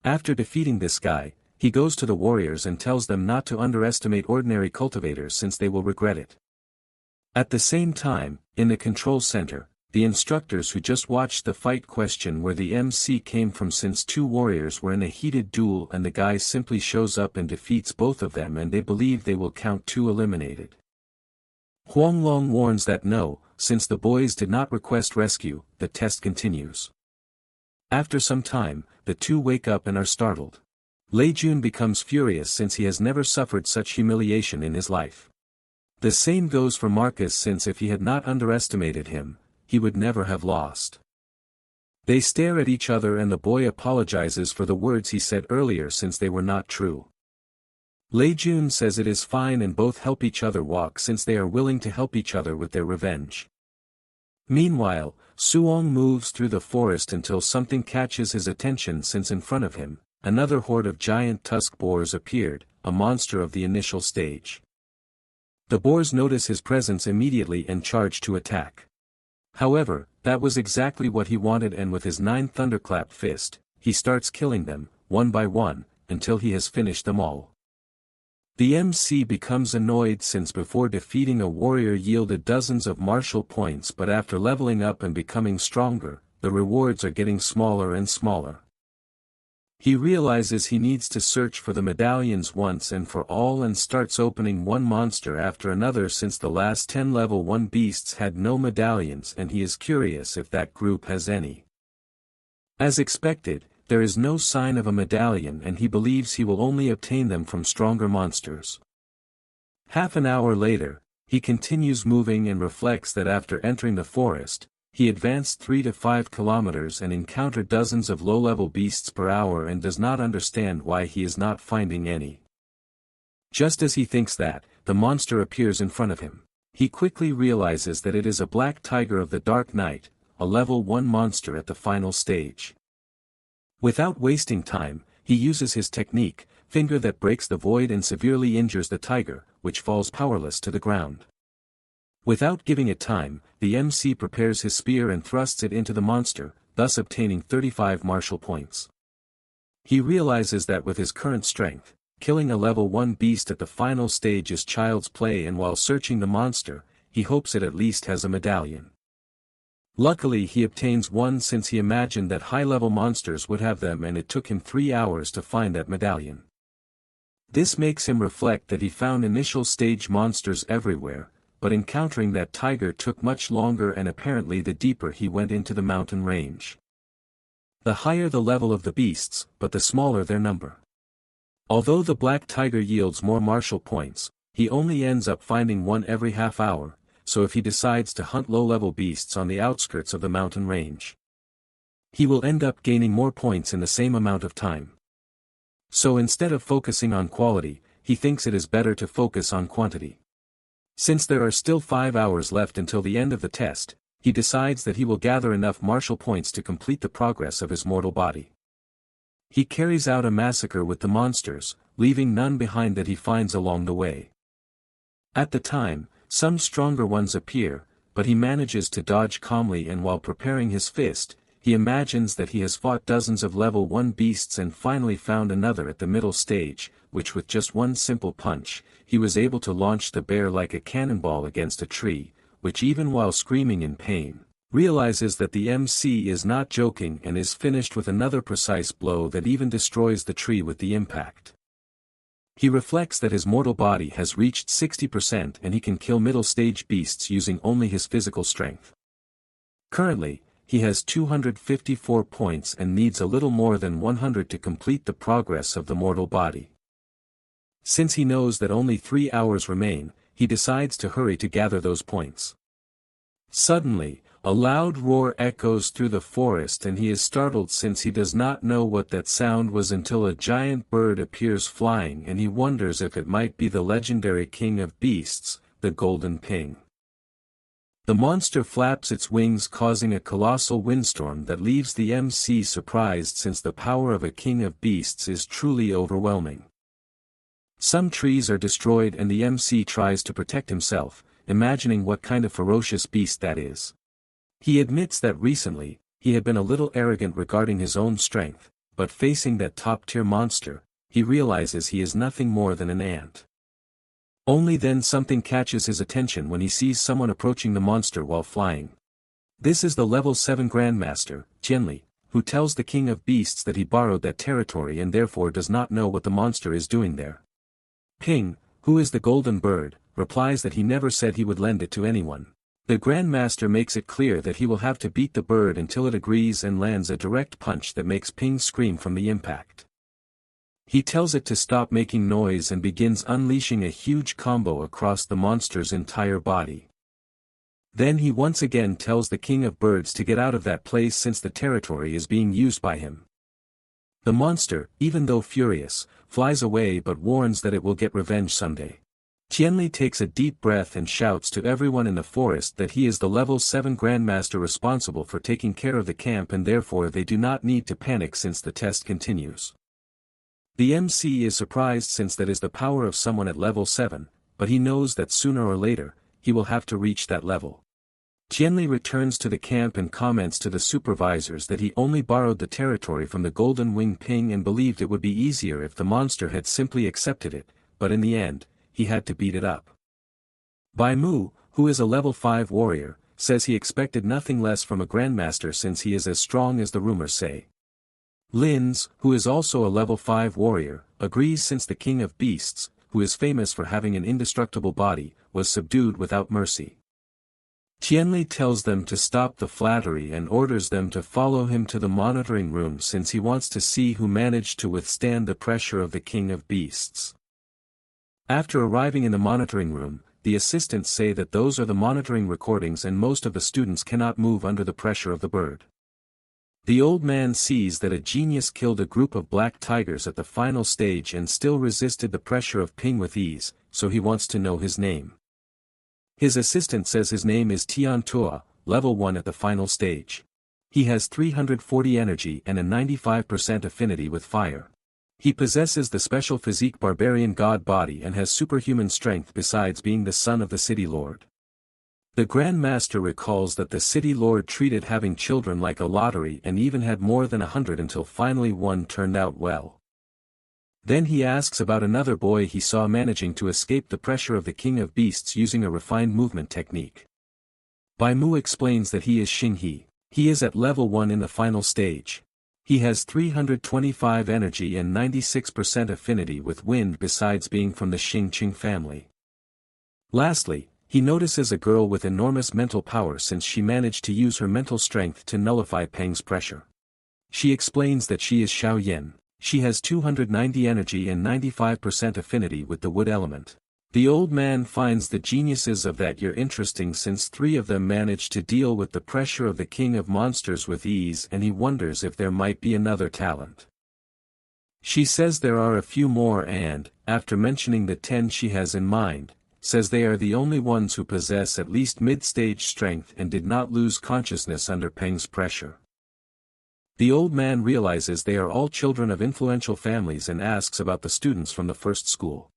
After defeating this guy, he goes to the warriors and tells them not to underestimate ordinary cultivators since they will regret it. At the same time, in the control center, the instructors who just watched the fight question where the MC came from since two warriors were in a heated duel, and the guy simply shows up and defeats both of them, and they believe they will count two eliminated. Huanglong warns that no, since the boys did not request rescue, the test continues. After some time, the two wake up and are startled. Lei Jun becomes furious since he has never suffered such humiliation in his life. The same goes for Marcus, since if he had not underestimated him, he would never have lost. They stare at each other and the boy apologizes for the words he said earlier since they were not true. Lei Jun says it is fine and both help each other walk since they are willing to help each other with their revenge. Meanwhile, Suong moves through the forest until something catches his attention since in front of him, another horde of giant tusk boars appeared, a monster of the initial stage. The boars notice his presence immediately and charge to attack. However, that was exactly what he wanted, and with his 9 thunderclap fist, he starts killing them, one by one, until he has finished them all. The MC becomes annoyed since before defeating a warrior yielded dozens of martial points, but after leveling up and becoming stronger, the rewards are getting smaller and smaller. He realizes he needs to search for the medallions once and for all and starts opening one monster after another since the last 10 level 1 beasts had no medallions, and he is curious if that group has any. As expected, there is no sign of a medallion, and he believes he will only obtain them from stronger monsters. Half an hour later, he continues moving and reflects that after entering the forest, he advanced 3 to 5 kilometers and encountered dozens of low-level beasts per hour and does not understand why he is not finding any. Just as he thinks that, the monster appears in front of him. He quickly realizes that it is a black tiger of the dark night, a level 1 monster at the final stage. Without wasting time, he uses his technique, Finger that breaks the void and severely injures the tiger, which falls powerless to the ground. Without giving it time, the MC prepares his spear and thrusts it into the monster, thus obtaining 35 martial points. He realizes that with his current strength, killing a level 1 beast at the final stage is child's play, and while searching the monster, he hopes it at least has a medallion. Luckily he obtains one, since he imagined that high-level monsters would have them, and it took him 3 hours to find that medallion. This makes him reflect that he found initial stage monsters everywhere, but encountering that tiger took much longer, and apparently the deeper he went into the mountain range. The higher the level of the beasts, but the smaller their number. Although the black tiger yields more martial points, he only ends up finding one every half hour, so if he decides to hunt low-level beasts on the outskirts of the mountain range, he will end up gaining more points in the same amount of time. So instead of focusing on quality, he thinks it is better to focus on quantity. Since there are still 5 hours left until the end of the test, he decides that he will gather enough martial points to complete the progress of his mortal body. He carries out a massacre with the monsters, leaving none behind that he finds along the way. At the time, some stronger ones appear, but he manages to dodge calmly, and while preparing his fist, he imagines that he has fought dozens of level 1 beasts and finally found another at the middle stage, which with just one simple punch, he was able to launch the bear like a cannonball against a tree, which even while screaming in pain, realizes that the MC is not joking and is finished with another precise blow that even destroys the tree with the impact. He reflects that his mortal body has reached 60% and he can kill middle stage beasts using only his physical strength. Currently, he has 254 points and needs a little more than 100 to complete the progress of the mortal body. Since he knows that only 3 hours remain, he decides to hurry to gather those points. Suddenly, a loud roar echoes through the forest and he is startled since he does not know what that sound was until a giant bird appears flying and he wonders if it might be the legendary king of beasts, the golden ping. The monster flaps its wings causing a colossal windstorm that leaves the MC surprised since the power of a king of beasts is truly overwhelming. Some trees are destroyed and the MC tries to protect himself, imagining what kind of ferocious beast that is. He admits that recently, he had been a little arrogant regarding his own strength, but facing that top-tier monster, he realizes he is nothing more than an ant. Only then something catches his attention when he sees someone approaching the monster while flying. This is the level 7 Grandmaster, Jianli, who tells the King of Beasts that he borrowed that territory and therefore does not know what the monster is doing there. Ping, who is the golden bird, replies that he never said he would lend it to anyone. The Grandmaster makes it clear that he will have to beat the bird until it agrees and lands a direct punch that makes Ping scream from the impact. He tells it to stop making noise and begins unleashing a huge combo across the monster's entire body. Then he once again tells the King of Birds to get out of that place since the territory is being used by him. The monster, even though furious, flies away but warns that it will get revenge someday. Tianli takes a deep breath and shouts to everyone in the forest that he is the level 7 Grandmaster responsible for taking care of the camp and therefore they do not need to panic since the test continues. The MC is surprised since that is the power of someone at level 7, but he knows that sooner or later, he will have to reach that level. Tianli returns to the camp and comments to the supervisors that he only borrowed the territory from the Golden Wing Ping and believed it would be easier if the monster had simply accepted it, but in the end, he had to beat it up. Bai Mu, who is a level 5 warrior, says he expected nothing less from a Grandmaster since he is as strong as the rumors say. Linz, who is also a level 5 warrior, agrees since the King of Beasts, who is famous for having an indestructible body, was subdued without mercy. Tianli tells them to stop the flattery and orders them to follow him to the monitoring room since he wants to see who managed to withstand the pressure of the King of Beasts. After arriving in the monitoring room, the assistants say that those are the monitoring recordings and most of the students cannot move under the pressure of the bird. The old man sees that a genius killed a group of black tigers at the final stage and still resisted the pressure of Ping with ease, so he wants to know his name. His assistant says his name is Tian Tua, level 1 at the final stage. He has 340 energy and a 95% affinity with fire. He possesses the special physique barbarian god body and has superhuman strength besides being the son of the city lord. The Grandmaster recalls that the city lord treated having children like a lottery and even had more than 100 until finally one turned out well. Then he asks about another boy he saw managing to escape the pressure of the King of Beasts using a refined movement technique. Bai Mu explains that he is Xing He. He is at level 1 in the final stage. He has 325 energy and 96% affinity with wind besides being from the Xing Qing family. Lastly, he notices a girl with enormous mental power since she managed to use her mental strength to nullify Peng's pressure. She explains that she is Xiao Yin. She has 290 energy and 95% affinity with the wood element. The old man finds the geniuses of that year interesting since 3 of them managed to deal with the pressure of the King of Monsters with ease and he wonders if there might be another talent. She says there are a few more and, after mentioning the 10 she has in mind, says they are the only ones who possess at least mid-stage strength and did not lose consciousness under Peng's pressure. The old man realizes they are all children of influential families and asks about the students from the first school.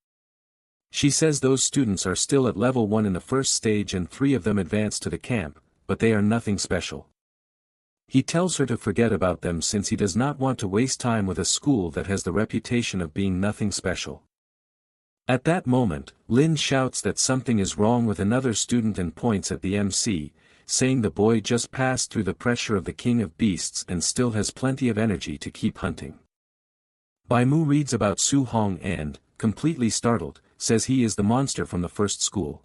She says those students are still at level 1 in the first stage and 3 of them advance to the camp, but they are nothing special. He tells her to forget about them since he does not want to waste time with a school that has the reputation of being nothing special. At that moment, Lin shouts that something is wrong with another student and points at the MC, saying the boy just passed through the pressure of the king of beasts and still has plenty of energy to keep hunting. Bai Mu reads about Su Hong and, completely startled, says he is the monster from the first school.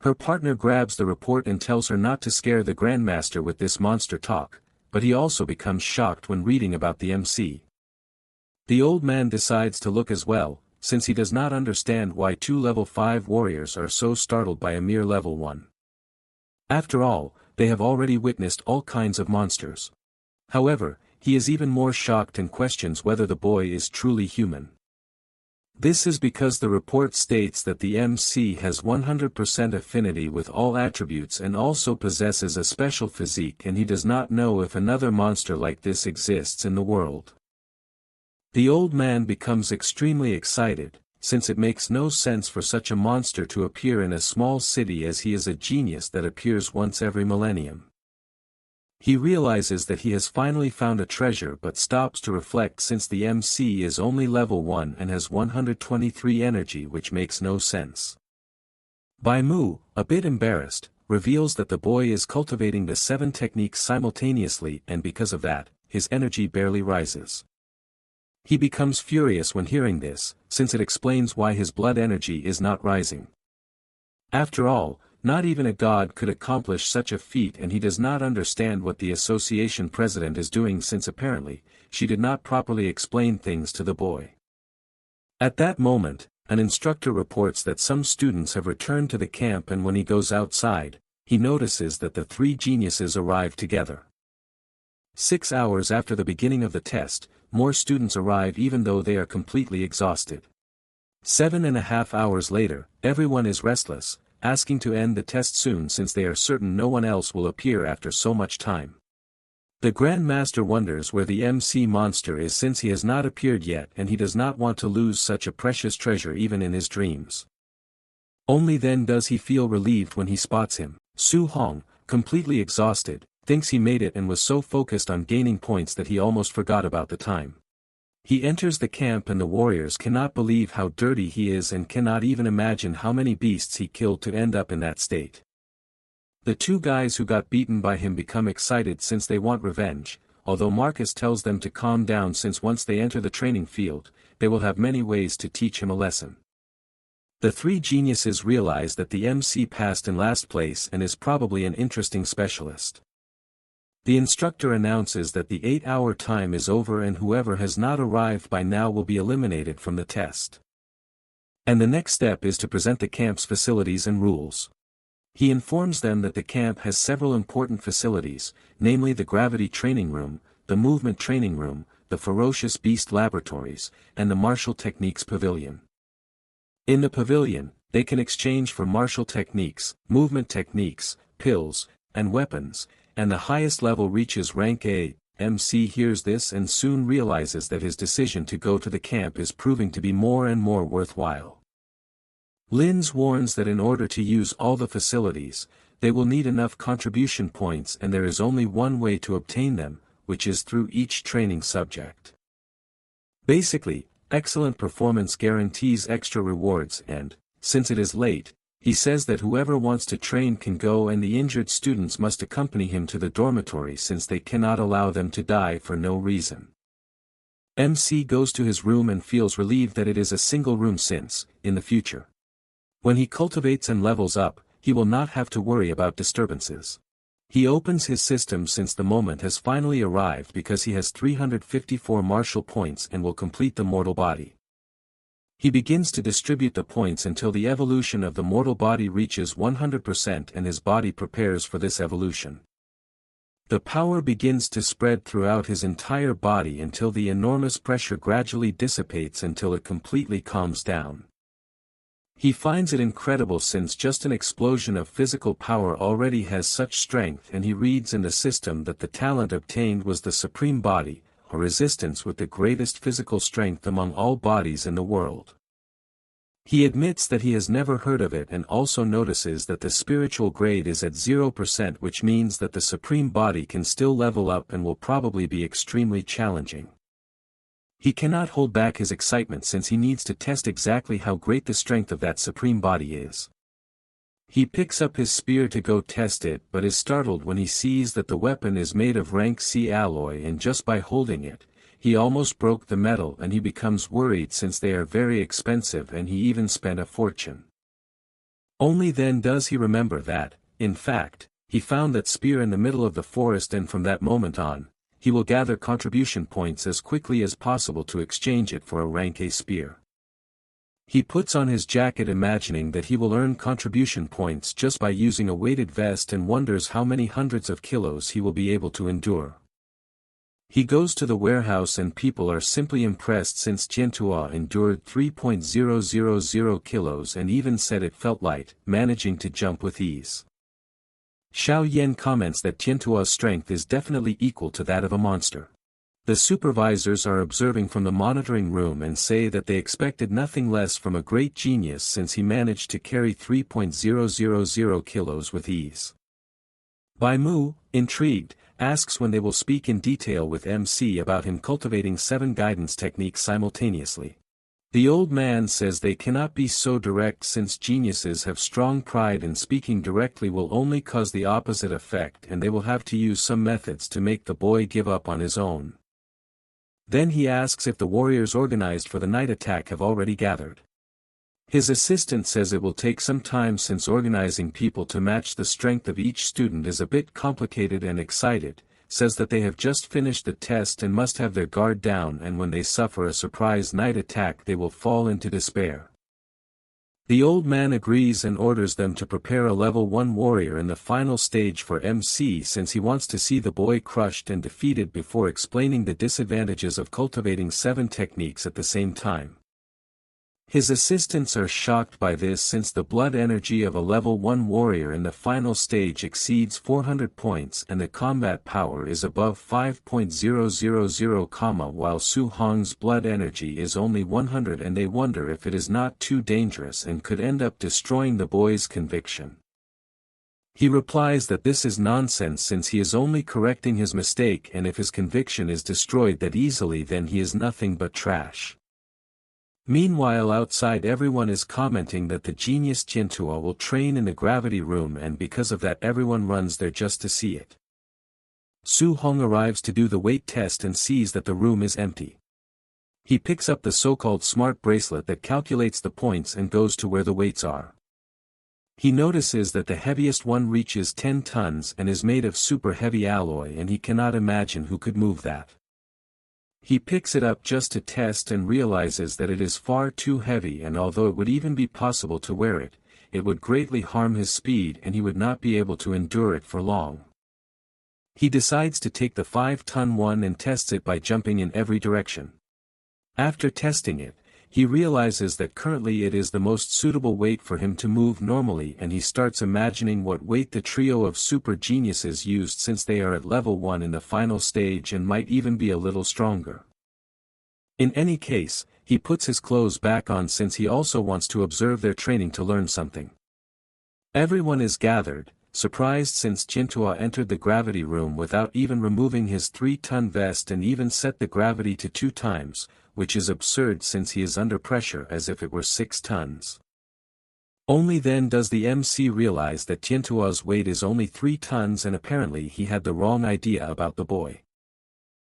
Her partner grabs the report and tells her not to scare the Grandmaster with this monster talk, but he also becomes shocked when reading about the MC. The old man decides to look as well, since he does not understand why 2 level 5 warriors are so startled by a mere level 1. After all, they have already witnessed all kinds of monsters. However, he is even more shocked and questions whether the boy is truly human. This is because the report states that the MC has 100% affinity with all attributes and also possesses a special physique, and he does not know if another monster like this exists in the world. The old man becomes extremely excited, since it makes no sense for such a monster to appear in a small city as he is a genius that appears once every millennium. He realizes that he has finally found a treasure but stops to reflect since the MC is only level 1 and has 123 energy, which makes no sense. Bai Mu, a bit embarrassed, reveals that the boy is cultivating the 7 techniques simultaneously and because of that, his energy barely rises. He becomes furious when hearing this, since it explains why his blood energy is not rising. After all, not even a god could accomplish such a feat, and he does not understand what the association president is doing since apparently, she did not properly explain things to the boy. At that moment, an instructor reports that some students have returned to the camp, and when he goes outside, he notices that the 3 geniuses arrive together. 6 hours after the beginning of the test, more students arrive even though they are completely exhausted. 7.5 hours later, everyone is restless, asking to end the test soon since they are certain no one else will appear after so much time. The Grand Master wonders where the MC monster is since he has not appeared yet, and he does not want to lose such a precious treasure even in his dreams. Only then does he feel relieved when he spots him. Su Hong, completely exhausted, thinks he made it and was so focused on gaining points that he almost forgot about the time. He enters the camp and the warriors cannot believe how dirty he is and cannot even imagine how many beasts he killed to end up in that state. The 2 guys who got beaten by him become excited since they want revenge, although Marcus tells them to calm down since once they enter the training field, they will have many ways to teach him a lesson. The 3 geniuses realize that the MC passed in last place and is probably an interesting specialist. The instructor announces that the 8-hour time is over and whoever has not arrived by now will be eliminated from the test. And the next step is to present the camp's facilities and rules. He informs them that the camp has several important facilities, namely the gravity training room, the movement training room, the ferocious beast laboratories, and the martial techniques pavilion. In the pavilion, they can exchange for martial techniques, movement techniques, pills, and weapons, and the highest level reaches rank A. MC hears this and soon realizes that his decision to go to the camp is proving to be more and more worthwhile. Linz warns that in order to use all the facilities, they will need enough contribution points, and there is only one way to obtain them, which is through each training subject. Basically, excellent performance guarantees extra rewards and, since it is late, he says that whoever wants to train can go and the injured students must accompany him to the dormitory since they cannot allow them to die for no reason. MC goes to his room and feels relieved that it is a single room since, in the future, when he cultivates and levels up, he will not have to worry about disturbances. He opens his system since the moment has finally arrived because he has 354 martial points and will complete the mortal body. He begins to distribute the points until the evolution of the mortal body reaches 100% and his body prepares for this evolution. The power begins to spread throughout his entire body until the enormous pressure gradually dissipates until it completely calms down. He finds it incredible since just an explosion of physical power already has such strength, and he reads in the system that the talent obtained was the supreme body, a resistance with the greatest physical strength among all bodies in the world. He admits that he has never heard of it and also notices that the spiritual grade is at 0%, which means that the supreme body can still level up and will probably be extremely challenging. He cannot hold back his excitement since he needs to test exactly how great the strength of that supreme body is. He picks up his spear to go test it but is startled when he sees that the weapon is made of rank C alloy, and just by holding it, he almost broke the metal, and he becomes worried since they are very expensive and he even spent a fortune. Only then does he remember that, in fact, he found that spear in the middle of the forest, and from that moment on, he will gather contribution points as quickly as possible to exchange it for a rank A spear. He puts on his jacket imagining that he will earn contribution points just by using a weighted vest and wonders how many hundreds of kilos he will be able to endure. He goes to the warehouse and people are simply impressed since Jiantua endured 3.000 kilos and even said it felt light, managing to jump with ease. Xiao Yan comments that Jiantua's strength is definitely equal to that of a monster. The supervisors are observing from the monitoring room and say that they expected nothing less from a great genius since he managed to carry 3.000 kilos with ease. Bai Mu, intrigued, asks when they will speak in detail with MC about him cultivating 7 guidance techniques simultaneously. The old man says they cannot be so direct since geniuses have strong pride and speaking directly will only cause the opposite effect, and they will have to use some methods to make the boy give up on his own. Then he asks if the warriors organized for the night attack have already gathered. His assistant says it will take some time since organizing people to match the strength of each student is a bit complicated, and excited, says that they have just finished the test and must have their guard down, and when they suffer a surprise night attack they will fall into despair. The old man agrees and orders them to prepare a level 1 warrior in the final stage for MC since he wants to see the boy crushed and defeated before explaining the disadvantages of cultivating 7 techniques at the same time. His assistants are shocked by this since the blood energy of a level 1 warrior in the final stage exceeds 400 points and the combat power is above 5.000, while Su Hong's blood energy is only 100, and they wonder if it is not too dangerous and could end up destroying the boy's conviction. He replies that this is nonsense since he is only correcting his mistake, and if his conviction is destroyed that easily then he is nothing but trash. Meanwhile outside everyone is commenting that the genius Jiantua will train in the gravity room, and because of that everyone runs there just to see it. Su Hong arrives to do the weight test and sees that the room is empty. He picks up the so-called smart bracelet that calculates the points and goes to where the weights are. He notices that the heaviest one reaches 10 tons and is made of super heavy alloy, and he cannot imagine who could move that. He picks it up just to test and realizes that it is far too heavy, and although it would even be possible to wear it, it would greatly harm his speed and he would not be able to endure it for long. He decides to take the 5-ton one and tests it by jumping in every direction. After testing it, he realizes that currently it is the most suitable weight for him to move normally, and he starts imagining what weight the trio of super geniuses used since they are at level 1 in the final stage and might even be a little stronger. In any case, he puts his clothes back on since he also wants to observe their training to learn something. Everyone is gathered, surprised since Jiantua entered the gravity room without even removing his 3-ton vest and even set the gravity to 2 times, which is absurd since he is under pressure as if it were 6 tons. Only then does the MC realize that Jiantua's weight is only 3 tons and apparently he had the wrong idea about the boy.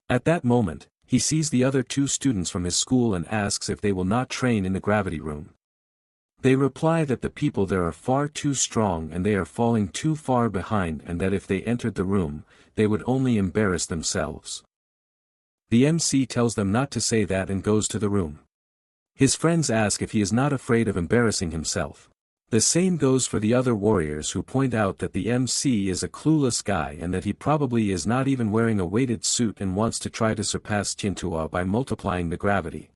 At that moment, he sees the other 2 students from his school and asks if they will not train in the gravity room. They reply that the people there are far too strong and they are falling too far behind, and that if they entered the room, they would only embarrass themselves. The MC tells them not to say that and goes to the room. His friends ask if he is not afraid of embarrassing himself. The same goes for the other warriors, who point out that the MC is a clueless guy and that he probably is not even wearing a weighted suit and wants to try to surpass Jiantua by multiplying the gravity.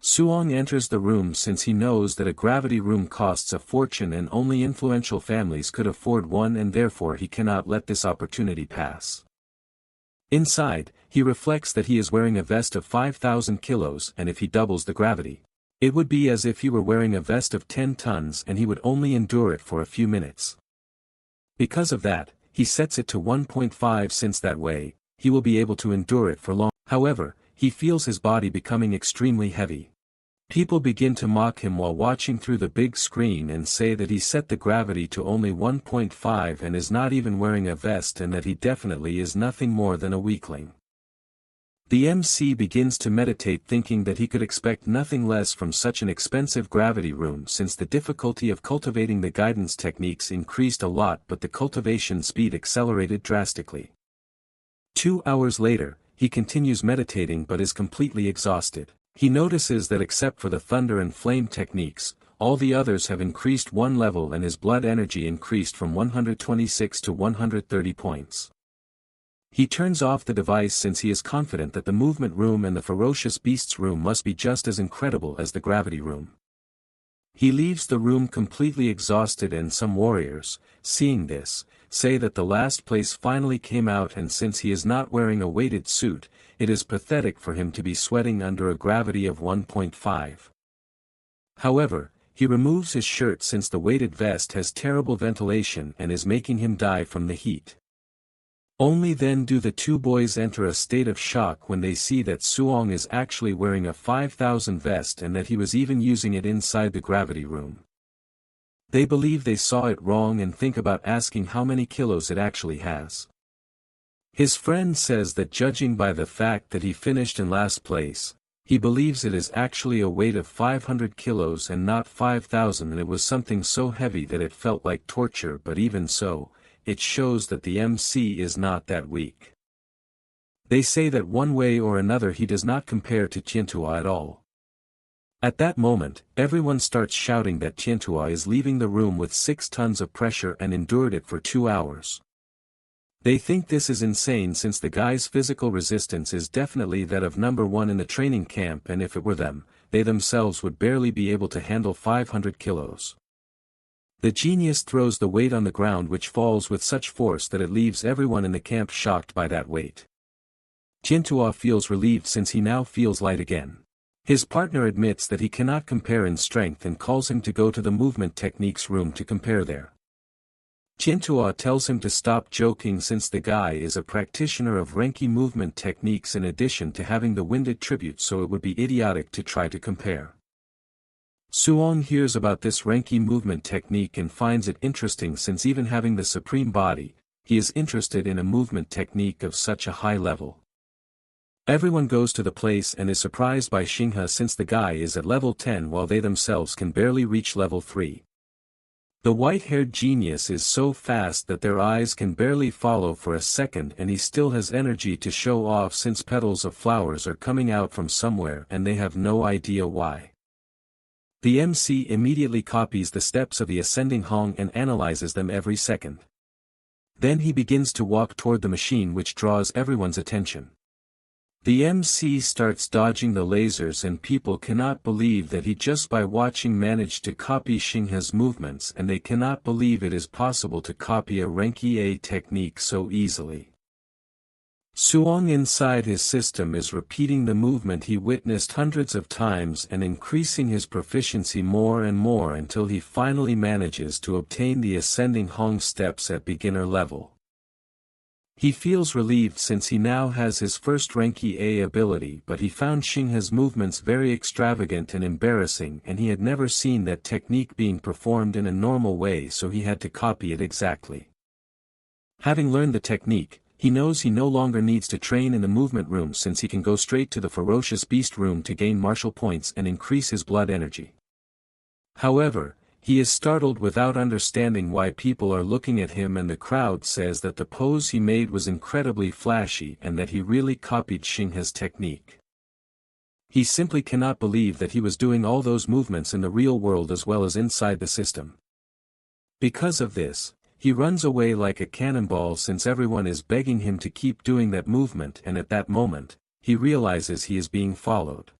Suong enters the room since he knows that a gravity room costs a fortune and only influential families could afford one, and therefore he cannot let this opportunity pass. Inside, he reflects that he is wearing a vest of 5,000 kilos, and if he doubles the gravity, It would be as if he were wearing a vest of 10 tons and he would only endure it for a few minutes. Because of that, he sets it to 1.5 since that way, he will be able to endure it for long. However, he feels his body becoming extremely heavy. People begin to mock him while watching through the big screen and say that he set the gravity to only 1.5 and is not even wearing a vest and that he definitely is nothing more than a weakling. The MC begins to meditate thinking that he could expect nothing less from such an expensive gravity room since the difficulty of cultivating the guidance techniques increased a lot but the cultivation speed accelerated drastically. 2 hours later, he continues meditating but is completely exhausted. He notices that except for the thunder and flame techniques, all the others have increased one level and his blood energy increased from 126 to 130 points. He turns off the device since he is confident that the movement room and the ferocious beasts room must be just as incredible as the gravity room. He leaves the room completely exhausted and some warriors, seeing this, say that the last place finally came out and since he is not wearing a weighted suit, it is pathetic for him to be sweating under a gravity of 1.5. However, he removes his shirt since the weighted vest has terrible ventilation and is making him die from the heat. Only then do the two boys enter a state of shock when they see that Suong is actually wearing a 5,000 vest and that he was even using it inside the gravity room. They believe they saw it wrong and think about asking how many kilos it actually has. His friend says that judging by the fact that he finished in last place, he believes it is actually a weight of 500 kilos and not 5,000 and it was something so heavy that it felt like torture but even so, it shows that the MC is not that weak. They say that one way or another he does not compare to Tiantua at all. At that moment, everyone starts shouting that Tiantua is leaving the room with 6 tons of pressure and endured it for 2 hours. They think this is insane since the guy's physical resistance is definitely that of number 1 in the training camp and if it were them, they themselves would barely be able to handle 500 kilos. The genius throws the weight on the ground which falls with such force that it leaves everyone in the camp shocked by that weight. Tiantua feels relieved since he now feels light again. His partner admits that he cannot compare in strength and calls him to go to the movement techniques room to compare there. Tiantua tells him to stop joking since the guy is a practitioner of Renki movement techniques in addition to having the winded tribute so it would be idiotic to try to compare. Suong hears about this Renki movement technique and finds it interesting since even having the supreme body, he is interested in a movement technique of such a high level. Everyone goes to the place and is surprised by Xinghe since the guy is at level 10 while they themselves can barely reach level 3. The white-haired genius is so fast that their eyes can barely follow for a second and he still has energy to show off since petals of flowers are coming out from somewhere and they have no idea why. The MC immediately copies the steps of the ascending Hong and analyzes them every second. Then he begins to walk toward the machine which draws everyone's attention. The MC starts dodging the lasers and people cannot believe that he just by watching managed to copy Xinghe's movements and they cannot believe it is possible to copy a Renki A technique so easily. Suong inside his system is repeating the movement he witnessed hundreds of times and increasing his proficiency more and more until he finally manages to obtain the ascending Hong steps at beginner level. He feels relieved since he now has his first Renki A ability but he found Xinghe's movements very extravagant and embarrassing and he had never seen that technique being performed in a normal way so he had to copy it exactly. Having learned the technique, he knows he no longer needs to train in the movement room since he can go straight to the ferocious beast room to gain martial points and increase his blood energy. However, he is startled without understanding why people are looking at him and the crowd says that the pose he made was incredibly flashy and that he really copied Xinghe's technique. He simply cannot believe that he was doing all those movements in the real world as well as inside the system. Because of this, he runs away like a cannonball since everyone is begging him to keep doing that movement and at that moment, he realizes he is being followed.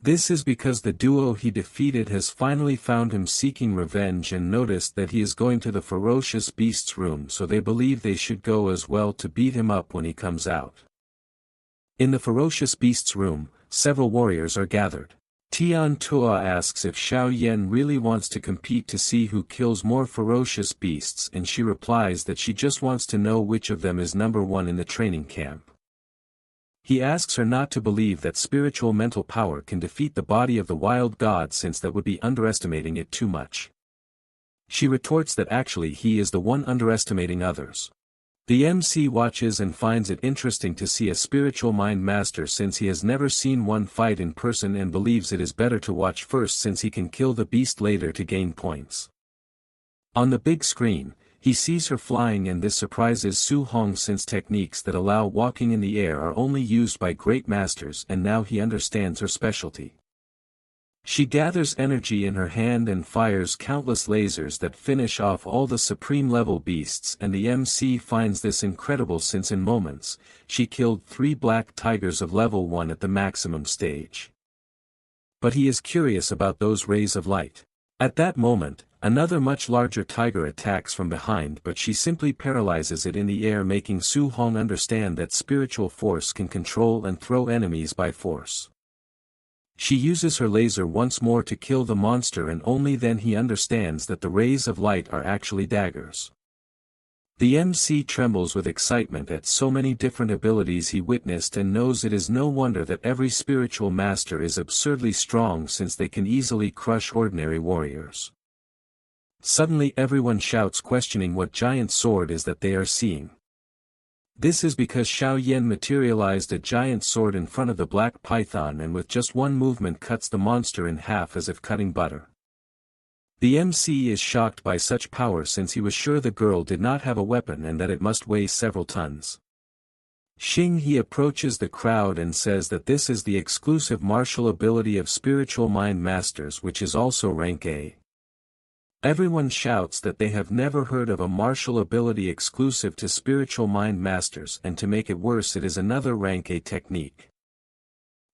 This is because the duo he defeated has finally found him seeking revenge and noticed that he is going to the ferocious beast's room so they believe they should go as well to beat him up when he comes out. In the ferocious beast's room, several warriors are gathered. Tian Tua asks if Xiao Yan really wants to compete to see who kills more ferocious beasts, and she replies that she just wants to know which of them is number one in the training camp. He asks her not to believe that spiritual mental power can defeat the body of the wild god, since that would be underestimating it too much. She retorts that actually he is the one underestimating others. The MC watches and finds it interesting to see a spiritual mind master, since he has never seen one fight in person, and believes it is better to watch first since he can kill the beast later to gain points. On the big screen, he sees her flying, and this surprises Su Hong since techniques that allow walking in the air are only used by great masters, and now he understands her specialty. She gathers energy in her hand and fires countless lasers that finish off all the supreme level beasts, and the MC finds this incredible since in moments, she killed 3 black tigers of level 1 at the maximum stage. But he is curious about those rays of light. At that moment, another much larger tiger attacks from behind, but she simply paralyzes it in the air, making Su Hong understand that spiritual force can control and throw enemies by force. She uses her laser once more to kill the monster, and only then he understands that the rays of light are actually daggers. The MC trembles with excitement at so many different abilities he witnessed, and knows it is no wonder that every spiritual master is absurdly strong, since they can easily crush ordinary warriors. Suddenly everyone shouts, questioning what giant sword is that they are seeing. This is because Xiao Yan materialized a giant sword in front of the black python, and with just one movement cuts the monster in half as if cutting butter. The MC is shocked by such power, since he was sure the girl did not have a weapon and that it must weigh several tons. Xing He approaches the crowd and says that this is the exclusive martial ability of spiritual mind masters, which is also rank A. Everyone shouts that they have never heard of a martial ability exclusive to spiritual mind masters, and to make it worse, it is another rank A technique.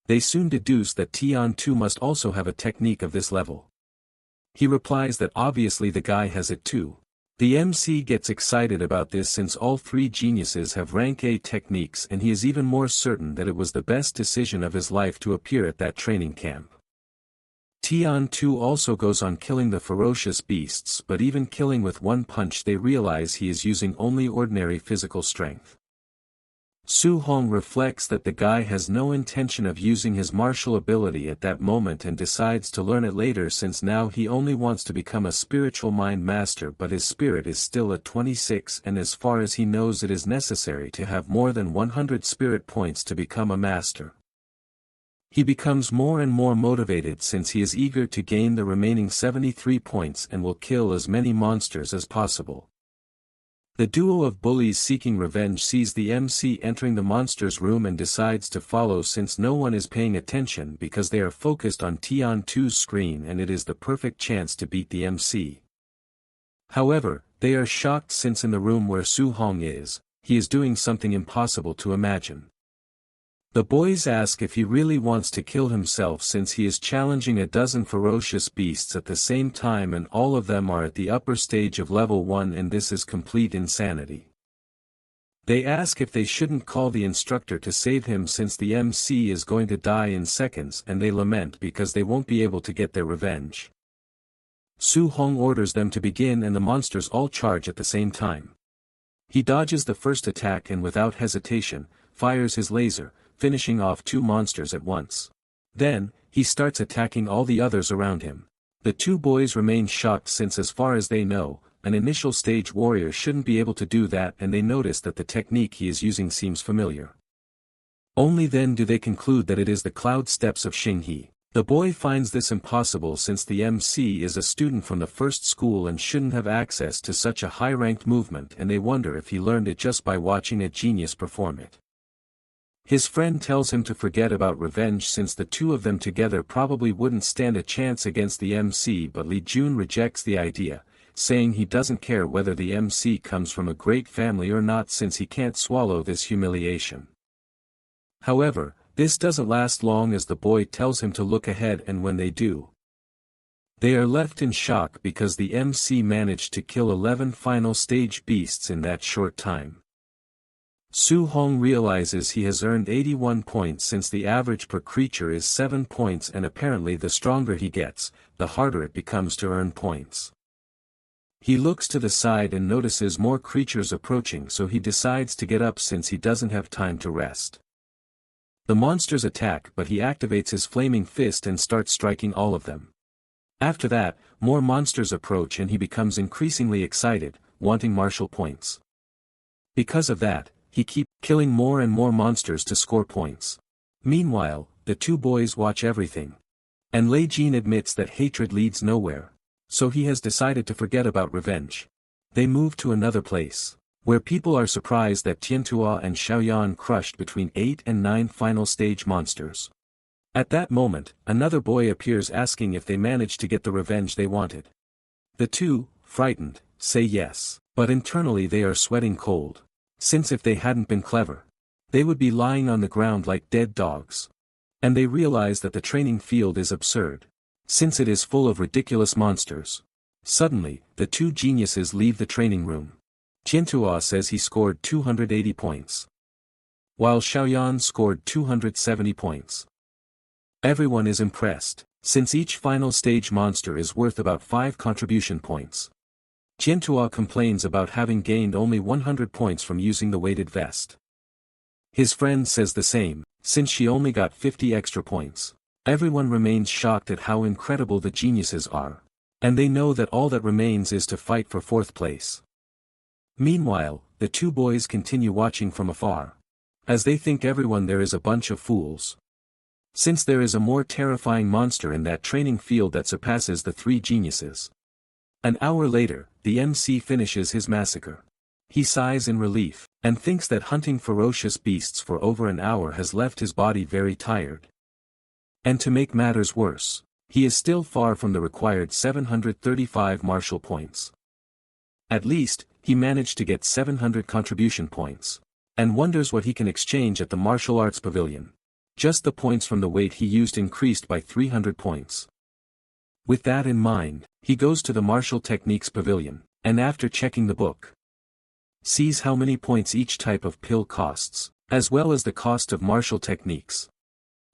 They soon deduce that Tian Tu must also have a technique of this level. He replies that obviously the guy has it too. The MC gets excited about this since all 3 geniuses have rank A techniques, and he is even more certain that it was the best decision of his life to appear at that training camp. Tian Tu also goes on killing the ferocious beasts, but even killing with one punch they realize he is using only ordinary physical strength. Su Hong reflects that the guy has no intention of using his martial ability at that moment, and decides to learn it later, since now he only wants to become a spiritual mind master, but his spirit is still at 26, and as far as he knows it is necessary to have more than 100 spirit points to become a master. He becomes more and more motivated since he is eager to gain the remaining 73 points and will kill as many monsters as possible. The duo of bullies seeking revenge sees the MC entering the monster's room and decides to follow, since no one is paying attention because they are focused on Tian Tu's screen, and it is the perfect chance to beat the MC. However, they are shocked since in the room where Su Hong is, he is doing something impossible to imagine. The boys ask if he really wants to kill himself, since he is challenging a dozen ferocious beasts at the same time, and all of them are at the upper stage of level 1, and this is complete insanity. They ask if they shouldn't call the instructor to save him, since the MC is going to die in seconds, and they lament because they won't be able to get their revenge. Su Hong orders them to begin, and the monsters all charge at the same time. He dodges the first attack and without hesitation, fires his laser, finishing off 2 monsters at once. Then, he starts attacking all the others around him. The 2 boys remain shocked since as far as they know, an initial stage warrior shouldn't be able to do that, and they notice that the technique he is using seems familiar. Only then do they conclude that it is the cloud steps of Xing He. The boy finds this impossible since the MC is a student from the first school and shouldn't have access to such a high-ranked movement, and they wonder if he learned it just by watching a genius perform it. His friend tells him to forget about revenge since the 2 of them together probably wouldn't stand a chance against the MC, but Li Jun rejects the idea, saying he doesn't care whether the MC comes from a great family or not, since he can't swallow this humiliation. However, this doesn't last long, as the boy tells him to look ahead, and when they do, they are left in shock because the MC managed to kill 11 final stage beasts in that short time. Su Hong realizes he has earned 81 points since the average per creature is 7 points, and apparently the stronger he gets, the harder it becomes to earn points. He looks to the side and notices more creatures approaching, so he decides to get up since he doesn't have time to rest. The monsters attack, but he activates his flaming fist and starts striking all of them. After that, more monsters approach and he becomes increasingly excited, wanting martial points. Because of that, he keeps killing more and more monsters to score points. Meanwhile, the two boys watch everything. And Lei Jin admits that hatred leads nowhere. So he has decided to forget about revenge. They move to another place, where people are surprised that Tiantua and Xiaoyan crushed between 8 and 9 final stage monsters. At that moment, another boy appears asking if they managed to get the revenge they wanted. The two, frightened, say yes, but internally they are sweating cold. Since if they hadn't been clever, they would be lying on the ground like dead dogs. And they realize that the training field is absurd, since it is full of ridiculous monsters. Suddenly, the two geniuses leave the training room. Tiantua says he scored 280 points, while Xiaoyan scored 270 points. Everyone is impressed, since each final stage monster is worth about 5 contribution points. Tiantua complains about having gained only 100 points from using the weighted vest. His friend says the same, since she only got 50 extra points. Everyone remains shocked at how incredible the geniuses are. And they know that all that remains is to fight for 4th place. Meanwhile, the two boys continue watching from afar, as they think everyone there is a bunch of fools. Since there is a more terrifying monster in that training field that surpasses the 3 geniuses. An hour later, the MC finishes his massacre. He sighs in relief, and thinks that hunting ferocious beasts for over an hour has left his body very tired. And to make matters worse, he is still far from the required 735 martial points. At least, he managed to get 700 contribution points, and wonders what he can exchange at the martial arts pavilion. Just the points from the weight he used increased by 300 points. With that in mind, he goes to the martial techniques pavilion, and after checking the book, sees how many points each type of pill costs, as well as the cost of martial techniques.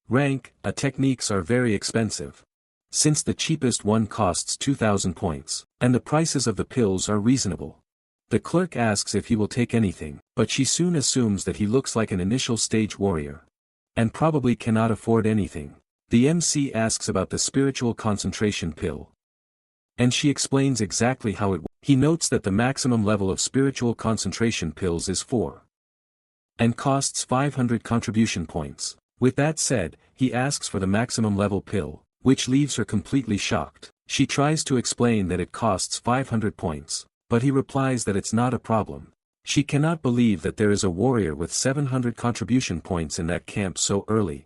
Rank A techniques are very expensive, since the cheapest one costs 2,000 points, and the prices of the pills are reasonable. The clerk asks if he will take anything, but she soon assumes that he looks like an initial stage warrior, and probably cannot afford anything. The MC asks about the spiritual concentration pill, and she explains exactly how it works. He notes that the maximum level of spiritual concentration pills is 4, and costs 500 contribution points. With that said, he asks for the maximum level pill, which leaves her completely shocked. She tries to explain that it costs 500 points, but he replies that it's not a problem. She cannot believe that there is a warrior with 700 contribution points in that camp so early.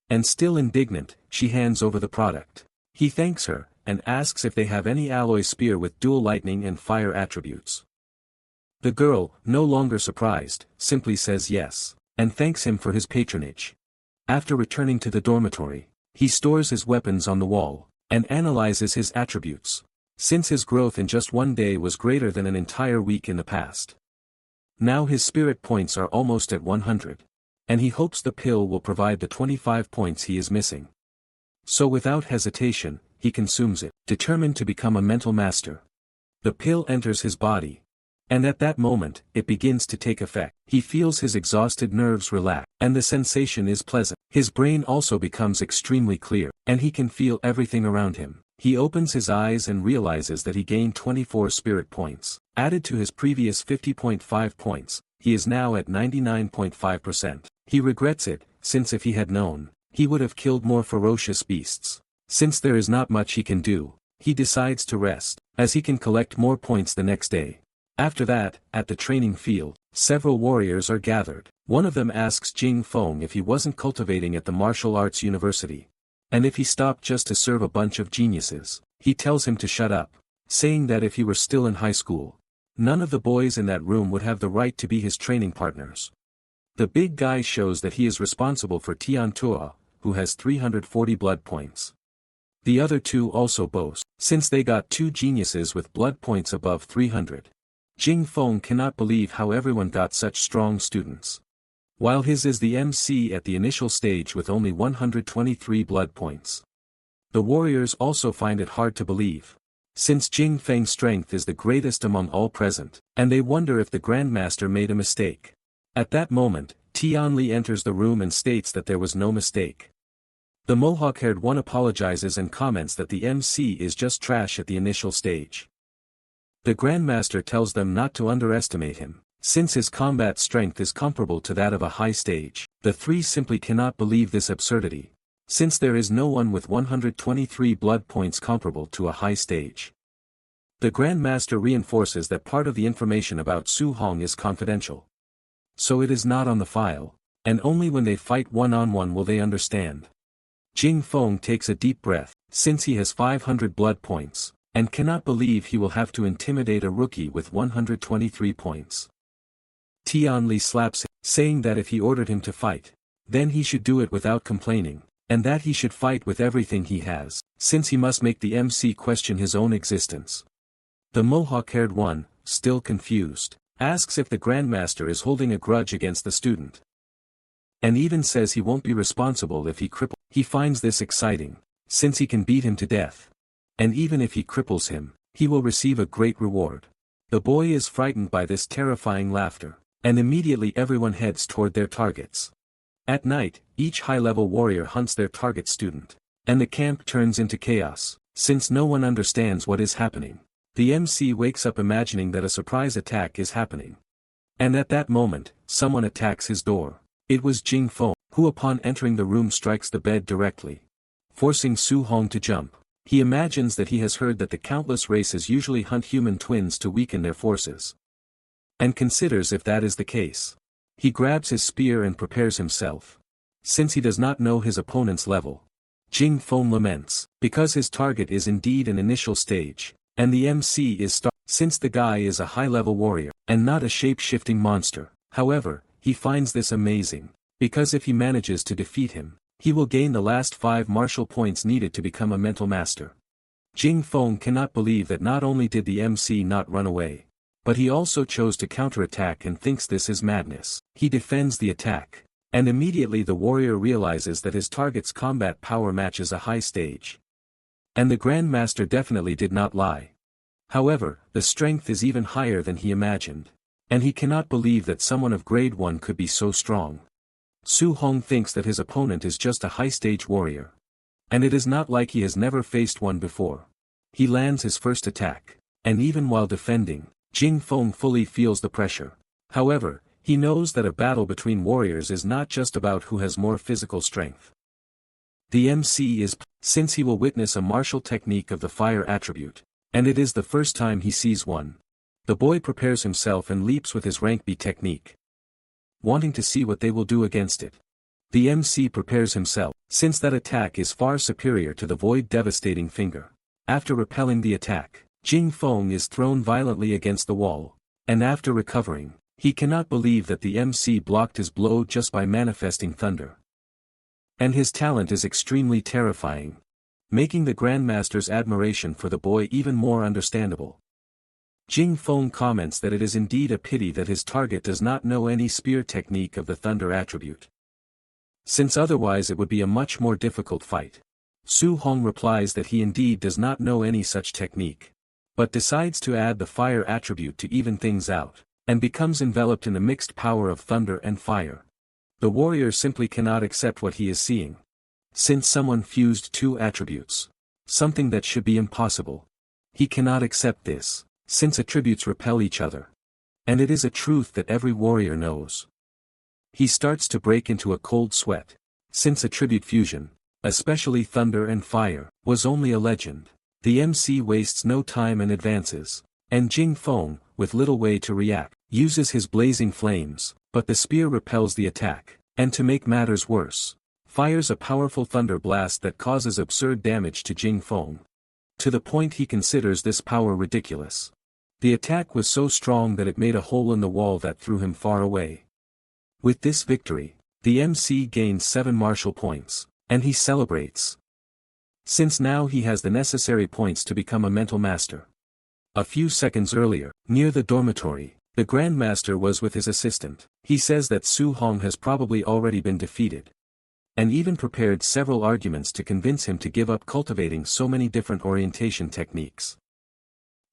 And still indignant, she hands over the product. He thanks her, and asks if they have any alloy spear with dual lightning and fire attributes. The girl, no longer surprised, simply says yes, and thanks him for his patronage. After returning to the dormitory, he stores his weapons on the wall, and analyzes his attributes, since his growth in just one day was greater than an entire week in the past. Now his spirit points are almost at 100, and he hopes the pill will provide the 25 points he is missing. So without hesitation, he consumes it, determined to become a mental master. The pill enters his body, and at that moment, it begins to take effect. He feels his exhausted nerves relax, and the sensation is pleasant. His brain also becomes extremely clear, and he can feel everything around him. He opens his eyes and realizes that he gained 24 spirit points. Added to his previous 50.5 points, he is now at 99.5%. He regrets it, since if he had known, he would have killed more ferocious beasts. Since there is not much he can do, he decides to rest, as he can collect more points the next day. After that, at the training field, several warriors are gathered. One of them asks Jing Feng if he wasn't cultivating at the martial arts university, and if he stopped just to serve a bunch of geniuses. He tells him to shut up, saying that if he were still in high school, none of the boys in that room would have the right to be his training partners. The big guy shows that he is responsible for Tiantua, who has 340 blood points. The other two also boast, since they got 2 geniuses with blood points above 300. Jing Feng cannot believe how everyone got such strong students. While his is the MC at the initial stage with only 123 blood points. The warriors also find it hard to believe. Since Jing Feng's strength is the greatest among all present, and they wonder if the Grandmaster made a mistake. At that moment, Tianli enters the room and states that there was no mistake. The mohawk-haired one apologizes and comments that the MC is just trash at the initial stage. The Grandmaster tells them not to underestimate him, since his combat strength is comparable to that of a high stage. The three simply cannot believe this absurdity, since there is no one with 123 blood points comparable to a high stage. The Grandmaster reinforces that part of the information about Su Hong is confidential. So it is not on the file, and only when they fight one-on-one will they understand. Jing Feng takes a deep breath, since he has 500 blood points, and cannot believe he will have to intimidate a rookie with 123 points. Tianli slaps him, saying that if he ordered him to fight, then he should do it without complaining, and that he should fight with everything he has, since he must make the MC question his own existence. The mohawk-haired one, still confused, asks if the Grandmaster is holding a grudge against the student. And even says he won't be responsible if he cripples. He finds this exciting, since he can beat him to death. And even if he cripples him, he will receive a great reward. The boy is frightened by this terrifying laughter, and immediately everyone heads toward their targets. At night, each high-level warrior hunts their target student, and the camp turns into chaos, since no one understands what is happening. The MC wakes up imagining that a surprise attack is happening. And at that moment, someone attacks his door. It was Jing Feng, who upon entering the room strikes the bed directly, forcing Su Hong to jump. He imagines that he has heard that the countless races usually hunt human twins to weaken their forces. And considers if that is the case. He grabs his spear and prepares himself. Since he does not know his opponent's level, Jing Feng laments, because his target is indeed an initial stage, and the MC is since the guy is a high-level warrior, and not a shape-shifting monster. However, he finds this amazing, because if he manages to defeat him, he will gain the last 5 martial points needed to become a mental master. Jing Feng cannot believe that not only did the MC not run away, but he also chose to counterattack and thinks this is madness. He defends the attack, and immediately the warrior realizes that his target's combat power matches a high stage. And the Grandmaster definitely did not lie. However, the strength is even higher than he imagined, and he cannot believe that someone of grade 1 could be so strong. Su Hong thinks that his opponent is just a high-stage warrior. And it is not like he has never faced one before. He lands his first attack, and even while defending, Jing Feng fully feels the pressure. However, he knows that a battle between warriors is not just about who has more physical strength. The MC is, since he will witness a martial technique of the fire attribute, and it is the first time he sees one. The boy prepares himself and leaps with his rank B technique, wanting to see what they will do against it. The MC prepares himself, since that attack is far superior to the void devastating finger. After repelling the attack, Jing Feng is thrown violently against the wall, and after recovering, he cannot believe that the MC blocked his blow just by manifesting thunder. And his talent is extremely terrifying, making the Grandmaster's admiration for the boy even more understandable. Jing Feng comments that it is indeed a pity that his target does not know any spear technique of the thunder attribute, since otherwise it would be a much more difficult fight. Su Hong replies that he indeed does not know any such technique, but decides to add the fire attribute to even things out, and becomes enveloped in the mixed power of thunder and fire. The warrior simply cannot accept what he is seeing, since someone fused 2 attributes, something that should be impossible. He cannot accept this, since attributes repel each other. And it is a truth that every warrior knows. He starts to break into a cold sweat, since attribute fusion, especially thunder and fire, was only a legend. The MC wastes no time and advances, and Jing Feng, with little way to react, uses his blazing flames, but the spear repels the attack, and to make matters worse, fires a powerful thunder blast that causes absurd damage to Jing Feng. To the point he considers this power ridiculous. The attack was so strong that it made a hole in the wall that threw him far away. With this victory, the MC gains 7 martial points, and he celebrates, since now he has the necessary points to become a mental master. A few seconds earlier, near the dormitory, the Grandmaster was with his assistant. He says that Su Hong has probably already been defeated, and even prepared several arguments to convince him to give up cultivating so many different orientation techniques.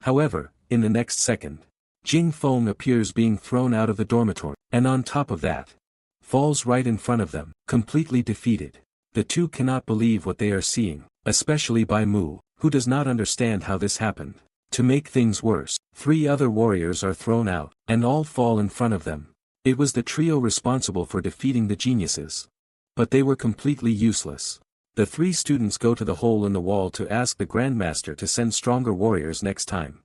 However, in the next second, Jing Feng appears being thrown out of the dormitory, and on top of that, falls right in front of them, completely defeated. The two cannot believe what they are seeing, especially Bai Mu, who does not understand how this happened. To make things worse, 3 other warriors are thrown out, and all fall in front of them. It was the trio responsible for defeating the geniuses. But they were completely useless. The 3 students go to the hole in the wall to ask the Grandmaster to send stronger warriors next time.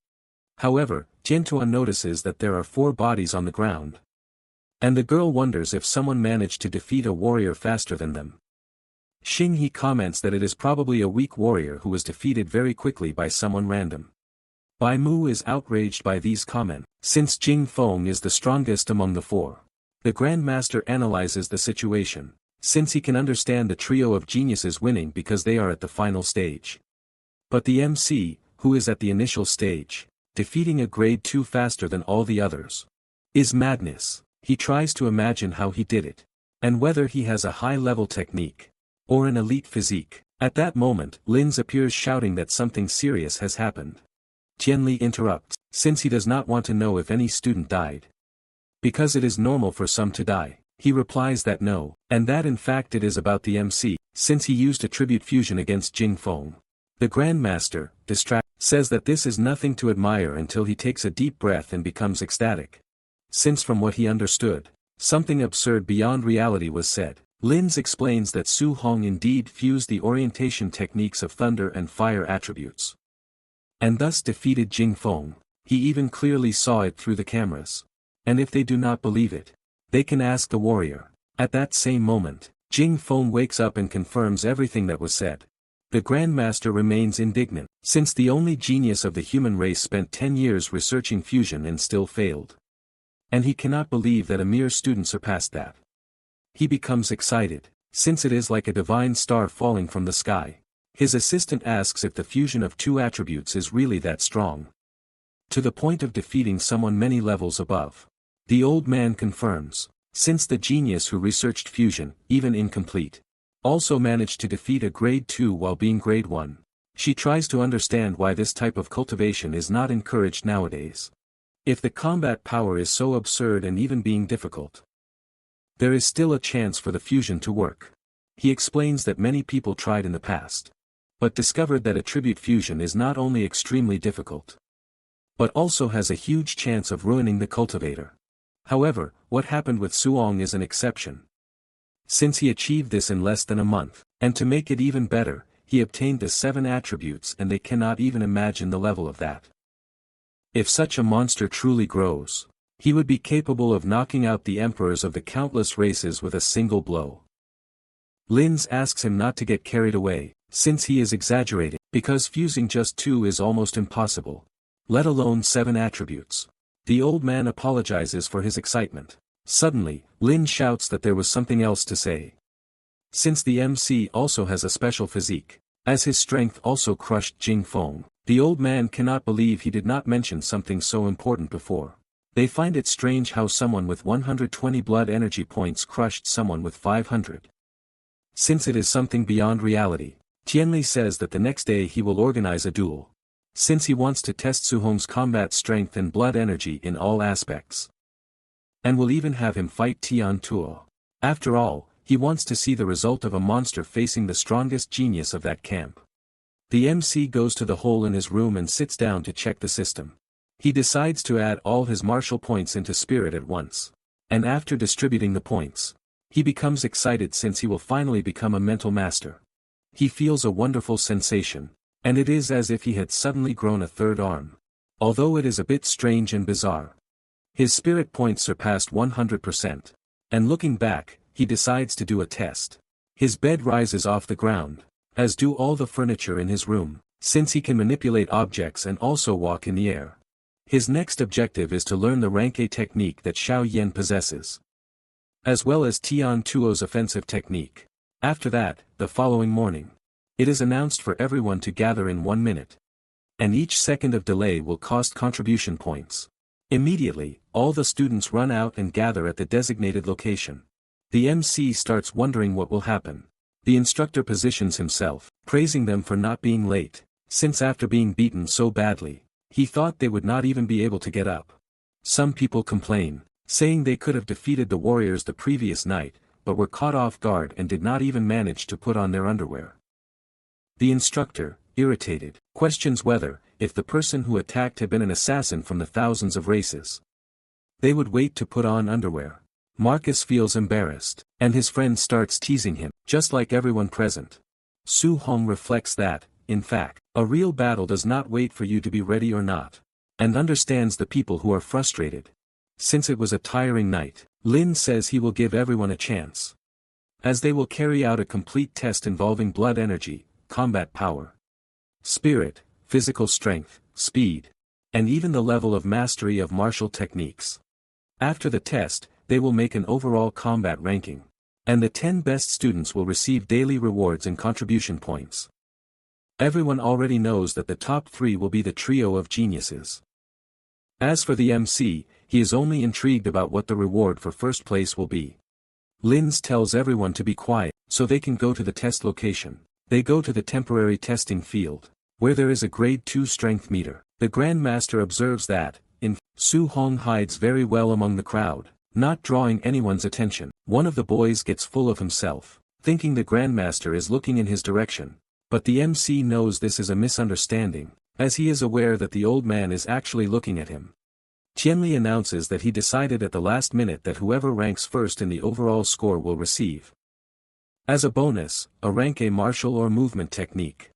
However, Jiantuan notices that there are 4 bodies on the ground. And the girl wonders if someone managed to defeat a warrior faster than them. Xing He comments that it is probably a weak warrior who was defeated very quickly by someone random. Bai Mu is outraged by these comments, since Jing Feng is the strongest among the 4. The Grandmaster analyzes the situation, since he can understand the trio of geniuses winning because they are at the final stage. But the MC, who is at the initial stage, defeating a grade 2 faster than all the others, is madness. He tries to imagine how he did it, and whether he has a high-level technique, or an elite physique. At that moment, Linz appears shouting that something serious has happened. Tianli interrupts, since he does not want to know if any student died. Because it is normal for some to die, he replies that no, and that in fact it is about the MC, since he used attribute fusion against Jing Feng. The Grandmaster, distracted, says that this is nothing to admire until he takes a deep breath and becomes ecstatic. Since from what he understood, something absurd beyond reality was said. Linz explains that Su Hong indeed fused the orientation techniques of thunder and fire attributes, and thus defeated Jing Feng. He even clearly saw it through the cameras. And if they do not believe it, they can ask the warrior. At that same moment, Jing Feng wakes up and confirms everything that was said. The Grandmaster remains indignant, since the only genius of the human race spent 10 years researching fusion and still failed. And he cannot believe that a mere student surpassed that. He becomes excited, since it is like a divine star falling from the sky. His assistant asks if the fusion of 2 attributes is really that strong, to the point of defeating someone many levels above. The old man confirms, since the genius who researched fusion, even incomplete, also managed to defeat a grade 2 while being grade 1. She tries to understand why this type of cultivation is not encouraged nowadays. If the combat power is so absurd and even being difficult, there is still a chance for the fusion to work. He explains that many people tried in the past, but discovered that attribute fusion is not only extremely difficult, but also has a huge chance of ruining the cultivator. However, what happened with Suong is an exception, since he achieved this in less than a month, and to make it even better, he obtained the 7 attributes and they cannot even imagine the level of that. If such a monster truly grows, he would be capable of knocking out the emperors of the countless races with a single blow. Linz asks him not to get carried away, since he is exaggerating, because fusing just 2 is almost impossible, let alone 7 attributes. The old man apologizes for his excitement. Suddenly, Lin shouts that there was something else to say. Since the MC also has a special physique, as his strength also crushed Jing Feng, the old man cannot believe he did not mention something so important before. They find it strange how someone with 120 blood energy points crushed someone with 500. Since it is something beyond reality, Tianli says that the next day he will organize a duel, since he wants to test Su Hong's combat strength and blood energy in all aspects, and will even have him fight Tian Tuo. After all, he wants to see the result of a monster facing the strongest genius of that camp. The MC goes to the hole in his room and sits down to check the system. He decides to add all his martial points into spirit at once, and after distributing the points, he becomes excited since he will finally become a mental master. He feels a wonderful sensation, and it is as if he had suddenly grown a third arm. Although it is a bit strange and bizarre. His spirit points surpassed 100%, and looking back, he decides to do a test. His bed rises off the ground, as do all the furniture in his room, since he can manipulate objects and also walk in the air. His next objective is to learn the rank A technique that Xiao Yan possesses, as well as Tian Tuo's offensive technique. After that, the following morning, it is announced for everyone to gather in 1 minute. and each second of delay will cost contribution points. Immediately, all the students run out and gather at the designated location. The MC starts wondering what will happen. The instructor positions himself, praising them for not being late, since after being beaten so badly, he thought they would not even be able to get up. Some people complain, saying they could have defeated the warriors the previous night, but were caught off guard and did not even manage to put on their underwear. The instructor, irritated, questions whether, if the person who attacked had been an assassin from the thousands of races, they would wait to put on underwear. Marcus feels embarrassed, and his friend starts teasing him, just like everyone present. Su Hong reflects that, in fact, a real battle does not wait for you to be ready or not, and understands the people who are frustrated. Since it was a tiring night, Lin says he will give everyone a chance, as they will carry out a complete test involving blood energy, combat power, spirit, physical strength, speed, and even the level of mastery of martial techniques. After the test, they will make an overall combat ranking, and the 10 best students will receive daily rewards and contribution points. Everyone already knows that the top 3 will be the trio of geniuses. As for the MC, he is only intrigued about what the reward for first place will be. Linz tells everyone to be quiet, so they can go to the test location. They go to the temporary testing field, where there is a grade 2 strength meter. The Grandmaster observes that, Su Hong hides very well among the crowd, not drawing anyone's attention. One of the boys gets full of himself, thinking the Grandmaster is looking in his direction, but the MC knows this is a misunderstanding, as he is aware that the old man is actually looking at him. Tianli announces that he decided at the last minute that whoever ranks first in the overall score will receive, as a bonus, a rank A martial or movement technique.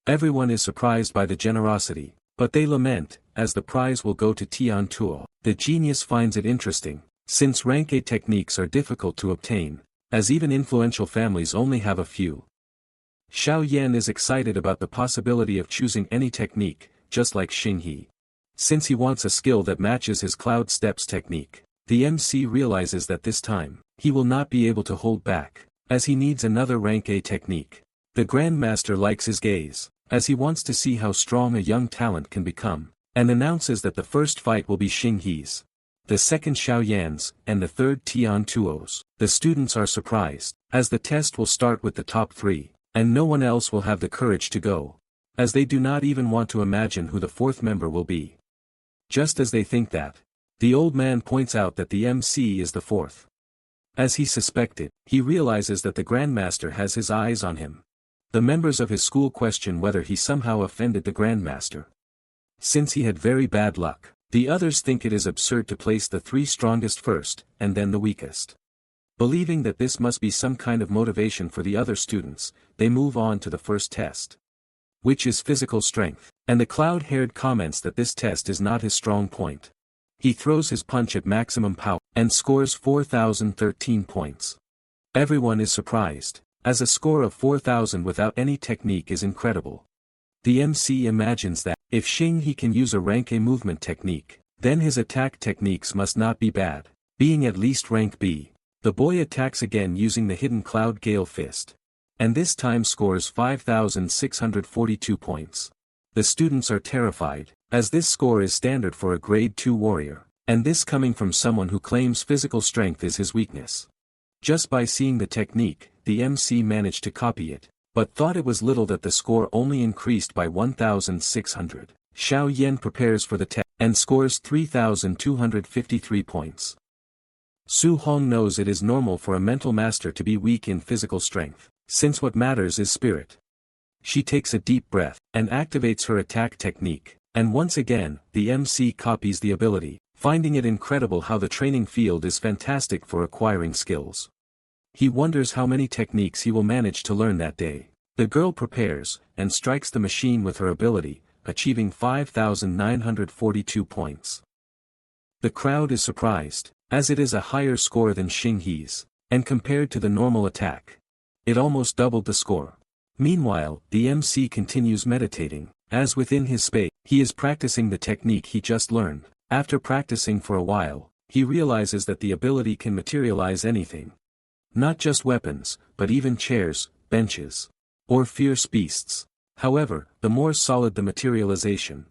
Everyone is surprised by the generosity, but they lament, as the prize will go to Tian Tuo. The genius finds it interesting, since rank A techniques are difficult to obtain, as even influential families only have a few. Xiao Yan is excited about the possibility of choosing any technique, just like Xing He. Since he wants a skill that matches his Cloud Steps technique, the MC realizes that this time, he will not be able to hold back, as he needs another rank A technique. The Grandmaster likes his gaze, as he wants to see how strong a young talent can become, and announces that the first fight will be Xing He's, the second Xiao Yan's, and the third Tian Tuo's. The students are surprised, as the test will start with the top 3, and no one else will have the courage to go, as they do not even want to imagine who the 4th member will be. Just as they think that, the old man points out that the MC is the 4th. As he suspected, he realizes that the Grandmaster has his eyes on him. The members of his school question whether he somehow offended the Grandmaster. Since he had very bad luck, the others think it is absurd to place the 3 strongest first, and then the weakest. Believing that this must be some kind of motivation for the other students, they move on to the first test, which is physical strength, and the cloud-haired comments that this test is not his strong point. He throws his punch at maximum power, and scores 4,013 points. Everyone is surprised, as a score of 4,000 without any technique is incredible. The MC imagines that, if Xing He can use a rank A movement technique, then his attack techniques must not be bad, being at least rank B. The boy attacks again using the hidden Cloud Gale Fist, and this time scores 5,642 points. The students are terrified, as this score is standard for a grade 2 warrior, and this coming from someone who claims physical strength is his weakness. Just by seeing the technique, the MC managed to copy it, but thought it was little that the score only increased by 1,600. Xiao Yan prepares for the test, and scores 3,253 points. Su Hong knows it is normal for a mental master to be weak in physical strength, since what matters is spirit. She takes a deep breath, and activates her attack technique, and once again, the MC copies the ability, finding it incredible how the training field is fantastic for acquiring skills. He wonders how many techniques he will manage to learn that day. The girl prepares, and strikes the machine with her ability, achieving 5,942 points. The crowd is surprised, as it is a higher score than Xing He's, and compared to the normal attack, it almost doubled the score. Meanwhile, the MC continues meditating, as within his space, he is practicing the technique he just learned. After practicing for a while, he realizes that the ability can materialize anything. Not just weapons, but even chairs, benches, or fierce beasts. However, the more solid the materialization,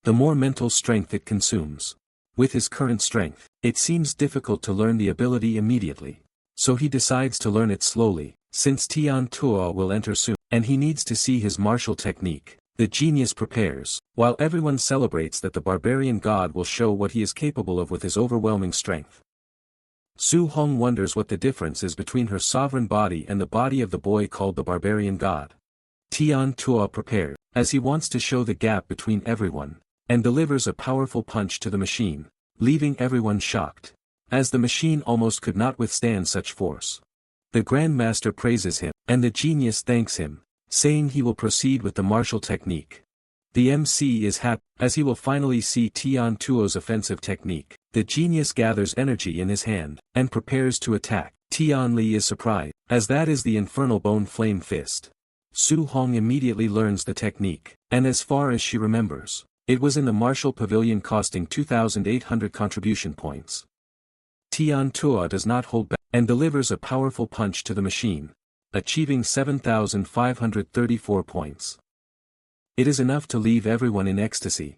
the more mental strength it consumes. With his current strength, it seems difficult to learn the ability immediately. So he decides to learn it slowly, since Tian Tuo will enter soon, and he needs to see his martial technique. The genius prepares, while everyone celebrates that the barbarian god will show what he is capable of with his overwhelming strength. Su Hong wonders what the difference is between her sovereign body and the body of the boy called the barbarian god. Tian Tuo prepares, as he wants to show the gap between everyone, and delivers a powerful punch to the machine, leaving everyone shocked, as the machine almost could not withstand such force. The Grandmaster praises him, and the genius thanks him, saying he will proceed with the martial technique. The MC is happy, as he will finally see Tian Tuo's offensive technique. The genius gathers energy in his hand, and prepares to attack. Tian Li is surprised, as that is the infernal bone flame fist. Su Hong immediately learns the technique, and as far as she remembers, it was in the martial pavilion costing 2,800 contribution points. Tian Tuo does not hold back, and delivers a powerful punch to the machine, achieving 7,534 points. It is enough to leave everyone in ecstasy,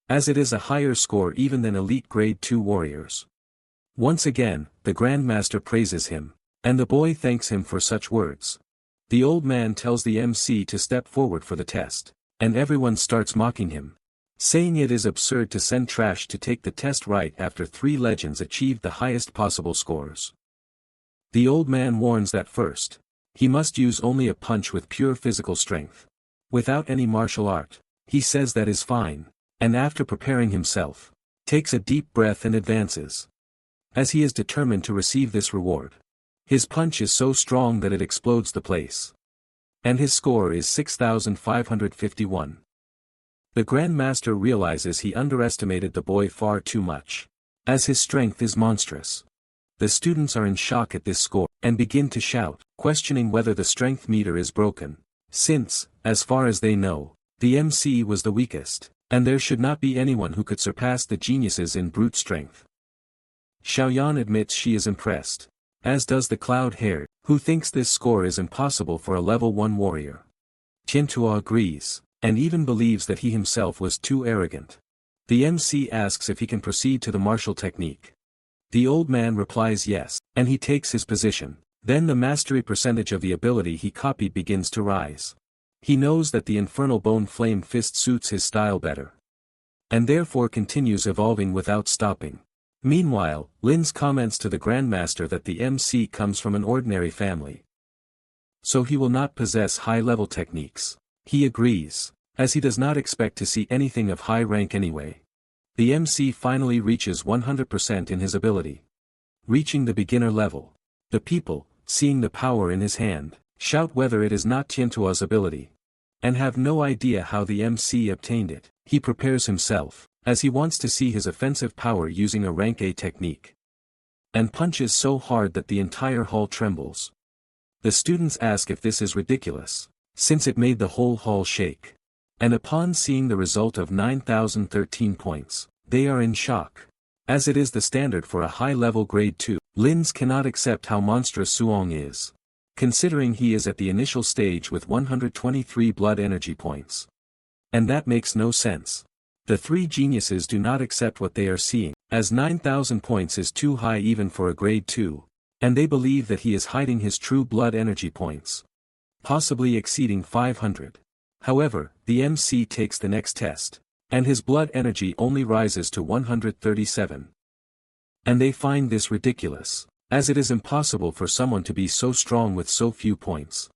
as it is a higher score even than elite grade 2 warriors. Once again, the Grandmaster praises him, and the boy thanks him for such words. The old man tells the MC to step forward for the test, and everyone starts mocking him, saying it is absurd to send trash to take the test right after 3 legends achieved the highest possible scores. The old man warns that first, he must use only a punch with pure physical strength, without any martial art. He says that is fine, and after preparing himself, takes a deep breath and advances, as he is determined to receive this reward. His punch is so strong that it explodes the place, and his score is 6,551. The Grandmaster realizes he underestimated the boy far too much, as his strength is monstrous. The students are in shock at this score, and begin to shout, questioning whether the strength meter is broken, since, as far as they know, the MC was the weakest, and there should not be anyone who could surpass the geniuses in brute strength. Xiaoyan admits she is impressed, as does the cloud-haired, who thinks this score is impossible for a level 1 warrior. Tiantuo agrees, and even believes that he himself was too arrogant. The MC asks if he can proceed to the martial technique. The old man replies yes, and he takes his position. Then the mastery percentage of the ability he copied begins to rise. He knows that the infernal bone flame fist suits his style better, and therefore continues evolving without stopping. Meanwhile, Lin's comments to the Grandmaster that the MC comes from an ordinary family, so he will not possess high-level techniques. He agrees, as he does not expect to see anything of high rank anyway. The MC finally reaches 100% in his ability, reaching the beginner level. The people, seeing the power in his hand, shout whether it is not Tiantuo's ability, and have no idea how the MC obtained it. He prepares himself, as he wants to see his offensive power using a rank A technique, and punches so hard that the entire hall trembles. The students ask if this is ridiculous, since it made the whole hall shake. And upon seeing the result of 9,013 points, they are in shock, as it is the standard for a high-level grade 2. Lins cannot accept how monstrous Suong is, considering he is at the initial stage with 123 blood energy points. And that makes no sense. The 3 geniuses do not accept what they are seeing, as 9,000 points is too high even for a grade 2, and they believe that he is hiding his true blood energy points, possibly exceeding 500. However, the MC takes the next test, and his blood energy only rises to 137. And they find this ridiculous, as it is impossible for someone to be so strong with so few points.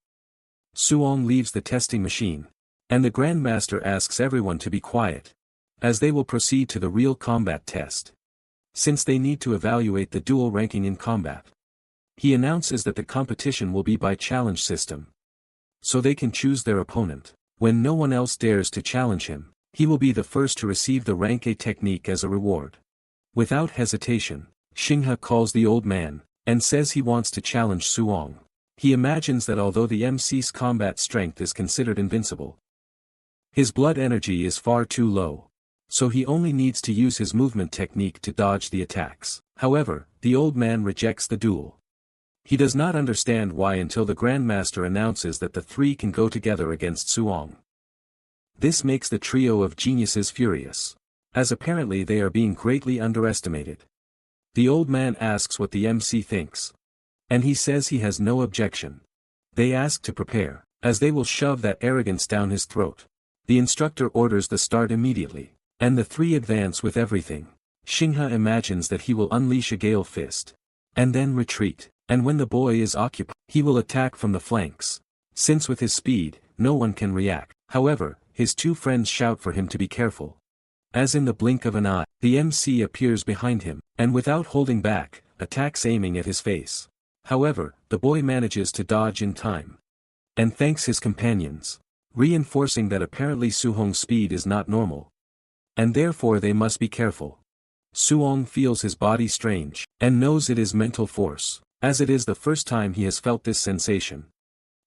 Suong leaves the testing machine, and the Grandmaster asks everyone to be quiet, as they will proceed to the real combat test, since they need to evaluate the dual ranking in combat. He announces that the competition will be by challenge system, so they can choose their opponent. When no one else dares to challenge him, he will be the first to receive the rank A technique as a reward. Without hesitation, Xinghe calls the old man, and says he wants to challenge Suong. He imagines that although the MC's combat strength is considered invincible, his blood energy is far too low, so he only needs to use his movement technique to dodge the attacks. However, the old man rejects the duel. He does not understand why until the Grandmaster announces that the 3 can go together against Suong. This makes the trio of geniuses furious, as apparently they are being greatly underestimated. The old man asks what the MC thinks, and he says he has no objection. They ask to prepare, as they will shove that arrogance down his throat. The instructor orders the start immediately, and the three advance with everything. Shingha imagines that he will unleash a gale fist, and then retreat, and when the boy is occupied, he will attack from the flanks. Since with his speed, no one can react. However, his two friends shout for him to be careful. As in the blink of an eye, the MC appears behind him, and without holding back, attacks aiming at his face. However, the boy manages to dodge in time, and thanks his companions, reinforcing that apparently Suhong's speed is not normal, and therefore they must be careful. Suhong feels his body strange, and knows it is mental force, as it is the first time he has felt this sensation.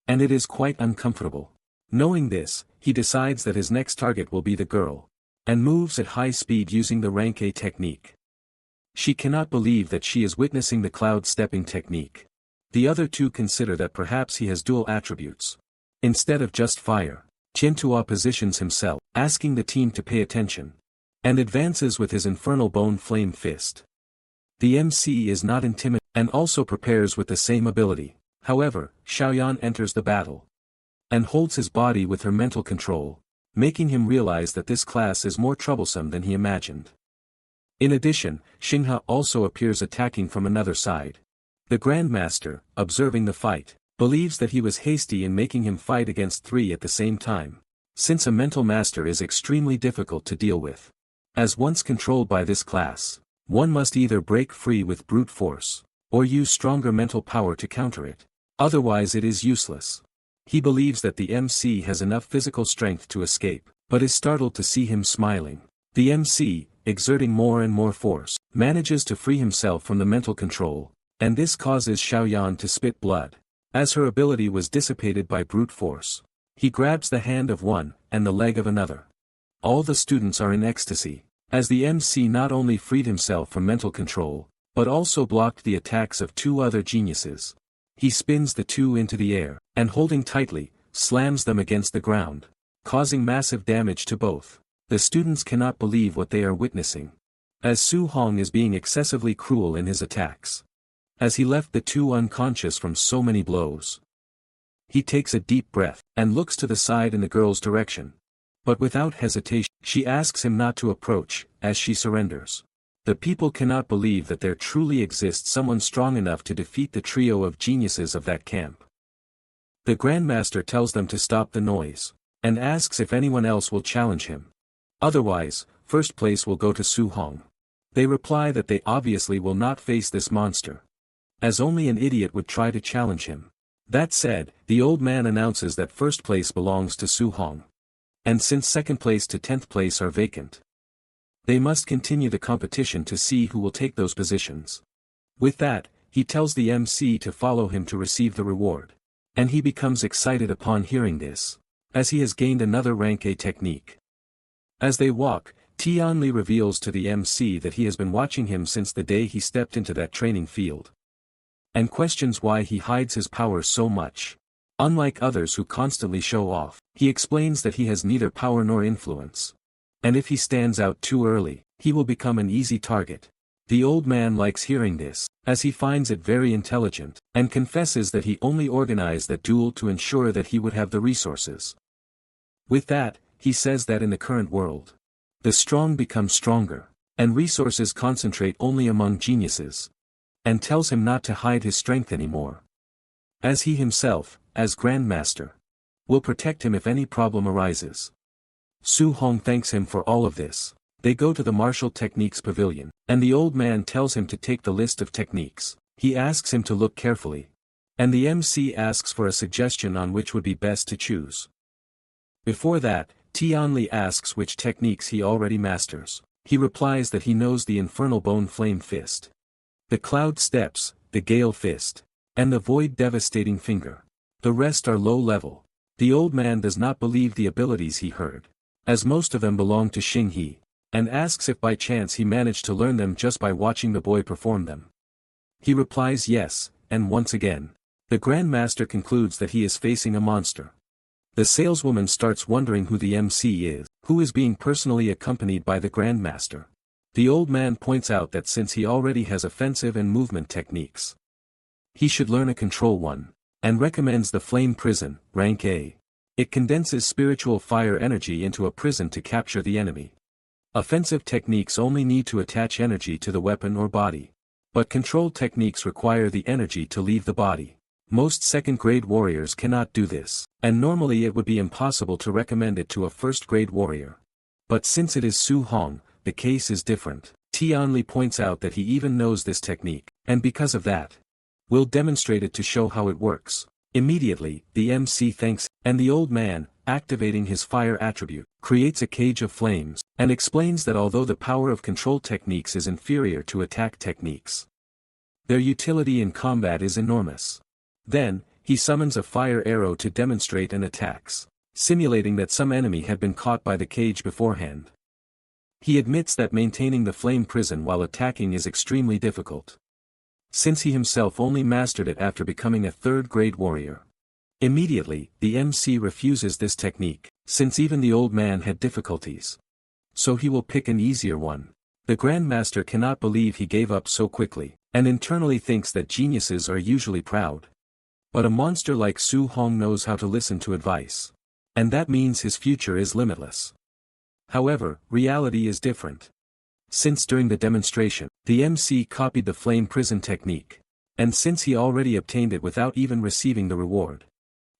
And it is quite uncomfortable. Knowing this, he decides that his next target will be the girl, and moves at high speed using the rank A technique. She cannot believe that she is witnessing the cloud stepping technique. The other two consider that perhaps he has dual attributes. Instead of just fire, Tiantua positions himself, asking the team to pay attention, and advances with his infernal bone flame fist. The MC is not intimidated, and also prepares with the same ability. However, Xiaoyan enters the battle, and holds his body with her mental control, making him realize that this class is more troublesome than he imagined. In addition, Xinghe also appears attacking from another side. The Grandmaster, observing the fight, believes that he was hasty in making him fight against three at the same time, since a mental master is extremely difficult to deal with. As once controlled by this class, one must either break free with brute force, or use stronger mental power to counter it. Otherwise it is useless. He believes that the MC has enough physical strength to escape, but is startled to see him smiling. The MC, exerting more and more force, manages to free himself from the mental control, and this causes Xiaoyan to spit blood, as her ability was dissipated by brute force. He grabs the hand of one, and the leg of another. All the students are in ecstasy, as the MC not only freed himself from mental control, but also blocked the attacks of two other geniuses. He spins the two into the air, and holding tightly, slams them against the ground, causing massive damage to both. The students cannot believe what they are witnessing, as Su Hong is being excessively cruel in his attacks, as he left the two unconscious from so many blows. He takes a deep breath, and looks to the side in the girl's direction. But without hesitation, she asks him not to approach, as she surrenders. The people cannot believe that there truly exists someone strong enough to defeat the trio of geniuses of that camp. The Grandmaster tells them to stop the noise, and asks if anyone else will challenge him. Otherwise, first place will go to Su Hong. They reply that they obviously will not face this monster, as only an idiot would try to challenge him. That said, the old man announces that first place belongs to Su Hong, and since second place to 10th place are vacant, they must continue the competition to see who will take those positions. With that, he tells the MC to follow him to receive the reward, and he becomes excited upon hearing this, as he has gained another rank A technique. As they walk, Tianli reveals to the MC that he has been watching him since the day he stepped into that training field, and questions why he hides his power so much. Unlike others who constantly show off, he explains that he has neither power nor influence, and if he stands out too early, he will become an easy target. The old man likes hearing this, as he finds it very intelligent, and confesses that he only organized that duel to ensure that he would have the resources. With that, he says that in the current world, the strong become stronger, and resources concentrate only among geniuses, and tells him not to hide his strength anymore, as he himself, as Grandmaster, will protect him if any problem arises. Su Hong thanks him for all of this. They go to the martial techniques pavilion, and the old man tells him to take the list of techniques. He asks him to look carefully, and the MC asks for a suggestion on which would be best to choose. Before that, Tianli asks which techniques he already masters. He replies that he knows the Infernal Bone Flame Fist, the Cloud Steps, the Gale Fist, and the Void Devastating Finger. The rest are low level. The old man does not believe the abilities he heard, as most of them belong to Xing He, and asks if by chance he managed to learn them just by watching the boy perform them. He replies yes, and once again, the Grandmaster concludes that he is facing a monster. The saleswoman starts wondering who the MC is, who is being personally accompanied by the Grandmaster. The old man points out that since he already has offensive and movement techniques, he should learn a control one, and recommends the Flame Prison, rank A. It condenses spiritual fire energy into a prison to capture the enemy. Offensive techniques only need to attach energy to the weapon or body. But control techniques require the energy to leave the body. Most second-grade warriors cannot do this, and normally it would be impossible to recommend it to a first-grade warrior. But since it is Su Hong, the case is different. Tianli points out that he even knows this technique, and because of that, will demonstrate it to show how it works. Immediately, the MC thanks, and the old man, activating his fire attribute, creates a cage of flames, and explains that although the power of control techniques is inferior to attack techniques, their utility in combat is enormous. Then, he summons a fire arrow to demonstrate and attacks, simulating that some enemy had been caught by the cage beforehand. He admits that maintaining the flame prison while attacking is extremely difficult, since he himself only mastered it after becoming a third-grade warrior. Immediately, the MC refuses this technique, since even the old man had difficulties. So he will pick an easier one. The Grandmaster cannot believe he gave up so quickly, and internally thinks that geniuses are usually proud. But a monster like Su Hong knows how to listen to advice. And that means his future is limitless. However, reality is different. Since during the demonstration, the MC copied the flame prison technique, and since he already obtained it without even receiving the reward,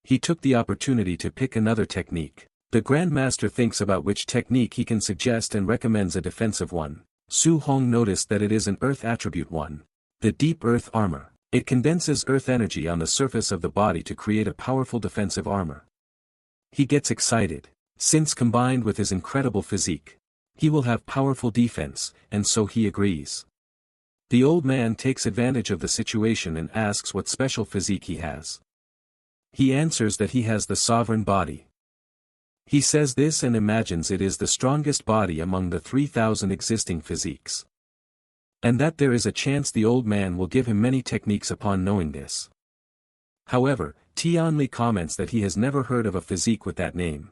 he took the opportunity to pick another technique. The Grandmaster thinks about which technique he can suggest and recommends a defensive one. Su Hong noticed that it is an earth attribute one. The deep earth armor. It condenses earth energy on the surface of the body to create a powerful defensive armor. He gets excited, since combined with his incredible physique, he will have powerful defense, and so he agrees. The old man takes advantage of the situation and asks what special physique he has. He answers that he has the sovereign body. He says this and imagines it is the strongest body among the 3,000 existing physiques. And that there is a chance the old man will give him many techniques upon knowing this. However, Tianli comments that he has never heard of a physique with that name.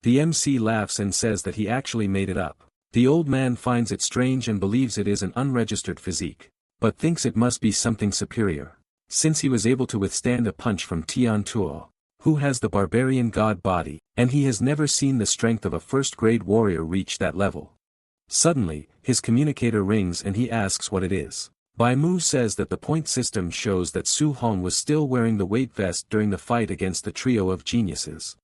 The MC laughs and says that he actually made it up. The old man finds it strange and believes it is an unregistered physique, but thinks it must be something superior, since he was able to withstand a punch from Tian Tuo, who has the barbarian god body, and he has never seen the strength of a first-grade warrior reach that level. Suddenly, his communicator rings and he asks what it is. Bai Mu says that the point system shows that Su Hong was still wearing the weight vest during the fight against the trio of geniuses.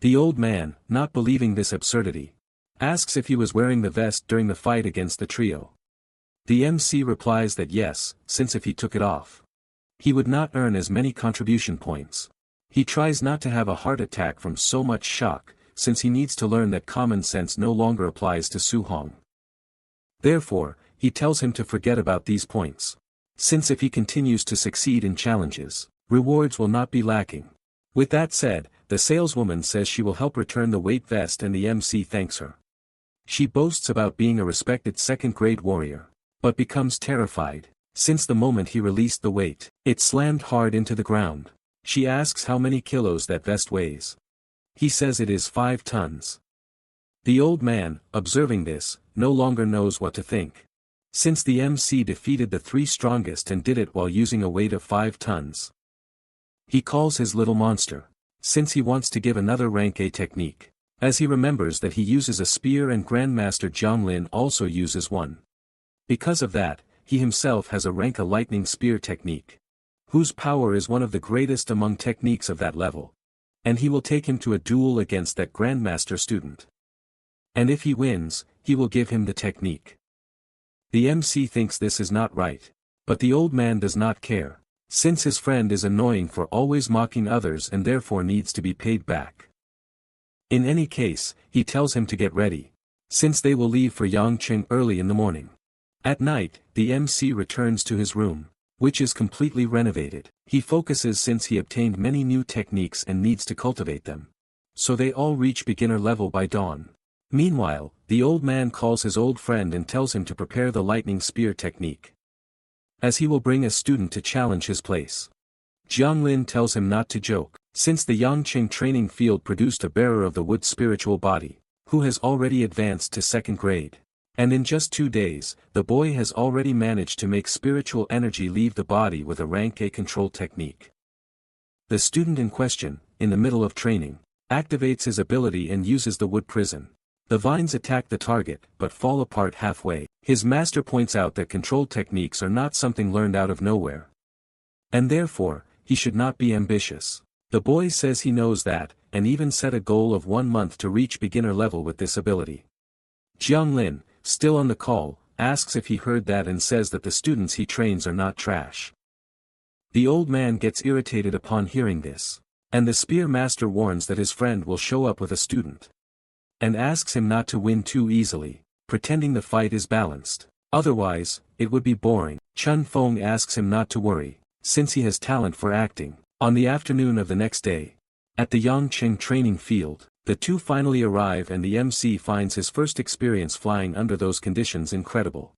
The old man, not believing this absurdity, asks if he was wearing the vest during the fight against the trio. The MC replies that yes, since if he took it off, he would not earn as many contribution points. He tries not to have a heart attack from so much shock, since he needs to learn that common sense no longer applies to Su Hong. Therefore, he tells him to forget about these points, since if he continues to succeed in challenges, rewards will not be lacking. With that said, the saleswoman says she will help return the weight vest and the MC thanks her. She boasts about being a respected second-grade warrior, but becomes terrified, since the moment he released the weight, it slammed hard into the ground. She asks how many kilos that vest weighs. He says it is 5 tons. The old man, observing this, no longer knows what to think. Since the MC defeated the 3 strongest and did it while using a weight of 5 tons. He calls his little monster, since he wants to give another rank A technique, as he remembers that he uses a spear and Grandmaster Jianglin also uses one. Because of that, he himself has a rank A lightning spear technique, whose power is one of the greatest among techniques of that level. And he will take him to a duel against that Grandmaster student. And if he wins, he will give him the technique. The MC thinks this is not right, but the old man does not care, since his friend is annoying for always mocking others and therefore needs to be paid back. In any case, he tells him to get ready, since they will leave for Yangcheng early in the morning. At night, the MC returns to his room, which is completely renovated. He focuses since he obtained many new techniques and needs to cultivate them. So they all reach beginner level by dawn. Meanwhile, the old man calls his old friend and tells him to prepare the lightning spear technique, as he will bring a student to challenge his place. Jianglin tells him not to joke, Since the Yangqing training field produced a bearer of the wood spiritual body, who has already advanced to 2nd grade. And in just 2 days, the boy has already managed to make spiritual energy leave the body with a rank A control technique. The student in question, in the middle of training, activates his ability and uses the wood prison. The vines attack the target, but fall apart halfway. His master points out that control techniques are not something learned out of nowhere. And therefore, he should not be ambitious. The boy says he knows that, and even set a goal of 1 month to reach beginner level with this ability. Jianglin, still on the call, asks if he heard that and says that the students he trains are not trash. The old man gets irritated upon hearing this. And the spear master warns that his friend will show up with a student. And asks him not to win too easily, pretending the fight is balanced. Otherwise, it would be boring. Chun Feng asks him not to worry, since he has talent for acting. On the afternoon of the next day, at the Yangqing training field, the two finally arrive and the MC finds his first experience flying under those conditions incredible.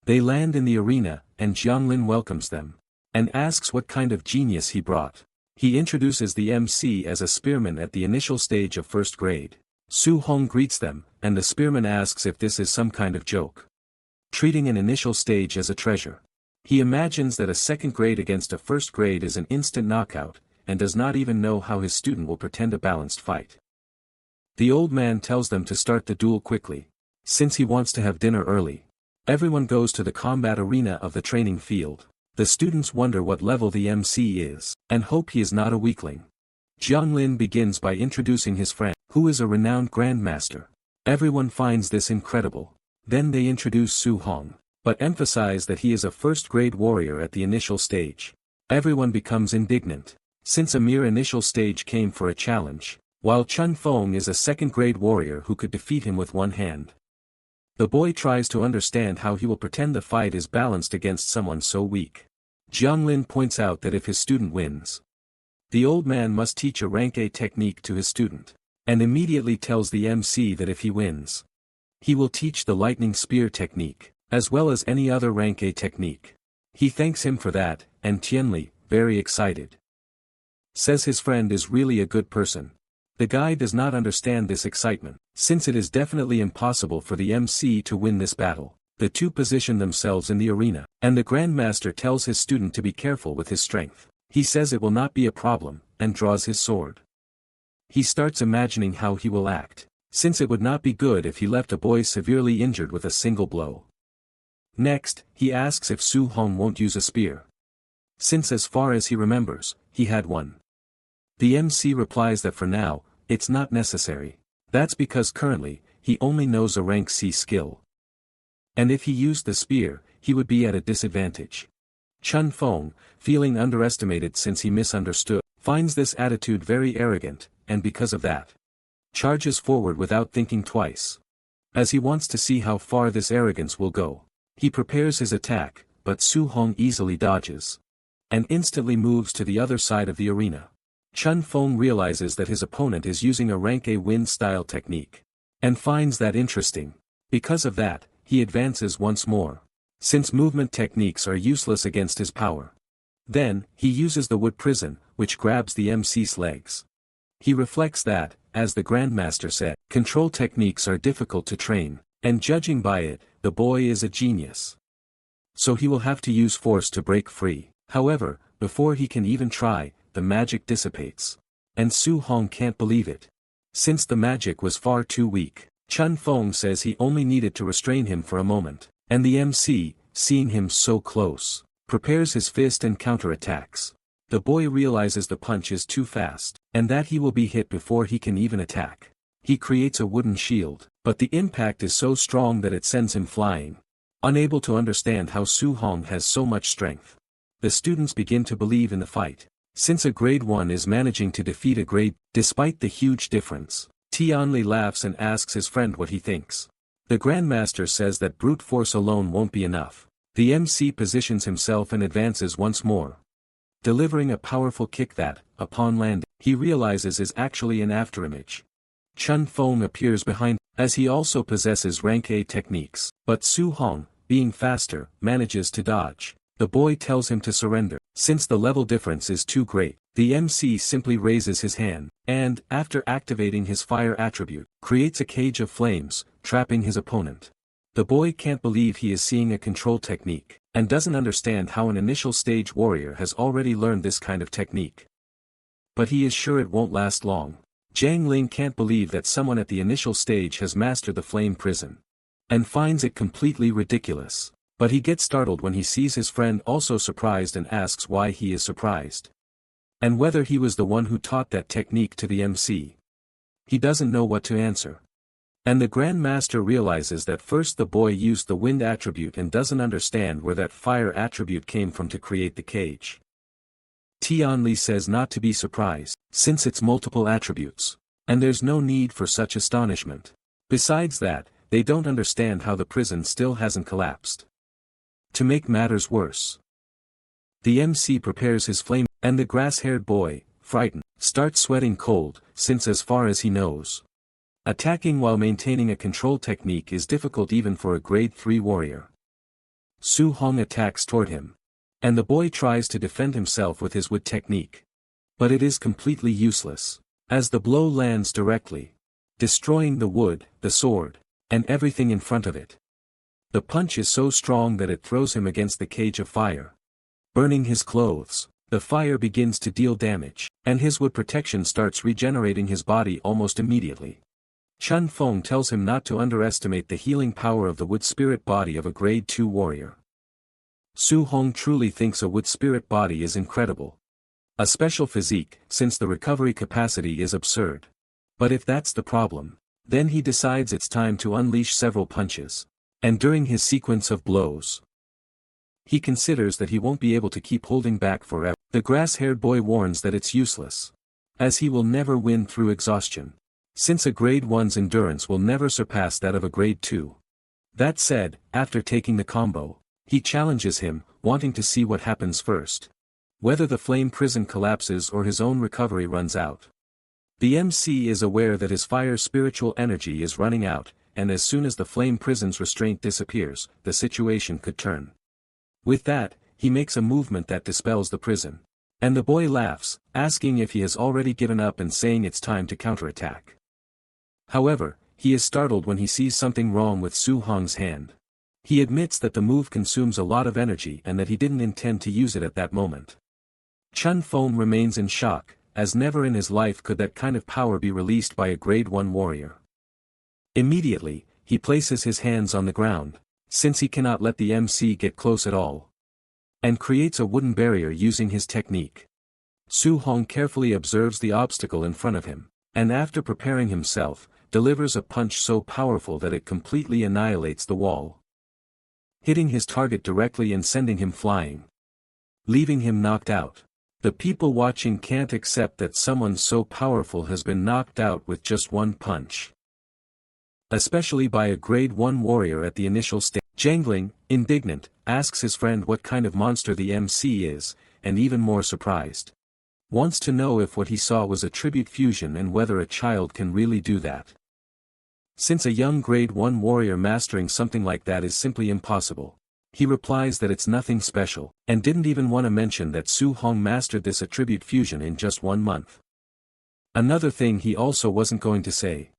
They land in the arena, and Jianglin welcomes them. And asks what kind of genius he brought. He introduces the MC as a spearman at the initial stage of 1st grade. Su Hong greets them, and the spearman asks if this is some kind of joke. Treating an initial stage as a treasure. He imagines that a 2nd grade against a 1st grade is an instant knockout, and does not even know how his student will pretend a balanced fight. The old man tells them to start the duel quickly, since he wants to have dinner early. Everyone goes to the combat arena of the training field. The students wonder what level the MC is, and hope he is not a weakling. Jianglin begins by introducing his friend, who is a renowned grandmaster. Everyone finds this incredible. Then they introduce Su Hong, but emphasize that he is a 1st grade warrior at the initial stage. Everyone becomes indignant, since a mere initial stage came for a challenge, while Chun Feng is a 2nd grade warrior who could defeat him with one hand. The boy tries to understand how he will pretend the fight is balanced against someone so weak. Jianglin points out that if his student wins, the old man must teach a rank A technique to his student, and immediately tells the MC that if he wins, he will teach the lightning spear technique, as well as any other rank A technique. He thanks him for that, and Tianli, very excited, says his friend is really a good person. The guy does not understand this excitement, since it is definitely impossible for the MC to win this battle. The two position themselves in the arena, and the grandmaster tells his student to be careful with his strength. He says it will not be a problem, and draws his sword. He starts imagining how he will act, since it would not be good if he left a boy severely injured with a single blow. Next, he asks if Su Hong won't use a spear, since as far as he remembers, he had one. The MC replies that for now, it's not necessary. That's because currently, he only knows a rank C skill. And if he used the spear, he would be at a disadvantage. Chun Feng, feeling underestimated since he misunderstood, finds this attitude very arrogant, and because of that, charges forward without thinking twice. As he wants to see how far this arrogance will go, he prepares his attack, but Su Hong easily dodges, and instantly moves to the other side of the arena. Chun Feng realizes that his opponent is using a rank A wind style technique, and finds that interesting. Because of that, he advances once more, since movement techniques are useless against his power. Then, he uses the wood prison, which grabs the MC's legs. He reflects that, as the Grandmaster said, control techniques are difficult to train, and judging by it, the boy is a genius. So he will have to use force to break free. However, before he can even try, the magic dissipates. And Su Hong can't believe it. Since the magic was far too weak, Chun Feng says he only needed to restrain him for a moment, and the MC, seeing him so close, prepares his fist and counterattacks. The boy realizes the punch is too fast, and that he will be hit before he can even attack. He creates a wooden shield, but the impact is so strong that it sends him flying. Unable to understand how Su Hong has so much strength, the students begin to believe in the fight, since a grade 1 is managing to defeat a grade, despite the huge difference. Tianli laughs and asks his friend what he thinks. The Grandmaster says that brute force alone won't be enough. The MC positions himself and advances once more, delivering a powerful kick that, upon landing, he realizes is actually an afterimage. Chun Feng appears behind, as he also possesses rank A techniques, but Su Hong, being faster, manages to dodge. The boy tells him to surrender, since the level difference is too great. The MC simply raises his hand, and, after activating his fire attribute, creates a cage of flames, trapping his opponent. The boy can't believe he is seeing a control technique, and doesn't understand how an initial stage warrior has already learned this kind of technique. But he is sure it won't last long. Jiang Ling can't believe that someone at the initial stage has mastered the flame prison, and finds it completely ridiculous. But he gets startled when he sees his friend also surprised and asks why he is surprised. And whether he was the one who taught that technique to the MC. He doesn't know what to answer. And the Grand Master realizes that first the boy used the wind attribute and doesn't understand where that fire attribute came from to create the cage. Tianli says not to be surprised, since it's multiple attributes, and there's no need for such astonishment. Besides that, they don't understand how the prison still hasn't collapsed. To make matters worse, the MC prepares his flame, and the grass-haired boy, frightened, starts sweating cold, since as far as he knows, attacking while maintaining a control technique is difficult even for a grade 3 warrior. Su Hong attacks toward him, and the boy tries to defend himself with his wood technique. But it is completely useless, as the blow lands directly, destroying the wood, the sword, and everything in front of it. The punch is so strong that it throws him against the cage of fire, burning his clothes. The fire begins to deal damage, and his wood protection starts regenerating his body almost immediately. Chun Feng tells him not to underestimate the healing power of the wood spirit body of a grade 2 warrior. Su Hong truly thinks a wood spirit body is incredible. A special physique, since the recovery capacity is absurd. But if that's the problem, then he decides it's time to unleash several punches. And during his sequence of blows, he considers that he won't be able to keep holding back forever. The grass-haired boy warns that it's useless, as he will never win through exhaustion, since a grade 1's endurance will never surpass that of a grade 2. That said, after taking the combo, he challenges him, wanting to see what happens first. Whether the flame prison collapses or his own recovery runs out. The MC is aware that his fire's spiritual energy is running out, and as soon as the flame prison's restraint disappears, the situation could turn. With that, he makes a movement that dispels the prison. And the boy laughs, asking if he has already given up and saying it's time to counterattack. However, he is startled when he sees something wrong with Su Hong's hand. He admits that the move consumes a lot of energy and that he didn't intend to use it at that moment. Chun Feng remains in shock, as never in his life could that kind of power be released by a grade 1 warrior. Immediately, he places his hands on the ground, since he cannot let the MC get close at all, and creates a wooden barrier using his technique. Su Hong carefully observes the obstacle in front of him, and after preparing himself, delivers a punch so powerful that it completely annihilates the wall, hitting his target directly and sending him flying, leaving him knocked out. The people watching can't accept that someone so powerful has been knocked out with just one punch, especially by a grade 1 warrior at the initial stage. Jiang, indignant, asks his friend what kind of monster the MC is, and even more surprised, wants to know if what he saw was a tribute fusion and whether a child can really do that. Since a young grade 1 warrior mastering something like that is simply impossible, he replies that it's nothing special, and didn't even want to mention that Su Hong mastered this attribute fusion in just 1 month. Another thing he also wasn't going to say,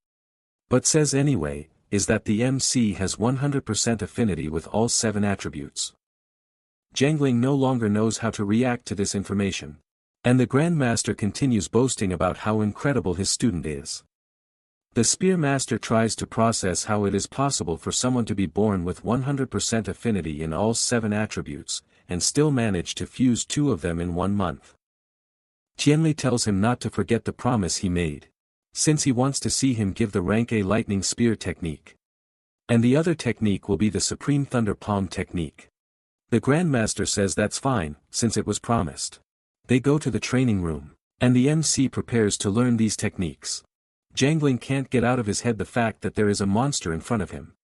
but says anyway, is that the MC has 100% affinity with all 7 attributes. Jiang no longer knows how to react to this information, and the Grandmaster continues boasting about how incredible his student is. The Spearmaster tries to process how it is possible for someone to be born with 100% affinity in all 7 attributes, and still manage to fuse 2 of them in 1 month. Tianli tells him not to forget the promise he made, since he wants to see him give the rank A lightning spear technique. And the other technique will be the Supreme Thunder Palm technique. The Grandmaster says that's fine, since it was promised. They go to the training room, and the MC prepares to learn these techniques. Jiang can't get out of his head the fact that there is a monster in front of him,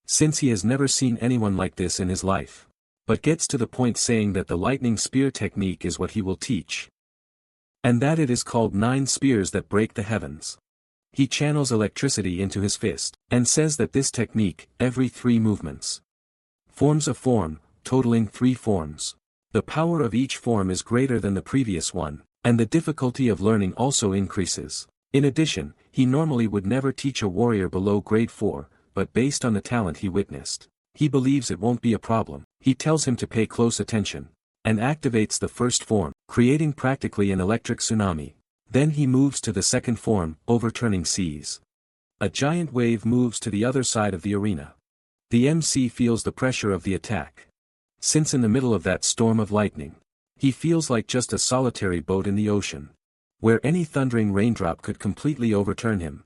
since he has never seen anyone like this in his life, but gets to the point saying that the lightning spear technique is what he will teach, and that it is called 9 spears that break the heavens. He channels electricity into his fist, and says that this technique, every 3 movements, forms a form, totaling 3 forms. The power of each form is greater than the previous one, And the difficulty of learning also increases. In addition, he normally would never teach a warrior below grade 4, but based on the talent he witnessed, he believes it won't be a problem. He tells him to pay close attention, and activates the first form, creating practically an electric tsunami. Then he moves to the second form, overturning seas. A giant wave moves to the other side of the arena. The MC feels the pressure of the attack. Since in the middle of that storm of lightning, he feels like just a solitary boat in the ocean, where any thundering raindrop could completely overturn him.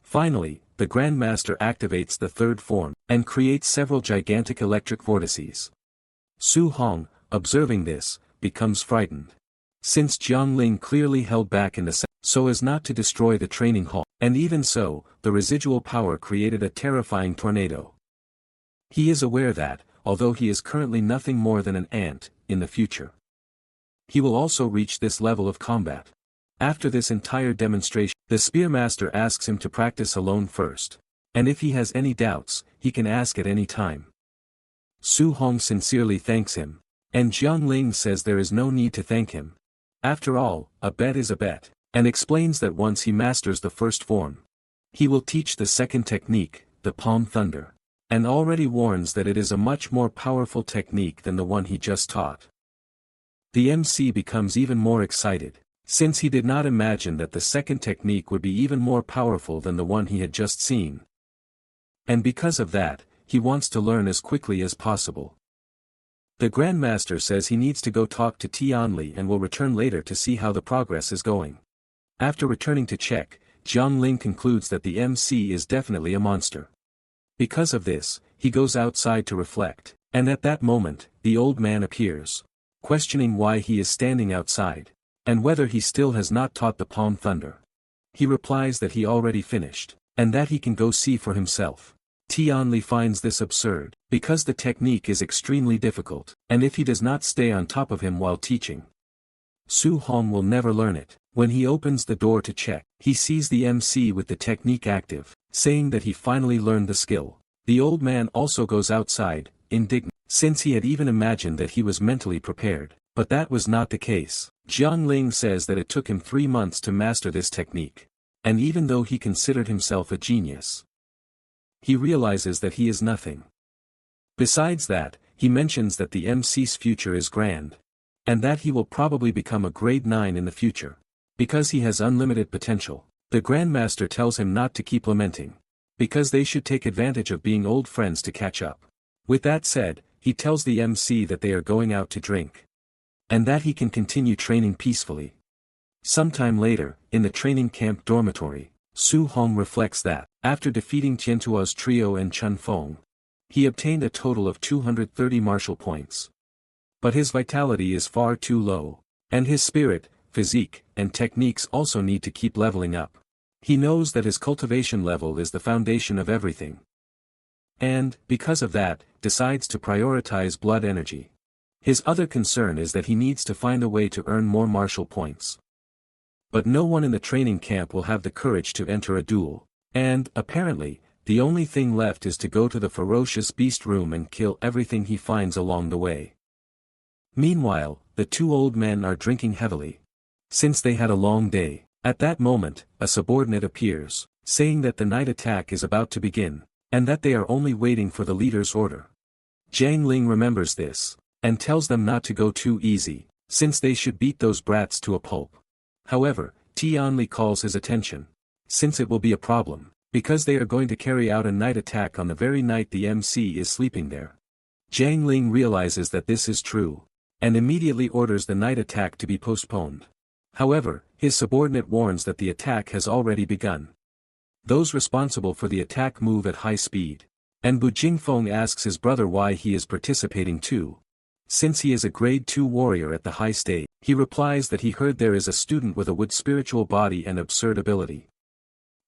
Finally, the Grandmaster activates the third form, and creates several gigantic electric vortices. Su Hong, observing this, becomes frightened. Since Jiangling clearly held back in the so as not to destroy the training hall, and even so, the residual power created a terrifying tornado. He is aware that, although he is currently nothing more than an ant, in the future, he will also reach this level of combat. After this entire demonstration, the Spearmaster asks him to practice alone first, and if he has any doubts, he can ask at any time. Su Hong sincerely thanks him, and Jiangling says there is no need to thank him. After all, a bet is a bet, and explains that once he masters the first form, he will teach the second technique, the Palm Thunder, and already warns that it is a much more powerful technique than the one he just taught. The MC becomes even more excited, since he did not imagine that the second technique would be even more powerful than the one he had just seen. And because of that, he wants to learn as quickly as possible. The Grandmaster says he needs to go talk to Tianli and will return later to see how the progress is going. After returning to check, Jiangling concludes that the MC is definitely a monster. Because of this, he goes outside to reflect, and at that moment, the old man appears, questioning why he is standing outside, and whether he still has not taught the Palm Thunder. He replies that he already finished, and that he can go see for himself. Tianli finds this absurd, because the technique is extremely difficult, and if he does not stay on top of him while teaching, Su Hong will never learn it. When he opens the door to check, he sees the MC with the technique active, saying that he finally learned the skill. The old man also goes outside, indignant, since he had even imagined that he was mentally prepared, but that was not the case. Jiangling says that it took him 3 months to master this technique, and even though he considered himself a genius, he realizes that he is nothing. Besides that, he mentions that the MC's future is grand, and that he will probably become a grade 9 in the future, because he has unlimited potential. The Grandmaster tells him not to keep lamenting, because they should take advantage of being old friends to catch up. With that said, he tells the MC that they are going out to drink, and that he can continue training peacefully. Sometime later, in the training camp dormitory, Su Hong reflects that, after defeating Tiantua's trio and Chun Feng, he obtained a total of 230 martial points. But his vitality is far too low, and his spirit, physique, and techniques also need to keep leveling up. He knows that his cultivation level is the foundation of everything, and, because of that, decides to prioritize blood energy. His other concern is that he needs to find a way to earn more martial points. But no one in the training camp will have the courage to enter a duel, and, apparently, the only thing left is to go to the ferocious beast room and kill everything he finds along the way. Meanwhile, the two old men are drinking heavily, since they had a long day. At that moment, a subordinate appears, saying that the night attack is about to begin, and that they are only waiting for the leader's order. Jiang Ling remembers this, and tells them not to go too easy, since they should beat those brats to a pulp. However, Tianli calls his attention, since it will be a problem, because they are going to carry out a night attack on the very night the MC is sleeping there. Jiang Ling realizes that this is true, and immediately orders the night attack to be postponed. However, his subordinate warns that the attack has already begun. Those responsible for the attack move at high speed, and Bu Jingfeng asks his brother why he is participating too. Since he is a grade 2 warrior at the high stage, he replies that he heard there is a student with a wood spiritual body and absurd ability.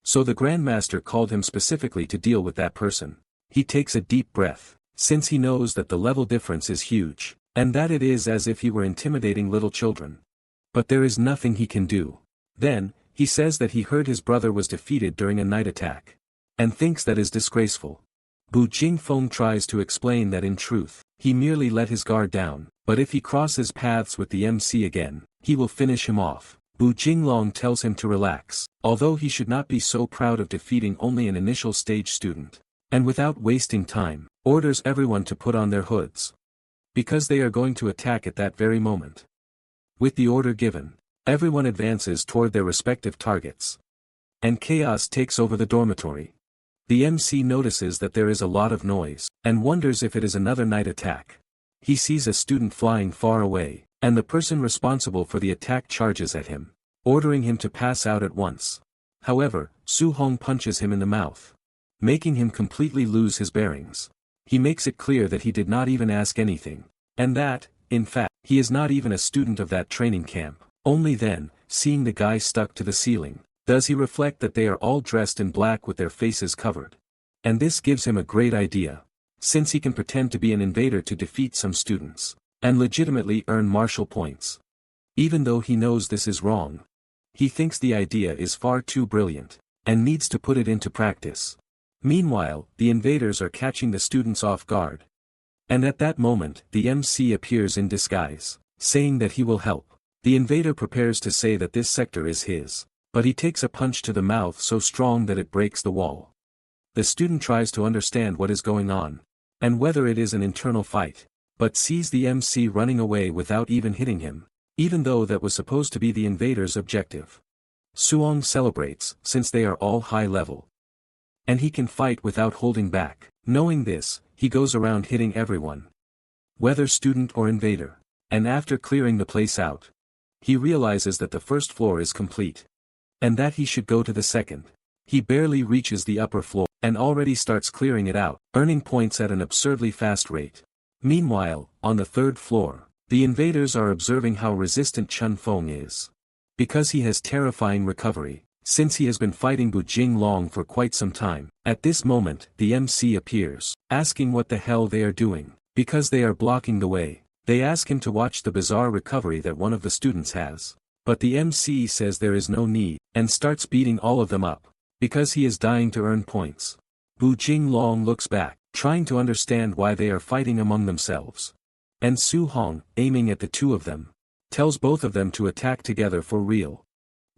So the Grandmaster called him specifically to deal with that person. He takes a deep breath, since he knows that the level difference is huge, and that it is as if he were intimidating little children. But there is nothing he can do. Then, he says that he heard his brother was defeated during a night attack, and thinks that is disgraceful. Bu Jingfeng tries to explain that in truth, he merely let his guard down, but if he crosses paths with the MC again, he will finish him off. Bu Jinglong tells him to relax, although he should not be so proud of defeating only an initial stage student. And without wasting time, orders everyone to put on their hoods. Because they are going to attack at that very moment. With the order given, everyone advances toward their respective targets. And chaos takes over the dormitory. The MC notices that there is a lot of noise, and wonders if it is another night attack. He sees a student flying far away, and the person responsible for the attack charges at him, ordering him to pass out at once. However, Su Hong punches him in the mouth, making him completely lose his bearings. He makes it clear that he did not even ask anything, and that, in fact, he is not even a student of that training camp. Only then, seeing the guy stuck to the ceiling, does he reflect that they are all dressed in black with their faces covered. And this gives him a great idea, since he can pretend to be an invader to defeat some students, and legitimately earn martial points. Even though he knows this is wrong, he thinks the idea is far too brilliant, and needs to put it into practice. Meanwhile, the invaders are catching the students off guard. And at that moment, the MC appears in disguise, saying that he will help. The invader prepares to say that this sector is his, but he takes a punch to the mouth so strong that it breaks the wall. The student tries to understand what is going on, and whether it is an internal fight, but sees the MC running away without even hitting him, even though that was supposed to be the invader's objective. Suong celebrates, since they are all high level. And he can fight without holding back. Knowing this, he goes around hitting everyone, whether student or invader. And after clearing the place out, he realizes that the first floor is complete, and that he should go to the second. He barely reaches the upper floor, and already starts clearing it out, earning points at an absurdly fast rate. Meanwhile, on the third floor, the invaders are observing how resistant Chun Feng is. Because he has terrifying recovery, since he has been fighting Bu Jinglong for quite some time. At this moment, the MC appears, asking what the hell they are doing, because they are blocking the way. They ask him to watch the bizarre recovery that one of the students has. But the MC says there is no need, and starts beating all of them up, because he is dying to earn points. Bu Jinglong looks back, trying to understand why they are fighting among themselves. And Su Hong, aiming at the two of them, tells both of them to attack together for real.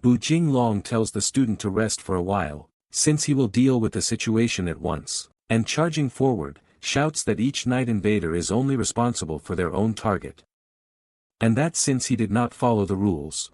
Bu Jinglong tells the student to rest for a while, since he will deal with the situation at once, and charging forward, shouts that each night invader is only responsible for their own target. And that since he did not follow the rules,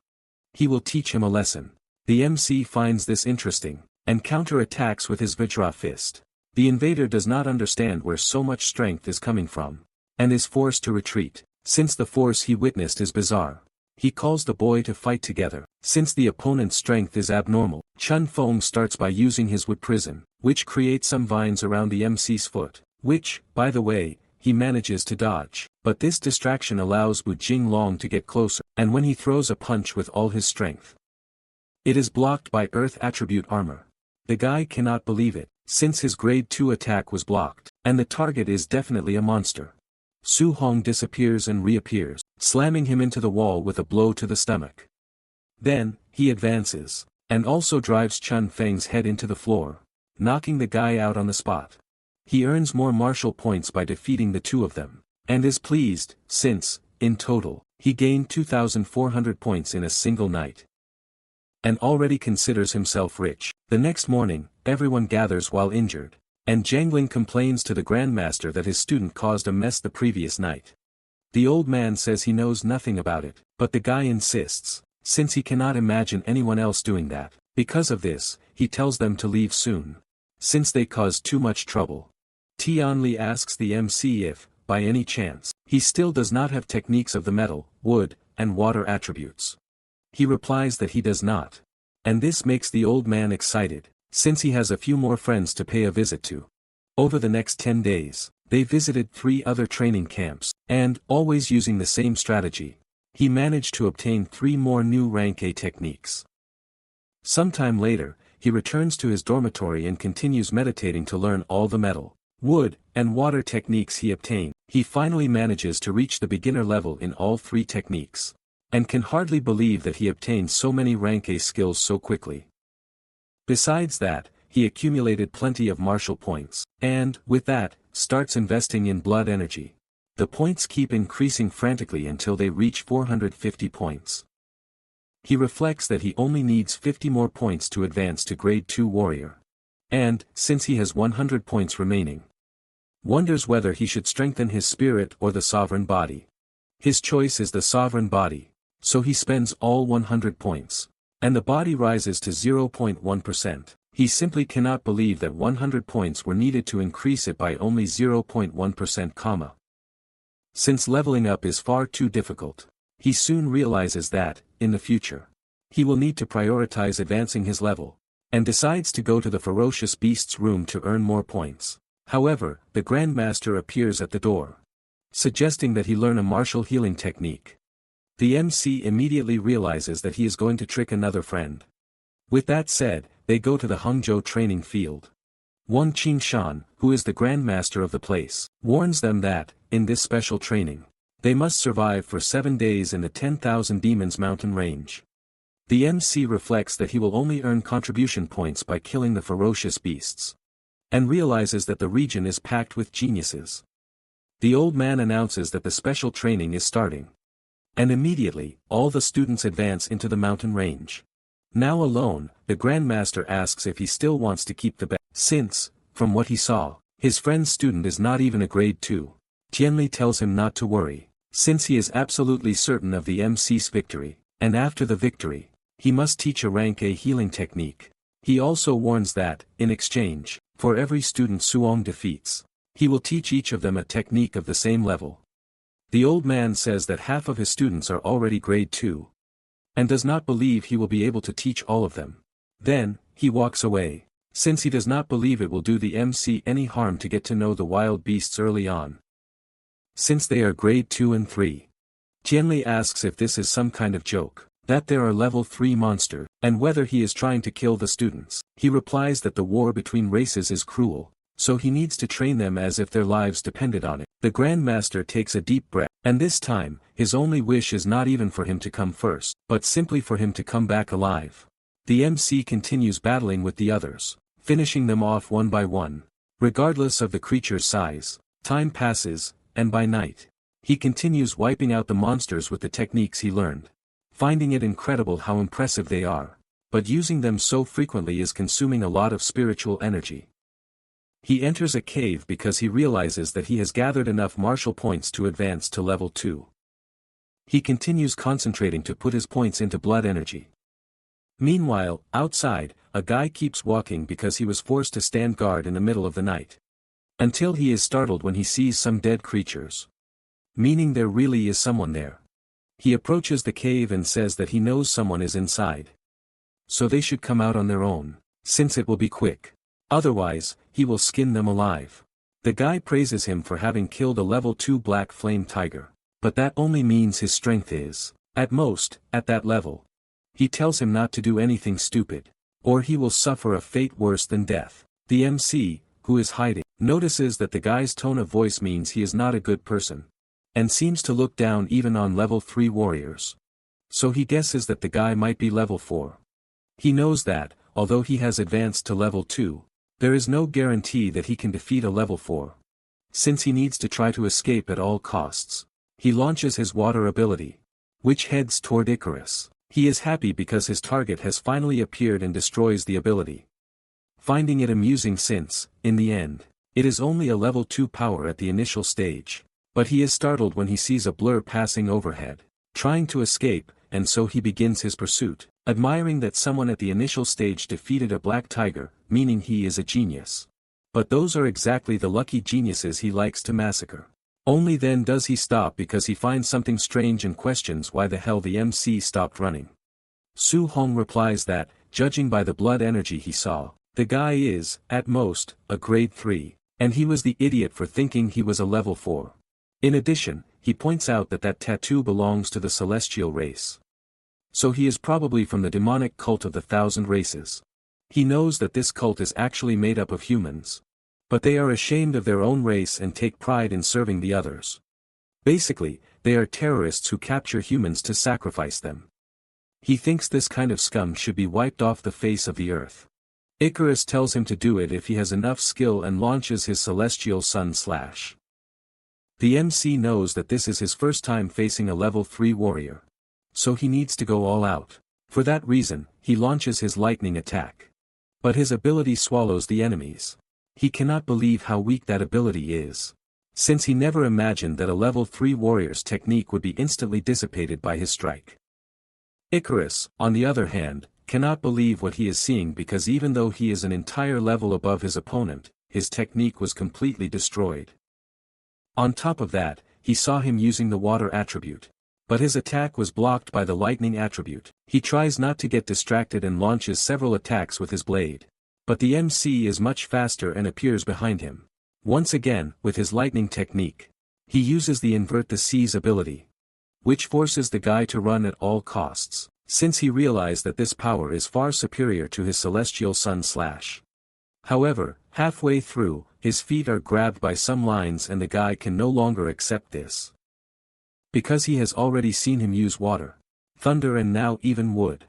he will teach him a lesson. The MC finds this interesting, and counter-attacks with his Vajra fist. The invader does not understand where so much strength is coming from, and is forced to retreat, since the force he witnessed is bizarre. He calls the boy to fight together, since the opponent's strength is abnormal. Chun Feng starts by using his wood prison, which creates some vines around the MC's foot, which, by the way, he manages to dodge. But this distraction allows Bu Jinglong to get closer, and when he throws a punch with all his strength, it is blocked by Earth attribute armor. The guy cannot believe it, since his grade 2 attack was blocked, and the target is definitely a monster. Su Hong disappears and reappears, slamming him into the wall with a blow to the stomach. Then, he advances, and also drives Chun Feng's head into the floor, knocking the guy out on the spot. He earns more martial points by defeating the two of them, and is pleased, since, in total, he gained 2,400 points in a single night. And already considers himself rich. The next morning, everyone gathers while injured, and Jiangling complains to the Grandmaster that his student caused a mess the previous night. The old man says he knows nothing about it, but the guy insists, since he cannot imagine anyone else doing that. Because of this, he tells them to leave soon, since they caused too much trouble. Tianli asks the MC if, by any chance, he still does not have techniques of the metal, wood, and water attributes. He replies that he does not. And this makes the old man excited, since he has a few more friends to pay a visit to. Over the next 10 days, they visited 3 other training camps, and, always using the same strategy, he managed to obtain 3 more new rank A techniques. Sometime later, he returns to his dormitory and continues meditating to learn all the metal, wood, and water techniques he obtained. He finally manages to reach the beginner level in all 3 techniques, and can hardly believe that he obtained so many rank A skills so quickly. Besides that, he accumulated plenty of martial points, and, with that, starts investing in blood energy. The points keep increasing frantically until they reach 450 points. He reflects that he only needs 50 more points to advance to grade 2 warrior. And, since he has 100 points remaining, wonders whether he should strengthen his spirit or the sovereign body. His choice is the sovereign body, so he spends all 100 points, and the body rises to 0.1%. He simply cannot believe that 100 points were needed to increase it by only 0.1%. Since leveling up is far too difficult, he soon realizes that, in the future, he will need to prioritize advancing his level, and decides to go to the ferocious beast's room to earn more points. However, the Grandmaster appears at the door, suggesting that he learn a martial healing technique. The MC immediately realizes that he is going to trick another friend. With that said, they go to the Hangzhou training field. Wang Qingshan, who is the Grandmaster of the place, warns them that, in this special training, they must survive for 7 days in the 10,000 Demons mountain range. The MC reflects that he will only earn contribution points by killing the ferocious beasts, and realizes that the region is packed with geniuses. The old man announces that the special training is starting. And immediately, all the students advance into the mountain range. Now alone, the Grandmaster asks if he still wants to keep the bet, since, from what he saw, his friend's student is not even a grade 2. Tianli tells him not to worry, since he is absolutely certain of the MC's victory, and after the victory, he must teach a rank A healing technique. He also warns that, in exchange, for every student Suong defeats, he will teach each of them a technique of the same level. The old man says that half of his students are already grade 2, and does not believe he will be able to teach all of them. Then, he walks away, since he does not believe it will do the MC any harm to get to know the wild beasts early on, since they are grade 2 and 3. Tianli asks if this is some kind of joke, that there are level 3 monsters, and whether he is trying to kill the students. He replies that the war between races is cruel, so he needs to train them as if their lives depended on it. The Grandmaster takes a deep breath, and this time, his only wish is not even for him to come first, but simply for him to come back alive. The MC continues battling with the others, finishing them off one by one. Regardless of the creature's size, time passes, and by night, he continues wiping out the monsters with the techniques he learned, finding it incredible how impressive they are, but using them so frequently is consuming a lot of spiritual energy. He enters a cave because he realizes that he has gathered enough martial points to advance to level 2. He continues concentrating to put his points into blood energy. Meanwhile, outside, a guy keeps walking because he was forced to stand guard in the middle of the night, until he is startled when he sees some dead creatures, meaning there really is someone there. He approaches the cave and says that he knows someone is inside, so they should come out on their own, since it will be quick. Otherwise, he will skin them alive. The guy praises him for having killed a level 2 black flame tiger, but that only means his strength is, at most, at that level. He tells him not to do anything stupid, or he will suffer a fate worse than death. The MC, who is hiding, notices that the guy's tone of voice means he is not a good person, and seems to look down even on level 3 warriors. So he guesses that the guy might be level 4. He knows that, although he has advanced to level 2, there is no guarantee that he can defeat a level 4. Since he needs to try to escape at all costs, he launches his water ability, which heads toward Icarus. He is happy because his target has finally appeared and destroys the ability, finding it amusing since, in the end, it is only a level 2 power at the initial stage. But he is startled when he sees a blur passing overhead, trying to escape, and so he begins his pursuit, admiring that someone at the initial stage defeated a black tiger, meaning he is a genius. But those are exactly the lucky geniuses he likes to massacre. Only then does he stop because he finds something strange and questions why the hell the MC stopped running. Su Hong replies that, judging by the blood energy he saw, the guy is, at most, a grade 3, and he was the idiot for thinking he was a level 4. In addition, he points out that that tattoo belongs to the celestial race. So he is probably from the demonic cult of the 1,000 races. He knows that this cult is actually made up of humans, but they are ashamed of their own race and take pride in serving the others. Basically, they are terrorists who capture humans to sacrifice them. He thinks this kind of scum should be wiped off the face of the earth. Icarus tells him to do it if he has enough skill and launches his celestial sun slash. The MC knows that this is his first time facing a level 3 warrior. So he needs to go all out. For that reason, he launches his lightning attack. But his ability swallows the enemies. He cannot believe how weak that ability is. Since he never imagined that a level 3 warrior's technique would be instantly dissipated by his strike. Icarus, on the other hand, cannot believe what he is seeing because even though he is an entire level above his opponent, his technique was completely destroyed. On top of that, he saw him using the water attribute. But his attack was blocked by the lightning attribute. He tries not to get distracted and launches several attacks with his blade. But the MC is much faster and appears behind him. Once again, with his lightning technique. He uses the Invert the Seas ability, which forces the guy to run at all costs, since he realized that this power is far superior to his celestial sun slash. However, halfway through, his feet are grabbed by some lines and the guy can no longer accept this. Because he has already seen him use water, thunder and now even wood.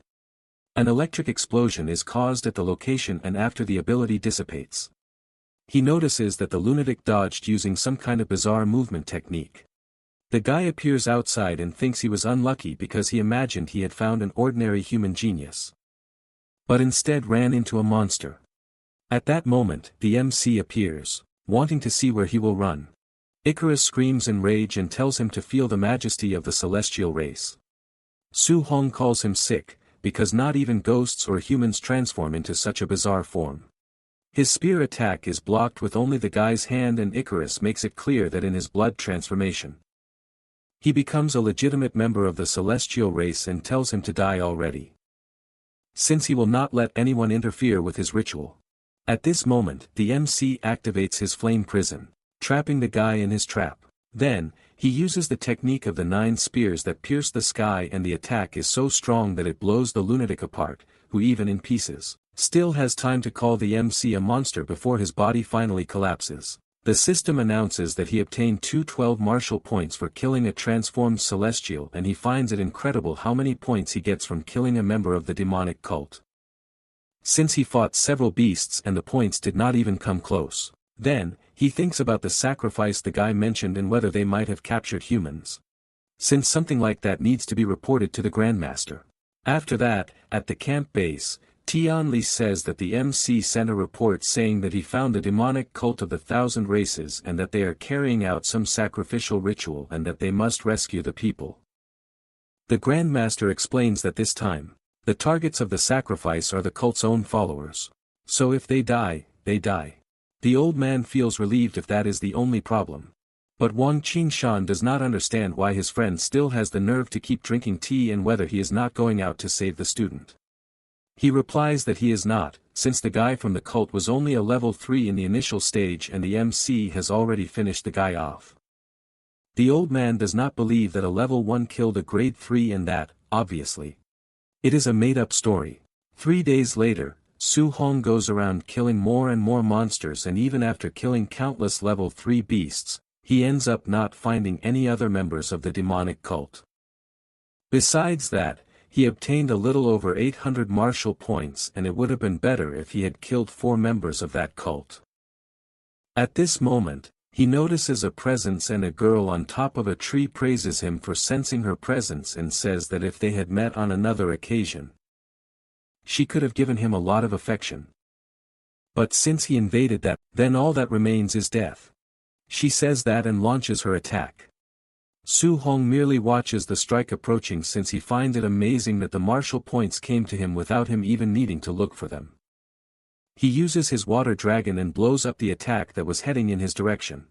An electric explosion is caused at the location and after the ability dissipates. He notices that the lunatic dodged using some kind of bizarre movement technique. The guy appears outside and thinks he was unlucky because he imagined he had found an ordinary human genius. But instead ran into a monster. At that moment, the MC appears, wanting to see where he will run. Icarus screams in rage and tells him to feel the majesty of the celestial race. Su Hong calls him sick, because not even ghosts or humans transform into such a bizarre form. His spear attack is blocked with only the guy's hand and Icarus makes it clear that in his blood transformation, he becomes a legitimate member of the celestial race and tells him to die already, since he will not let anyone interfere with his ritual. At this moment, the MC activates his flame prison, trapping the guy in his trap. Then, he uses the technique of the 9 spears that pierce the sky and the attack is so strong that it blows the lunatic apart, who even in pieces, still has time to call the MC a monster before his body finally collapses. The system announces that he obtained 212 martial points for killing a transformed celestial and he finds it incredible how many points he gets from killing a member of the demonic cult. Since he fought several beasts and the points did not even come close. Then, he thinks about the sacrifice the guy mentioned and whether they might have captured humans. Since something like that needs to be reported to the Grandmaster. After that, at the camp base, Tianli says that the MC sent a report saying that he found the demonic cult of the 1,000 races and that they are carrying out some sacrificial ritual and that they must rescue the people. The Grandmaster explains that this time, the targets of the sacrifice are the cult's own followers. So if they die, they die. The old man feels relieved if that is the only problem. But Wang Qingshan does not understand why his friend still has the nerve to keep drinking tea and whether he is not going out to save the student. He replies that he is not, since the guy from the cult was only a level 3 in the initial stage and the MC has already finished the guy off. The old man does not believe that a level 1 killed a grade 3 and that, obviously, it is a made-up story. 3 days later, Su Hong goes around killing more and more monsters and even after killing countless level 3 beasts, he ends up not finding any other members of the demonic cult. Besides that, he obtained a little over 800 martial points and it would have been better if he had killed 4 members of that cult. At this moment, he notices a presence and a girl on top of a tree praises him for sensing her presence and says that if they had met on another occasion, she could have given him a lot of affection. But since he invaded that, then all that remains is death. She says that and launches her attack. Su Hong merely watches the strike approaching since he finds it amazing that the martial points came to him without him even needing to look for them. He uses his water dragon and blows up the attack that was heading in his direction.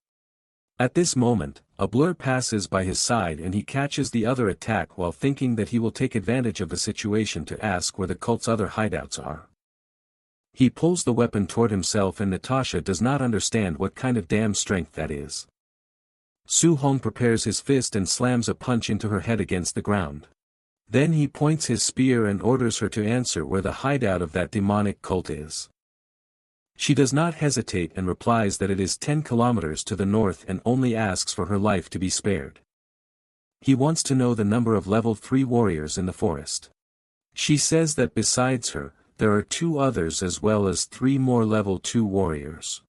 At this moment, a blur passes by his side and he catches the other attack while thinking that he will take advantage of the situation to ask where the cult's other hideouts are. He pulls the weapon toward himself and Natasha does not understand what kind of damn strength that is. Su Hong prepares his fist and slams a punch into her head against the ground. Then he points his spear and orders her to answer where the hideout of that demonic cult is. She does not hesitate and replies that it is 10 kilometers to the north and only asks for her life to be spared. He wants to know the number of level 3 warriors in the forest. She says that besides her, there are 2 others as well as 3 more level 2 warriors.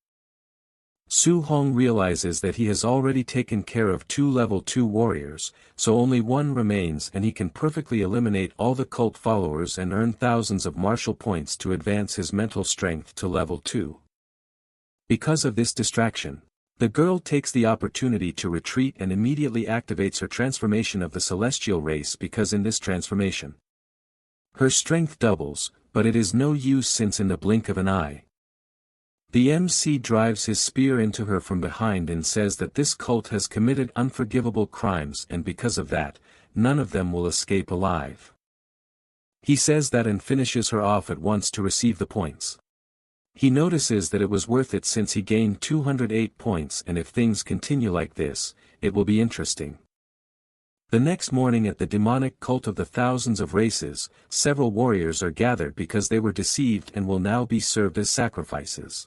Su Hong realizes that he has already taken care of 2 level 2 warriors, so only one remains and he can perfectly eliminate all the cult followers and earn thousands of martial points to advance his mental strength to level 2. Because of this distraction, the girl takes the opportunity to retreat and immediately activates her transformation of the celestial race because in this transformation, her strength doubles, but it is no use since in the blink of an eye, the MC drives his spear into her from behind and says that this cult has committed unforgivable crimes and because of that, none of them will escape alive. He says that and finishes her off at once to receive the points. He notices that it was worth it since he gained 208 points and if things continue like this, it will be interesting. The next morning at the demonic cult of the thousands of races, several warriors are gathered because they were deceived and will now be served as sacrifices.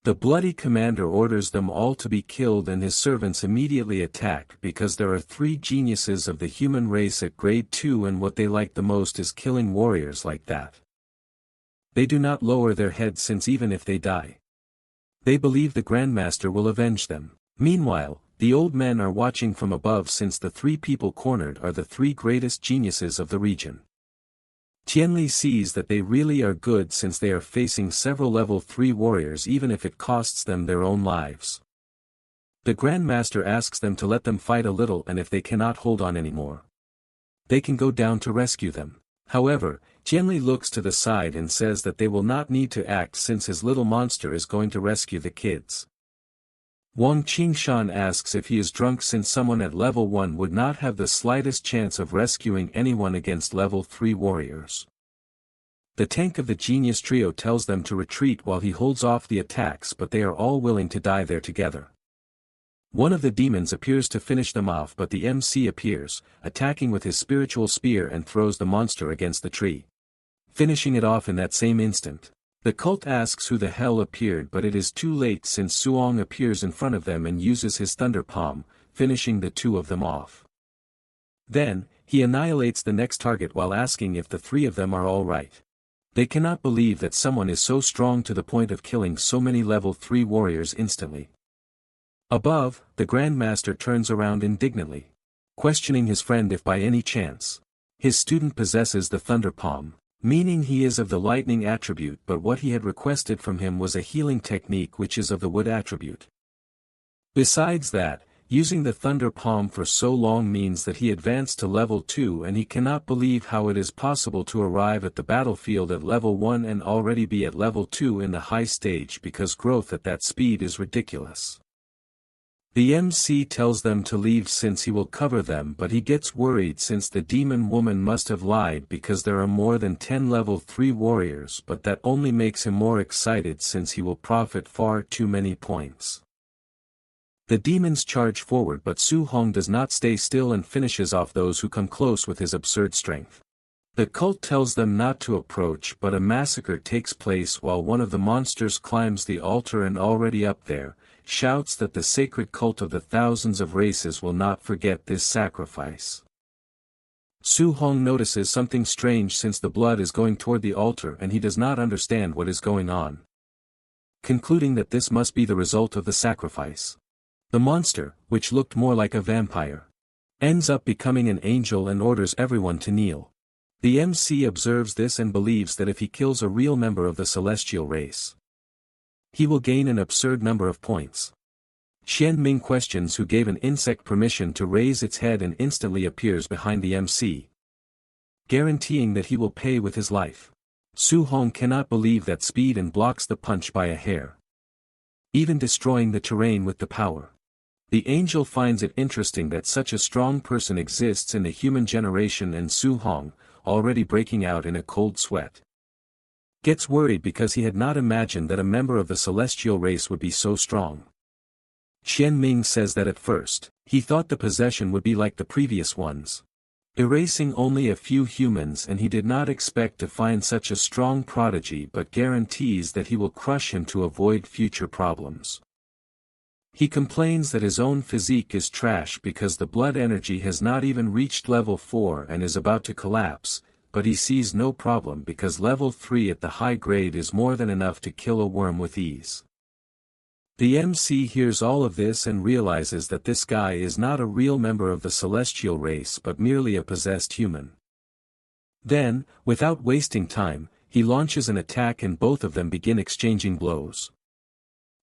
The bloody commander orders them all to be killed and his servants immediately attack because there are 3 geniuses of the human race at grade 2 and what they like the most is killing warriors like that. They do not lower their heads since even if they die, they believe the Grandmaster will avenge them. Meanwhile, the old men are watching from above since the 3 people cornered are the 3 greatest geniuses of the region. Tianli sees that they really are good since they are facing several level 3 warriors even if it costs them their own lives. The Grandmaster asks them to let them fight a little and if they cannot hold on anymore, they can go down to rescue them. However, Tianli looks to the side and says that they will not need to act since his little monster is going to rescue the kids. Wang Qingshan asks if he is drunk since someone at level 1 would not have the slightest chance of rescuing anyone against level 3 warriors. The tank of the genius trio tells them to retreat while he holds off the attacks but they are all willing to die there together. One of the demons appears to finish them off but the MC appears, attacking with his spiritual spear and throws the monster against the tree, finishing it off in that same instant. The cult asks who the hell appeared but it is too late since Suong appears in front of them and uses his thunder palm, finishing the 2 of them off. Then, he annihilates the next target while asking if the 3 of them are all right. They cannot believe that someone is so strong to the point of killing so many level 3 warriors instantly. Above, the Grandmaster turns around indignantly, questioning his friend if by any chance his student possesses the thunder palm, meaning he is of the lightning attribute but what he had requested from him was a healing technique which is of the wood attribute. Besides that, using the thunder palm for so long means that he advanced to level 2 and he cannot believe how it is possible to arrive at the battlefield at level 1 and already be at level 2 in the high stage because growth at that speed is ridiculous. The MC tells them to leave since he will cover them but he gets worried since the demon woman must have lied because there are more than 10 level 3 warriors but that only makes him more excited since he will profit far too many points. The demons charge forward but Su Hong does not stay still and finishes off those who come close with his absurd strength. The cult tells them not to approach but a massacre takes place while one of the monsters climbs the altar and already up there, shouts that the sacred cult of the thousands of races will not forget this sacrifice. Su Hong notices something strange since the blood is going toward the altar and he does not understand what is going on. Concluding that this must be the result of the sacrifice, the monster, which looked more like a vampire, ends up becoming an angel and orders everyone to kneel. The MC observes this and believes that if he kills a real member of the celestial race, he will gain an absurd number of points. Xian Ming questions who gave an insect permission to raise its head and instantly appears behind the MC, guaranteeing that he will pay with his life. Su Hong cannot believe that speed and blocks the punch by a hair, even destroying the terrain with the power. The angel finds it interesting that such a strong person exists in the human generation and Su Hong, already breaking out in a cold sweat, gets worried because he had not imagined that a member of the celestial race would be so strong. Xian Ming says that at first, he thought the possession would be like the previous ones, erasing only a few humans and he did not expect to find such a strong prodigy but guarantees that he will crush him to avoid future problems. He complains that his own physique is trash because the blood energy has not even reached level 4 and is about to collapse, but he sees no problem because level 3 at the high grade is more than enough to kill a worm with ease. The MC hears all of this and realizes that this guy is not a real member of the celestial race but merely a possessed human. Then, without wasting time, he launches an attack and both of them begin exchanging blows.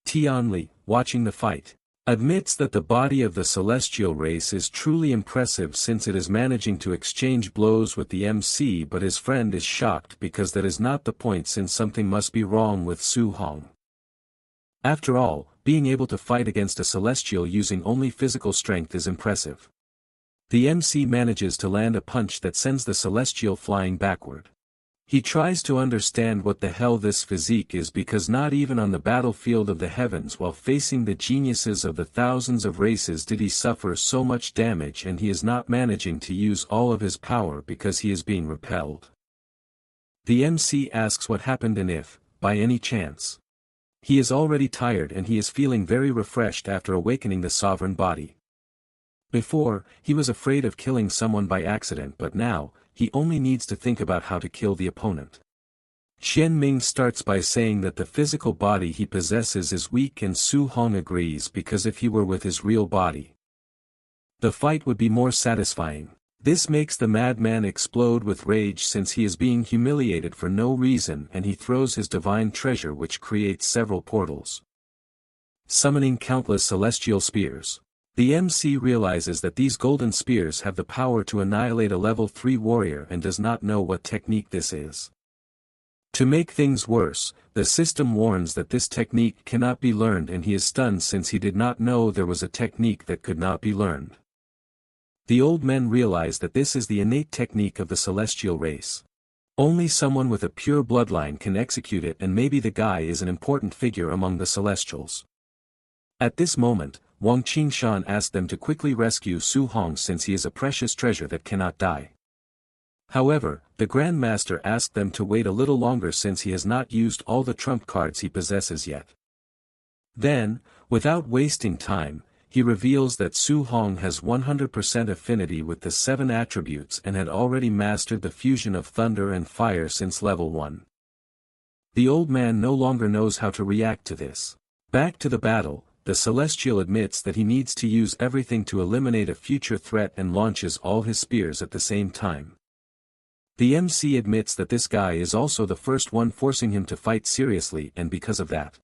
Tianli, watching the fight, admits that the body of the celestial race is truly impressive since it is managing to exchange blows with the MC, but his friend is shocked because that is not the point since something must be wrong with Su Hong. After all, being able to fight against a celestial using only physical strength is impressive. The MC manages to land a punch that sends the celestial flying backward. He tries to understand what the hell this physique is because not even on the battlefield of the heavens while facing the geniuses of the thousands of races did he suffer so much damage, and he is not managing to use all of his power because he is being repelled. The MC asks what happened and if, by any chance, he is already tired and he is feeling very refreshed after awakening the sovereign body. Before, he was afraid of killing someone by accident, but now, he only needs to think about how to kill the opponent. Qian Ming starts by saying that the physical body he possesses is weak, and Su Hong agrees because if he were with his real body, the fight would be more satisfying. This makes the madman explode with rage since he is being humiliated for no reason, and he throws his divine treasure which creates several portals, summoning countless celestial spears. The MC realizes that these golden spears have the power to annihilate a level 3 warrior and does not know what technique this is. To make things worse, the system warns that this technique cannot be learned, and he is stunned since he did not know there was a technique that could not be learned. The old men realize that this is the innate technique of the celestial race. Only someone with a pure bloodline can execute it, and maybe the guy is an important figure among the celestials. At this moment, Wang Qingshan asked them to quickly rescue Su Hong since he is a precious treasure that cannot die. However, the Grand Master asked them to wait a little longer since he has not used all the trump cards he possesses yet. Then, without wasting time, he reveals that Su Hong has 100% affinity with the 7 attributes and had already mastered the fusion of thunder and fire since level 1. The old man no longer knows how to react to this. Back to the battle, the Celestial admits that he needs to use everything to eliminate a future threat and launches all his spears at the same time. The MC admits that this guy is also the first one forcing him to fight seriously, and because of that,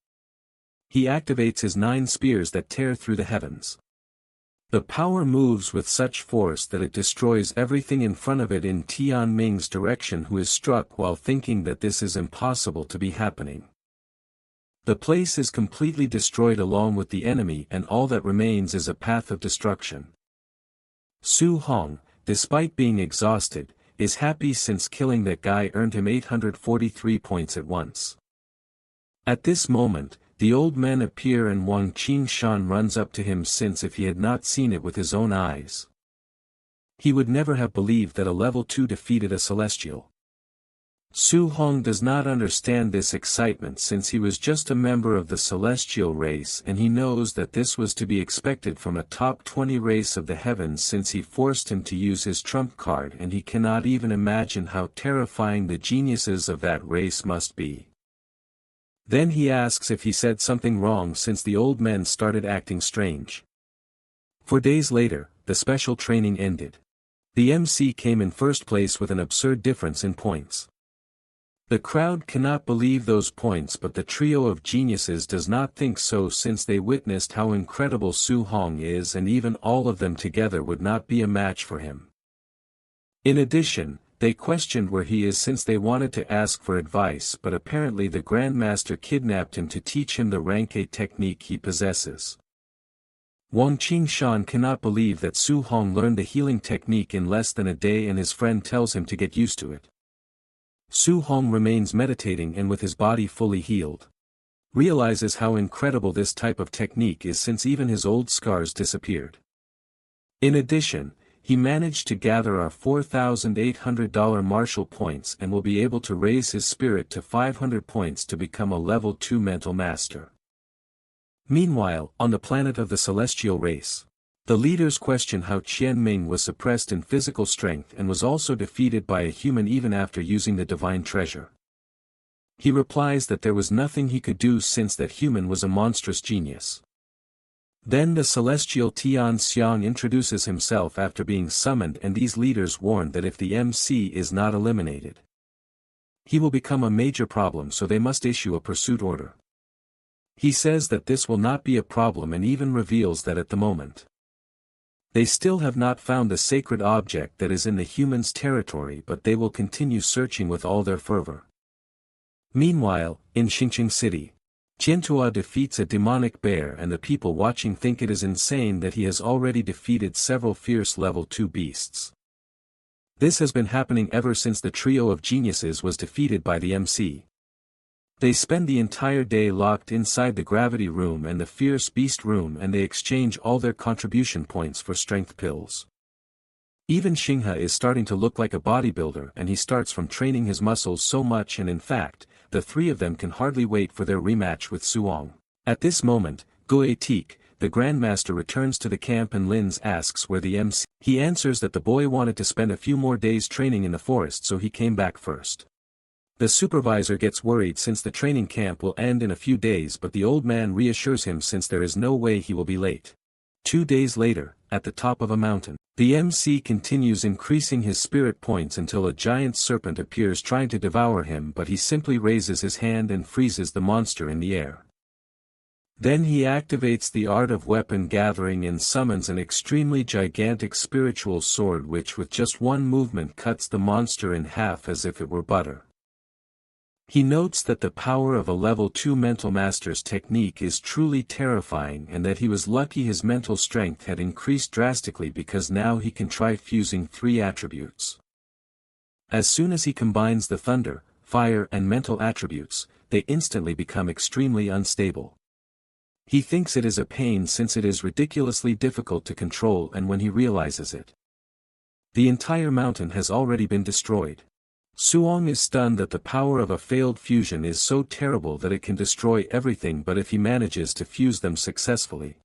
he activates his 9 spears that tear through the heavens. The power moves with such force that it destroys everything in front of it in Tian Ming's direction, who is struck while thinking that this is impossible to be happening. The place is completely destroyed along with the enemy, and all that remains is a path of destruction. Su Hong, despite being exhausted, is happy since killing that guy earned him 843 points at once. At this moment, the old men appear and Wang Qingshan runs up to him since if he had not seen it with his own eyes, he would never have believed that a level 2 defeated a celestial. Su Hong does not understand this excitement since he was just a member of the celestial race, and he knows that this was to be expected from a top 20 race of the heavens since he forced him to use his trump card, and he cannot even imagine how terrifying the geniuses of that race must be. Then he asks if he said something wrong since the old men started acting strange. 4 days later, the special training ended. The MC came in first place with an absurd difference in points. The crowd cannot believe those points, but the trio of geniuses does not think so since they witnessed how incredible Su Hong is, and even all of them together would not be a match for him. In addition, they questioned where he is since they wanted to ask for advice, but apparently the Grandmaster kidnapped him to teach him the rank A technique he possesses. Wang Qingshan cannot believe that Su Hong learned the healing technique in less than a day, and his friend tells him to get used to it. Su Hong remains meditating and with his body fully healed, realizes how incredible this type of technique is since even his old scars disappeared. In addition, he managed to gather our $4,800 martial points and will be able to raise his spirit to 500 points to become a level 2 mental master. Meanwhile, on the planet of the celestial race, the leaders question how Qian Ming was suppressed in physical strength and was also defeated by a human even after using the divine treasure. He replies that there was nothing he could do since that human was a monstrous genius. Then the celestial Tian Xiang introduces himself after being summoned, and these leaders warn that if the MC is not eliminated, he will become a major problem, so they must issue a pursuit order. He says that this will not be a problem and even reveals that at the moment, they still have not found the sacred object that is in the humans' territory, but they will continue searching with all their fervor. Meanwhile, in Xingqing City, Qiantua defeats a demonic bear, and the people watching think it is insane that he has already defeated several fierce level 2 beasts. This has been happening ever since the trio of geniuses was defeated by the MC. They spend the entire day locked inside the gravity room and the fierce beast room, and they exchange all their contribution points for strength pills. Even Xinghe is starting to look like a bodybuilder, and he starts from training his muscles so much, and in fact, the three of them can hardly wait for their rematch with Suong. At this moment, Goetik, the Grandmaster, returns to the camp and Lins asks where the MC. He answers that the boy wanted to spend a few more days training in the forest, so he came back first. The supervisor gets worried since the training camp will end in a few days, but the old man reassures him since there is no way he will be late. 2 days later, at the top of a mountain, the MC continues increasing his spirit points until a giant serpent appears trying to devour him, but he simply raises his hand and freezes the monster in the air. Then he activates the art of weapon gathering and summons an extremely gigantic spiritual sword which with just one movement cuts the monster in half as if it were butter. He notes that the power of a level 2 mental master's technique is truly terrifying, and that he was lucky his mental strength had increased drastically because now he can try fusing 3 attributes. As soon as he combines the thunder, fire and mental attributes, they instantly become extremely unstable. He thinks it is a pain since it is ridiculously difficult to control, and when he realizes it, the entire mountain has already been destroyed. Suong is stunned that the power of a failed fusion is so terrible that it can destroy everything, but if he manages to fuse them successfully,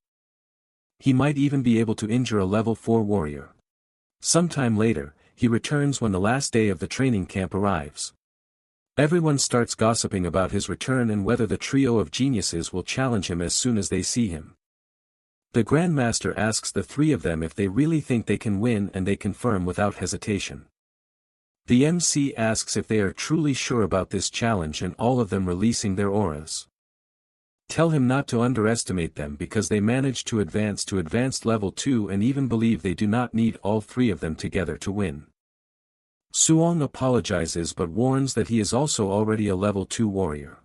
he might even be able to injure a level 4 warrior. Sometime later, he returns when the last day of the training camp arrives. Everyone starts gossiping about his return and whether the trio of geniuses will challenge him as soon as they see him. The Grandmaster asks the 3 of them if they really think they can win, and they confirm without hesitation. The MC asks if they are truly sure about this challenge, and all of them releasing their auras tell him not to underestimate them because they managed to advance to advanced level 2 and even believe they do not need all 3 of them together to win. Suong apologizes but warns that he is also already a level 2 warrior.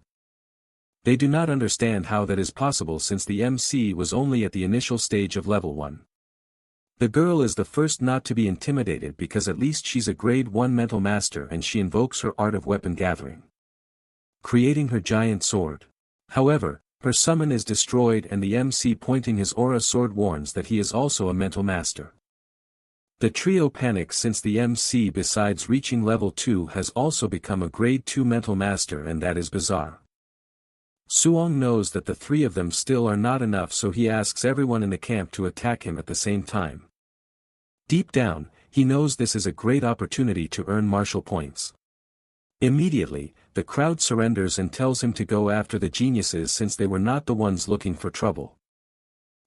They do not understand how that is possible since the MC was only at the initial stage of level 1. The girl is the first not to be intimidated because at least she's a grade 1 mental master, and she invokes her art of weapon gathering, creating her giant sword. However, her summon is destroyed, and the MC pointing his aura sword warns that he is also a mental master. The trio panics since the MC besides reaching level 2 has also become a grade 2 mental master, and that is bizarre. Suong knows that the 3 of them still are not enough, so he asks everyone in the camp to attack him at the same time. Deep down, he knows this is a great opportunity to earn martial points. Immediately, the crowd surrenders and tells him to go after the geniuses since they were not the ones looking for trouble.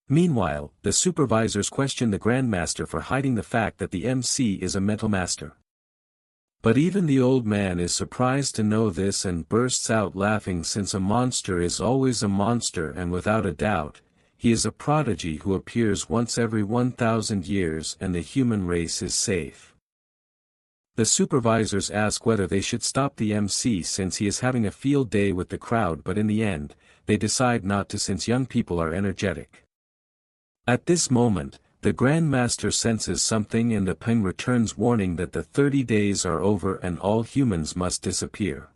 Meanwhile, the supervisors question the Grandmaster for hiding the fact that the MC is a mental master. But even the old man is surprised to know this and bursts out laughing since a monster is always a monster, and without a doubt, he is a prodigy who appears once every 1,000 years and the human race is safe. The supervisors ask whether they should stop the MC since he is having a field day with the crowd, but in the end, they decide not to since young people are energetic. At this moment, the Grandmaster senses something and the ping returns warning that the 30 days are over and all humans must disappear.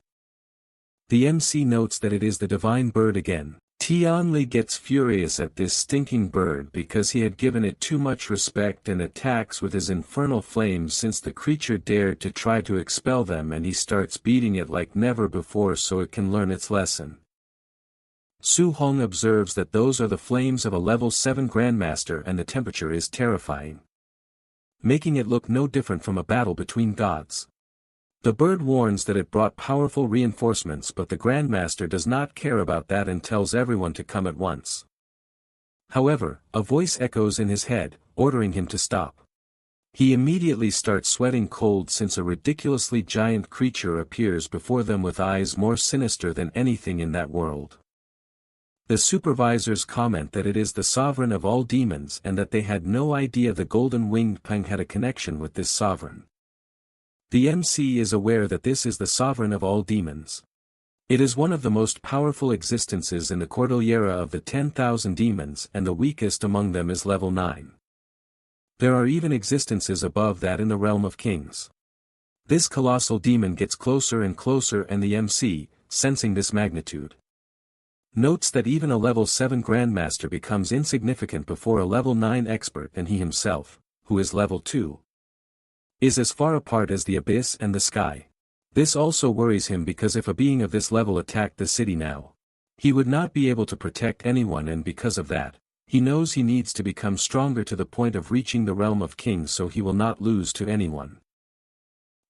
The MC notes that it is the divine bird again. Tianli gets furious at this stinking bird because he had given it too much respect and attacks with his infernal flames since the creature dared to try to expel them, and he starts beating it like never before so it can learn its lesson. Su Hong observes that those are the flames of a level 7 Grandmaster and the temperature is terrifying, making it look no different from a battle between gods. The bird warns that it brought powerful reinforcements, but the Grandmaster does not care about that and tells everyone to come at once. However, a voice echoes in his head, ordering him to stop. He immediately starts sweating cold since a ridiculously giant creature appears before them with eyes more sinister than anything in that world. The supervisors comment that it is the sovereign of all demons and that they had no idea the golden-winged Peng had a connection with this sovereign. The MC is aware that this is the sovereign of all demons. It is one of the most powerful existences in the Cordillera of the 10,000 demons, and the weakest among them is level 9. There are even existences above that in the realm of kings. This colossal demon gets closer and closer, and the MC, sensing this magnitude, notes that even a level 7 Grandmaster becomes insignificant before a level 9 expert, and he himself, who is level 2, is as far apart as the abyss and the sky. This also worries him because if a being of this level attacked the city now, he would not be able to protect anyone, and because of that, he knows he needs to become stronger to the point of reaching the realm of kings so he will not lose to anyone.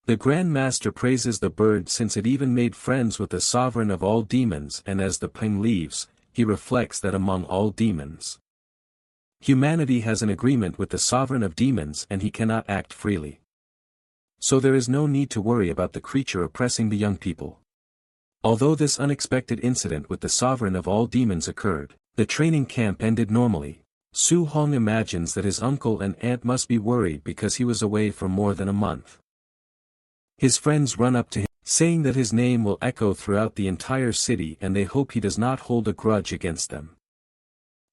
The Grand Master praises the bird since it even made friends with the sovereign of all demons, and as the Peng leaves, he reflects that among all demons, humanity has an agreement with the sovereign of demons and he cannot act freely. So there is no need to worry about the creature oppressing the young people. Although this unexpected incident with the sovereign of all demons occurred, the training camp ended normally. Su Hong imagines that his uncle and aunt must be worried because he was away for more than a month. His friends run up to him, saying that his name will echo throughout the entire city and they hope he does not hold a grudge against them.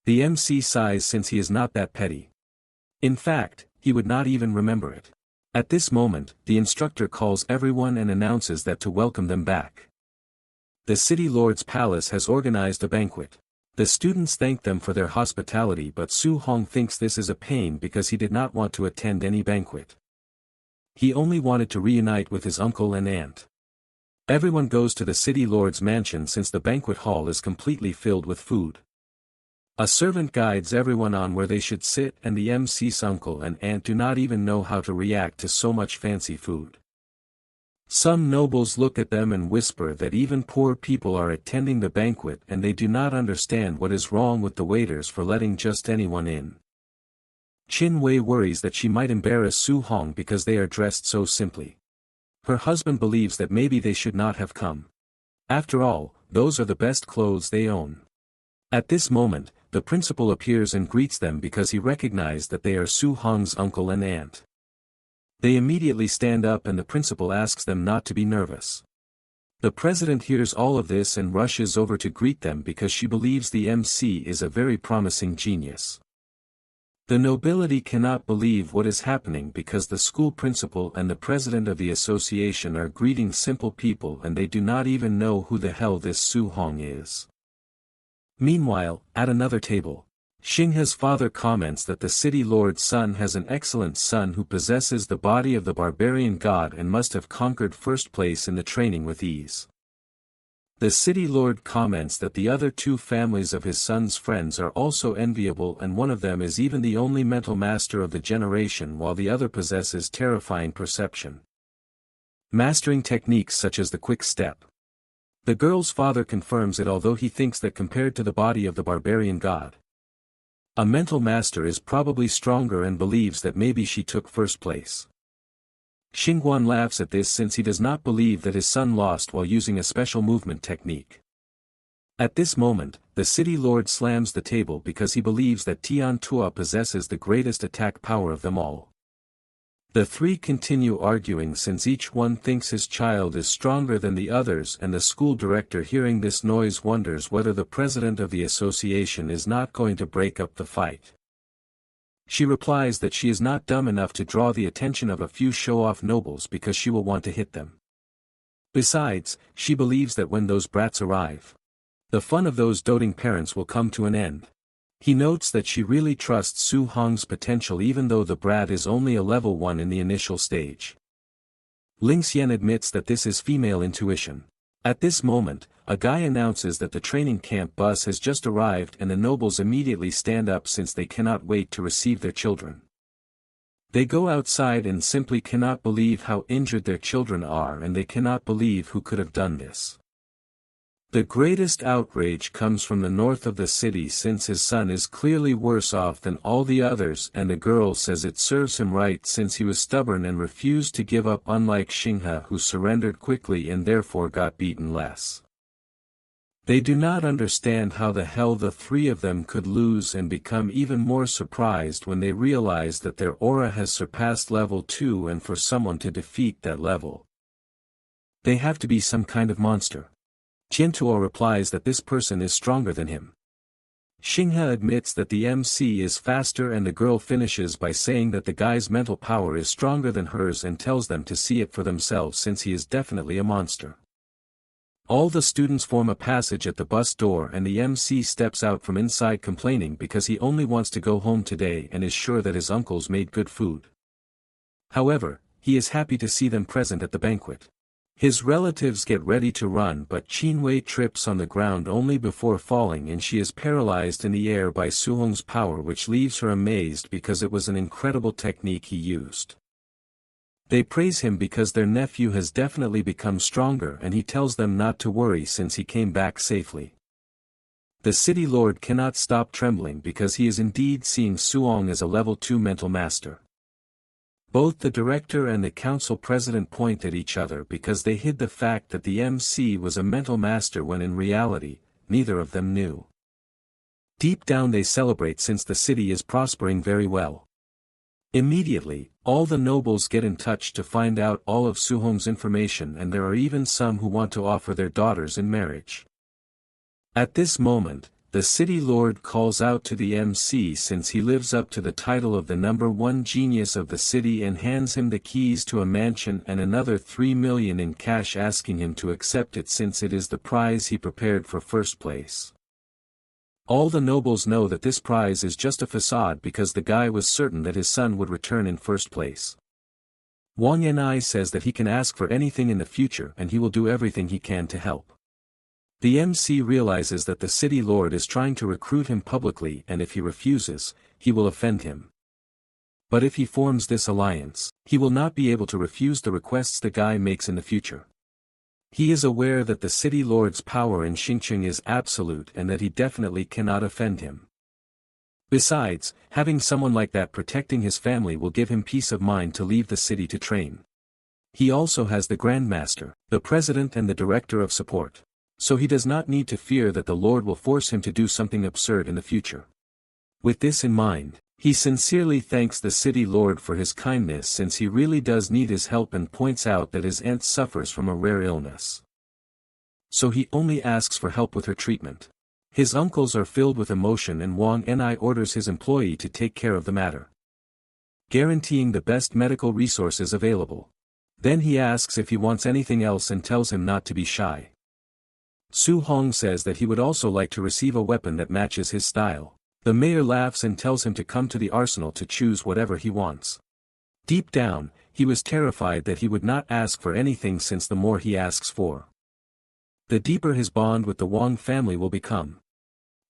The MC sighs since he is not that petty. In fact, he would not even remember it. At this moment, the instructor calls everyone and announces that to welcome them back, the city lord's palace has organized a banquet. The students thank them for their hospitality, but Su Hong thinks this is a pain because he did not want to attend any banquet. He only wanted to reunite with his uncle and aunt. Everyone goes to the city lord's mansion since the banquet hall is completely filled with food. A servant guides everyone on where they should sit, and the MC's uncle and aunt do not even know how to react to so much fancy food. Some nobles look at them and whisper that even poor people are attending the banquet and they do not understand what is wrong with the waiters for letting just anyone in. Chin Wei worries that she might embarrass Su Hong because they are dressed so simply. Her husband believes that maybe they should not have come. After all, those are the best clothes they own. At this moment, the principal appears and greets them because he recognized that they are Su Hong's uncle and aunt. They immediately stand up and the principal asks them not to be nervous. The president hears all of this and rushes over to greet them because she believes the MC is a very promising genius. The nobility cannot believe what is happening because the school principal and the president of the association are greeting simple people and they do not even know who the hell this Su Hong is. Meanwhile, at another table, Xinghe's father comments that the city lord's son has an excellent son who possesses the body of the barbarian god and must have conquered first place in the training with ease. The city lord comments that the other two families of his son's friends are also enviable and one of them is even the only mental master of the generation while the other possesses terrifying perception, mastering techniques such as the quick step. The girl's father confirms it, although he thinks that compared to the body of the barbarian god, a mental master is probably stronger and believes that maybe she took first place. Xingguan laughs at this since he does not believe that his son lost while using a special movement technique. At this moment, the city lord slams the table because he believes that Tian Tua possesses the greatest attack power of them all. The three continue arguing since each one thinks his child is stronger than the others, and the school director hearing this noise wonders whether the president of the association is not going to break up the fight. She replies that she is not dumb enough to draw the attention of a few show-off nobles because she will want to hit them. Besides, she believes that when those brats arrive, the fun of those doting parents will come to an end. He notes that she really trusts Su Hong's potential even though the brat is only a level 1 in the initial stage. Ling Xian admits that this is female intuition. At this moment, a guy announces that the training camp bus has just arrived and the nobles immediately stand up since they cannot wait to receive their children. They go outside and simply cannot believe how injured their children are, and they cannot believe who could have done this. The greatest outrage comes from the north of the city, since his son is clearly worse off than all the others, and the girl says it serves him right since he was stubborn and refused to give up, unlike Shingha, who surrendered quickly and therefore got beaten less. They do not understand how the hell the three of them could lose, and become even more surprised when they realize that their aura has surpassed level 2, and for someone to defeat that level, they have to be some kind of monster. Jintuo replies that this person is stronger than him. Shingha admits that the MC is faster, and the girl finishes by saying that the guy's mental power is stronger than hers and tells them to see it for themselves since he is definitely a monster. All the students form a passage at the bus door, and the MC steps out from inside complaining because he only wants to go home today and is sure that his uncles made good food. However, he is happy to see them present at the banquet. His relatives get ready to run, but Qinwei trips on the ground only before falling, and she is paralyzed in the air by Suhong's power, which leaves her amazed because it was an incredible technique he used. They praise him because their nephew has definitely become stronger, and he tells them not to worry since he came back safely. The city lord cannot stop trembling because he is indeed seeing Suhong as a level 2 mental master. Both the director and the council president point at each other because they hid the fact that the MC was a mental master when in reality, neither of them knew. Deep down they celebrate since the city is prospering very well. Immediately, all the nobles get in touch to find out all of Suhong's information, and there are even some who want to offer their daughters in marriage. At this moment, the city lord calls out to the MC since he lives up to the title of the #1 genius of the city, and hands him the keys to a mansion and another 3 million in cash, asking him to accept it since it is the prize he prepared for first place. All the nobles know that this prize is just a facade because the guy was certain that his son would return in first place. Wang Yanai says that he can ask for anything in the future and he will do everything he can to help. The MC realizes that the city lord is trying to recruit him publicly, and if he refuses, he will offend him. But if he forms this alliance, he will not be able to refuse the requests the guy makes in the future. He is aware that the city lord's power in Xingqing is absolute and that he definitely cannot offend him. Besides, having someone like that protecting his family will give him peace of mind to leave the city to train. He also has the Grandmaster, the President and the Director of Support. So he does not need to fear that the Lord will force him to do something absurd in the future. With this in mind, he sincerely thanks the city lord for his kindness since he really does need his help, and points out that his aunt suffers from a rare illness. So he only asks for help with her treatment. His uncles are filled with emotion, and Wang Ni orders his employee to take care of the matter, guaranteeing the best medical resources available. Then he asks if he wants anything else and tells him not to be shy. Su Hong says that he would also like to receive a weapon that matches his style. The mayor laughs and tells him to come to the arsenal to choose whatever he wants. Deep down, he was terrified that he would not ask for anything since the more he asks for, the deeper his bond with the Wang family will become.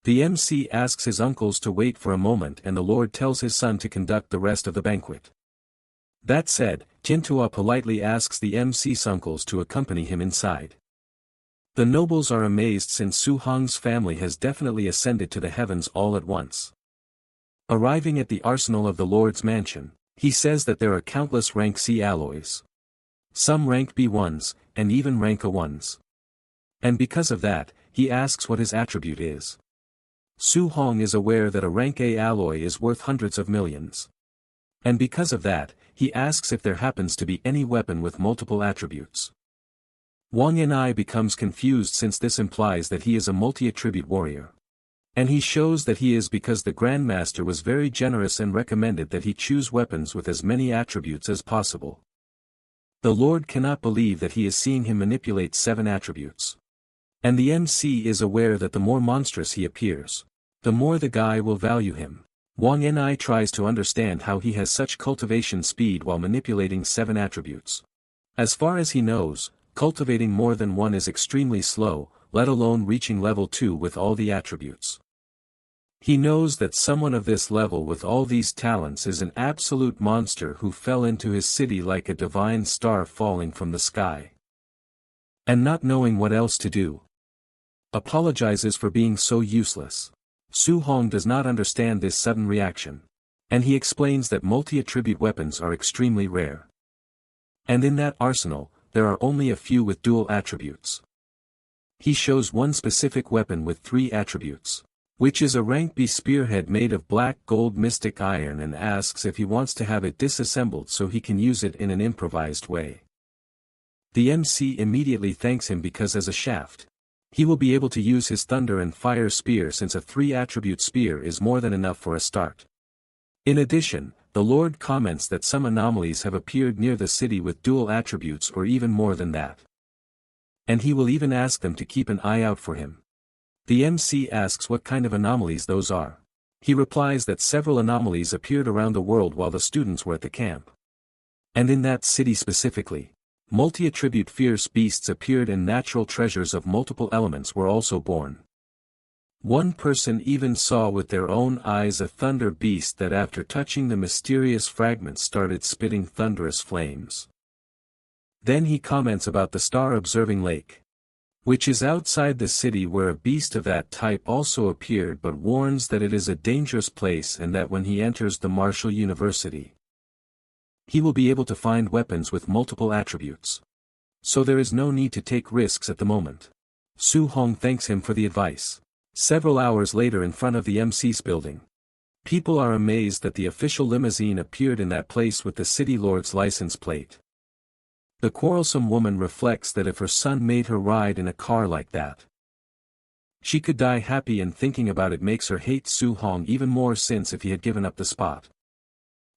The MC asks his uncles to wait for a moment, and the lord tells his son to conduct the rest of the banquet. That said, Jintua politely asks the MC's uncles to accompany him inside. The nobles are amazed since Su Hong's family has definitely ascended to the heavens all at once. Arriving at the arsenal of the Lord's mansion, he says that there are countless rank C alloys. Some rank B1s, and even rank A1s. And because of that, he asks what his attribute is. Su Hong is aware that a rank A alloy is worth hundreds of millions. And because of that, he asks if there happens to be any weapon with multiple attributes. Wang Yanai becomes confused since this implies that he is a multi-attribute warrior. And he shows that he is because the Grandmaster was very generous and recommended that he choose weapons with as many attributes as possible. The Lord cannot believe that he is seeing him manipulate 7 attributes. And the MC is aware that the more monstrous he appears, the more the guy will value him. Wang Yanai tries to understand how he has such cultivation speed while manipulating 7 attributes. As far as he knows, cultivating more than one is extremely slow, let alone reaching level 2 with all the attributes. He knows that someone of this level with all these talents is an absolute monster who fell into his city like a divine star falling from the sky. And not knowing what else to do, apologizes for being so useless. Su Hong does not understand this sudden reaction. And he explains that multi-attribute weapons are extremely rare. And in that arsenal, there are only a few with dual attributes. He shows one specific weapon with 3 attributes, which is a rank B spearhead made of black gold mystic iron, and asks if he wants to have it disassembled so he can use it in an improvised way. The MC immediately thanks him because as a shaft, he will be able to use his thunder and fire spear since a 3-attribute spear is more than enough for a start. In addition, the Lord comments that some anomalies have appeared near the city with dual attributes or even more than that. And he will even ask them to keep an eye out for him. The MC asks what kind of anomalies those are. He replies that several anomalies appeared around the world while the students were at the camp. And in that city specifically, multi-attribute fierce beasts appeared and natural treasures of multiple elements were also born. One person even saw with their own eyes a thunder beast that after touching the mysterious fragment started spitting thunderous flames. Then he comments about the star-observing lake, which is outside the city where a beast of that type also appeared, but warns that it is a dangerous place and that when he enters the Martial University, he will be able to find weapons with multiple attributes. So there is no need to take risks at the moment. Su Hong thanks him for the advice. Several hours later in front of the MC's building, people are amazed that the official limousine appeared in that place with the city lord's license plate. The quarrelsome woman reflects that if her son made her ride in a car like that, she could die happy, and thinking about it makes her hate Su Hong even more, since if he had given up the spot,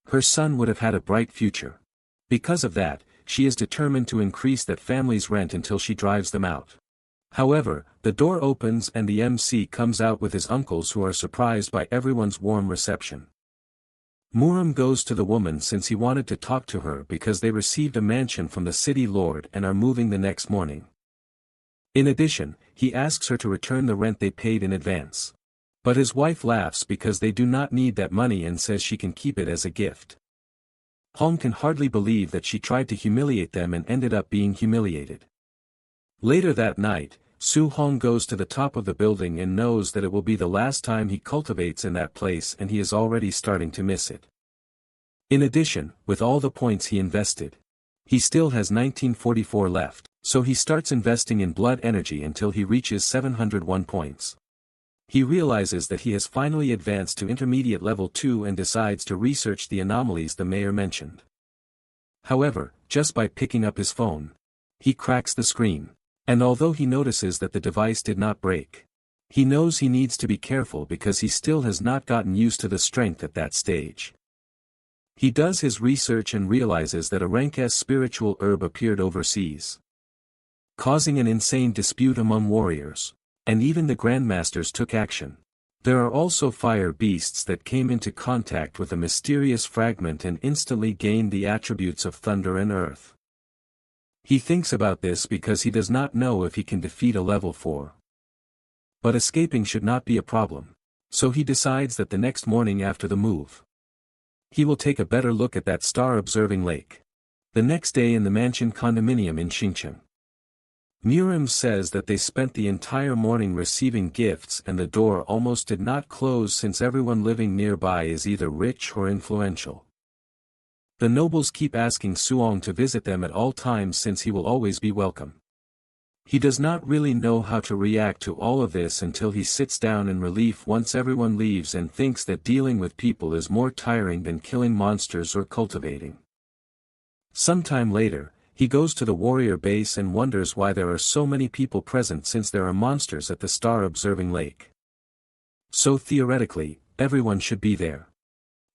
her son would have had a bright future. Because of that, she is determined to increase that family's rent until she drives them out. However, the door opens and the MC comes out with his uncles, who are surprised by everyone's warm reception. Muram goes to the woman since he wanted to talk to her because they received a mansion from the city lord and are moving the next morning. In addition, he asks her to return the rent they paid in advance. But his wife laughs because they do not need that money and says she can keep it as a gift. Hong can hardly believe that she tried to humiliate them and ended up being humiliated. Later that night, Su Hong goes to the top of the building and knows that it will be the last time he cultivates in that place, and he is already starting to miss it. In addition, with all the points he invested, he still has 1944 left, so he starts investing in blood energy until he reaches 701 points. He realizes that he has finally advanced to intermediate level 2 and decides to research the anomalies the mayor mentioned. However, just by picking up his phone, he cracks the screen. And although he notices that the device did not break, he knows he needs to be careful because he still has not gotten used to the strength at that stage. He does his research and realizes that a rank S spiritual herb appeared overseas, causing an insane dispute among warriors, and even the grandmasters took action. There are also fire beasts that came into contact with a mysterious fragment and instantly gained the attributes of thunder and earth. He thinks about this because he does not know if he can defeat a level 4. But escaping should not be a problem, so he decides that the next morning after the move, he will take a better look at that star-observing lake. The next day in the mansion condominium in Xingqiang, Muram says that they spent the entire morning receiving gifts and the door almost did not close since everyone living nearby is either rich or influential. The nobles keep asking Suong to visit them at all times since he will always be welcome. He does not really know how to react to all of this until he sits down in relief once everyone leaves and thinks that dealing with people is more tiring than killing monsters or cultivating. Sometime later, he goes to the warrior base and wonders why there are so many people present since there are monsters at the star-observing lake. So theoretically, everyone should be there.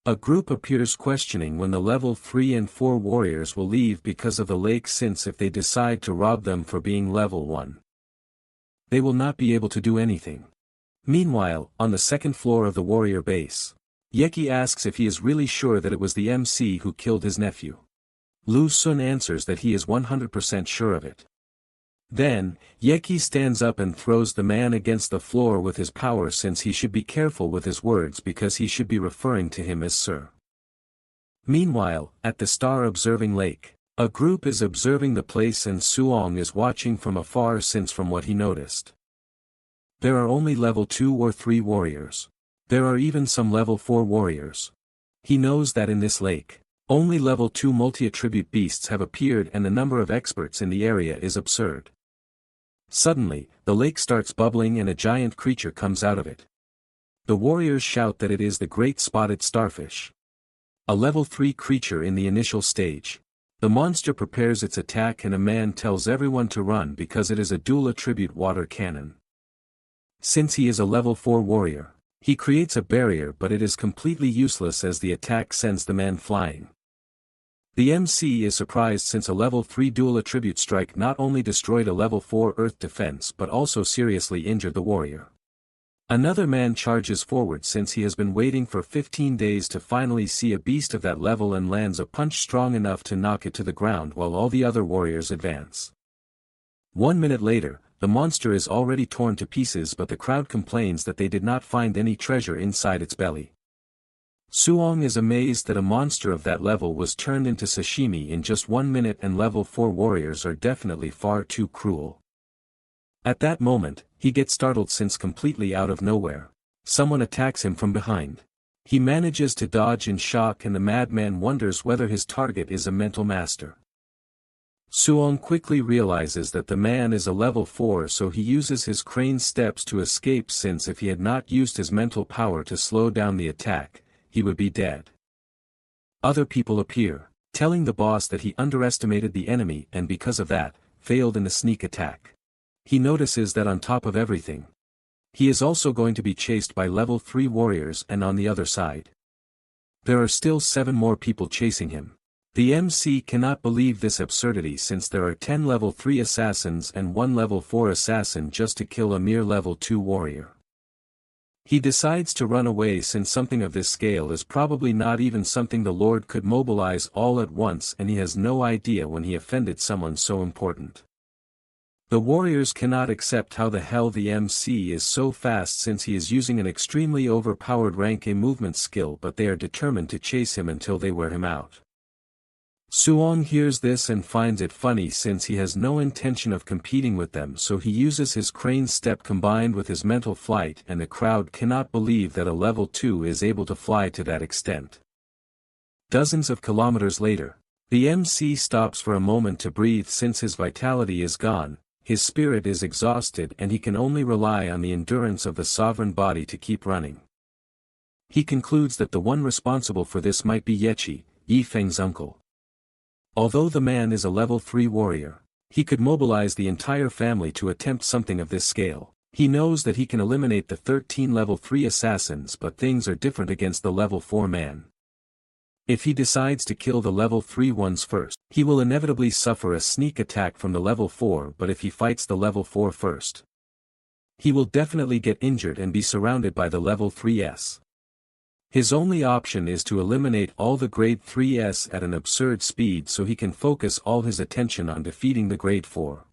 A group appears questioning when the level 3 and 4 warriors will leave because of the lake, since if they decide to rob them for being level 1, they will not be able to do anything. Meanwhile, on the second floor of the warrior base, Yeki asks if he is really sure that it was the MC who killed his nephew. Lu Sun answers that he is 100% sure of it. Then, Yeki stands up and throws the man against the floor with his power, since he should be careful with his words because he should be referring to him as Sir. Meanwhile, at the star-observing lake, a group is observing the place and Suong is watching from afar, since from what he noticed, there are only level 2 or 3 warriors. There are even some level 4 warriors. He knows that in this lake, only level 2 multi-attribute beasts have appeared and the number of experts in the area is absurd. Suddenly, the lake starts bubbling and a giant creature comes out of it. The warriors shout that it is the great spotted starfish, a level 3 creature in the initial stage. The monster prepares its attack and a man tells everyone to run because it is a dual attribute water cannon. Since he is a level 4 warrior, he creates a barrier, but it is completely useless as the attack sends the man flying. The MC is surprised since a level 3 dual attribute strike not only destroyed a level 4 earth defense but also seriously injured the warrior. Another man charges forward since he has been waiting for 15 days to finally see a beast of that level and lands a punch strong enough to knock it to the ground while all the other warriors advance. 1 minute later, the monster is already torn to pieces, but the crowd complains that they did not find any treasure inside its belly. Suong is amazed that a monster of that level was turned into sashimi in just 1 minute, and level 4 warriors are definitely far too cruel. At that moment, he gets startled since completely out of nowhere, someone attacks him from behind. He manages to dodge in shock and the madman wonders whether his target is a mental master. Suong quickly realizes that the man is a level 4, so he uses his crane steps to escape, since if he had not used his mental power to slow down the attack, he would be dead. Other people appear, telling the boss that he underestimated the enemy and because of that, failed in the sneak attack. He notices that on top of everything, he is also going to be chased by level 3 warriors, and on the other side, there are still 7 more people chasing him. The MC cannot believe this absurdity since there are 10 level 3 assassins and 1 level 4 assassin just to kill a mere level 2 warrior. He decides to run away since something of this scale is probably not even something the Lord could mobilize all at once, and he has no idea when he offended someone so important. The warriors cannot accept how the hell the MC is so fast since he is using an extremely overpowered rank A movement skill, but they are determined to chase him until they wear him out. Suong hears this and finds it funny since he has no intention of competing with them, so he uses his crane step combined with his mental flight, and the crowd cannot believe that a level 2 is able to fly to that extent. Dozens of kilometers later, the MC stops for a moment to breathe since his vitality is gone, his spirit is exhausted, and he can only rely on the endurance of the sovereign body to keep running. He concludes that the one responsible for this might be Yechi, Yi Feng's uncle. Although the man is a level 3 warrior, he could mobilize the entire family to attempt something of this scale. He knows that he can eliminate the 13 level 3 assassins, but things are different against the level 4 man. If he decides to kill the level 3 ones first, he will inevitably suffer a sneak attack from the level 4, but if he fights the level 4 first, he will definitely get injured and be surrounded by the level 3s. His only option is to eliminate all the grade 3s at an absurd speed so he can focus all his attention on defeating the grade 4.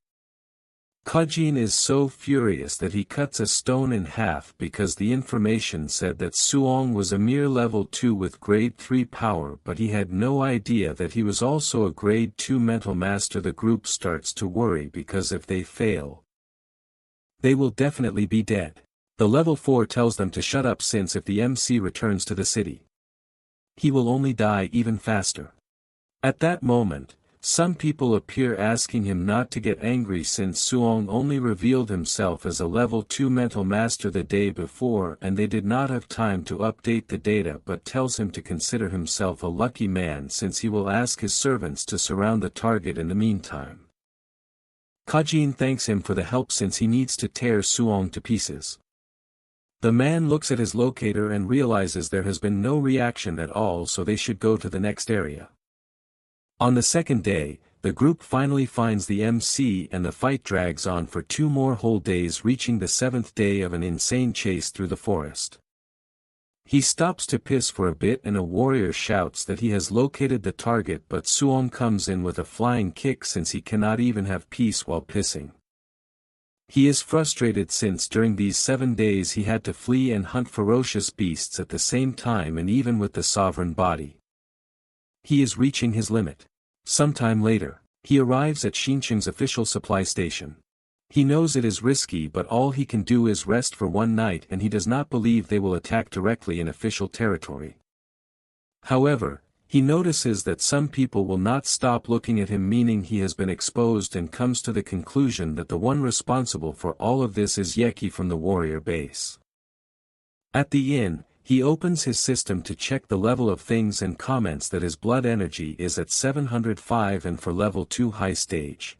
Kajin is so furious that he cuts a stone in half because the information said that Suong was a mere level 2 with grade 3 power, but he had no idea that he was also a grade 2 mental master. The group starts to worry because if they fail, they will definitely be dead. The level 4 tells them to shut up since if the MC returns to the city, he will only die even faster. At that moment, some people appear asking him not to get angry since Suong only revealed himself as a level 2 mental master the day before and they did not have time to update the data, but tells him to consider himself a lucky man since he will ask his servants to surround the target in the meantime. Kajin thanks him for the help since he needs to tear Suong to pieces. The man looks at his locator and realizes there has been no reaction at all, so they should go to the next area. On the second day, the group finally finds the MC and the fight drags on for 2 more whole days, reaching the 7th day of an insane chase through the forest. He stops to piss for a bit and a warrior shouts that he has located the target, but Suong comes in with a flying kick since he cannot even have peace while pissing. He is frustrated since during these 7 days he had to flee and hunt ferocious beasts at the same time, and even with the sovereign body. He is reaching his limit. Sometime later, he arrives at Xinqiang's official supply station. He knows it is risky, but all he can do is rest for one night, and he does not believe they will attack directly in official territory. However, he notices that some people will not stop looking at him, meaning he has been exposed, and comes to the conclusion that the one responsible for all of this is Yeki from the warrior base. At the inn, he opens his system to check the level of things and comments that his blood energy is at 705 and for level 2 high stage.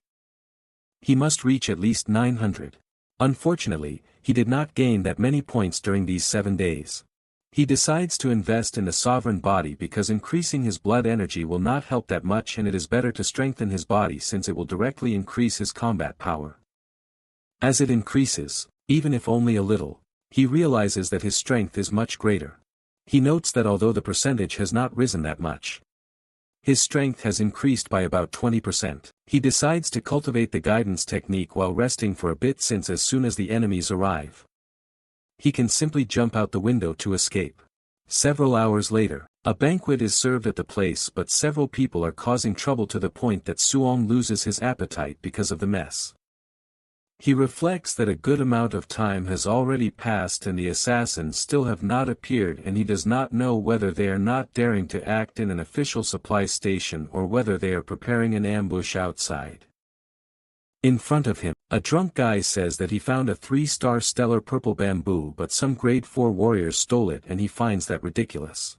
He must reach at least 900. Unfortunately, he did not gain that many points during these 7 days. He decides to invest in the sovereign body because increasing his blood energy will not help that much, and it is better to strengthen his body since it will directly increase his combat power. As it increases, even if only a little, he realizes that his strength is much greater. He notes that although the percentage has not risen that much, his strength has increased by about 20%. He decides to cultivate the guidance technique while resting for a bit, since as soon as the enemies arrive, he can simply jump out the window to escape. Several hours later, a banquet is served at the place, but several people are causing trouble to the point that Suong loses his appetite because of the mess. He reflects that a good amount of time has already passed and the assassins still have not appeared, and he does not know whether they are not daring to act in an official supply station or whether they are preparing an ambush outside. In front of him, a drunk guy says that he found a 3-star stellar purple bamboo, but some grade 4 warriors stole it, and he finds that ridiculous.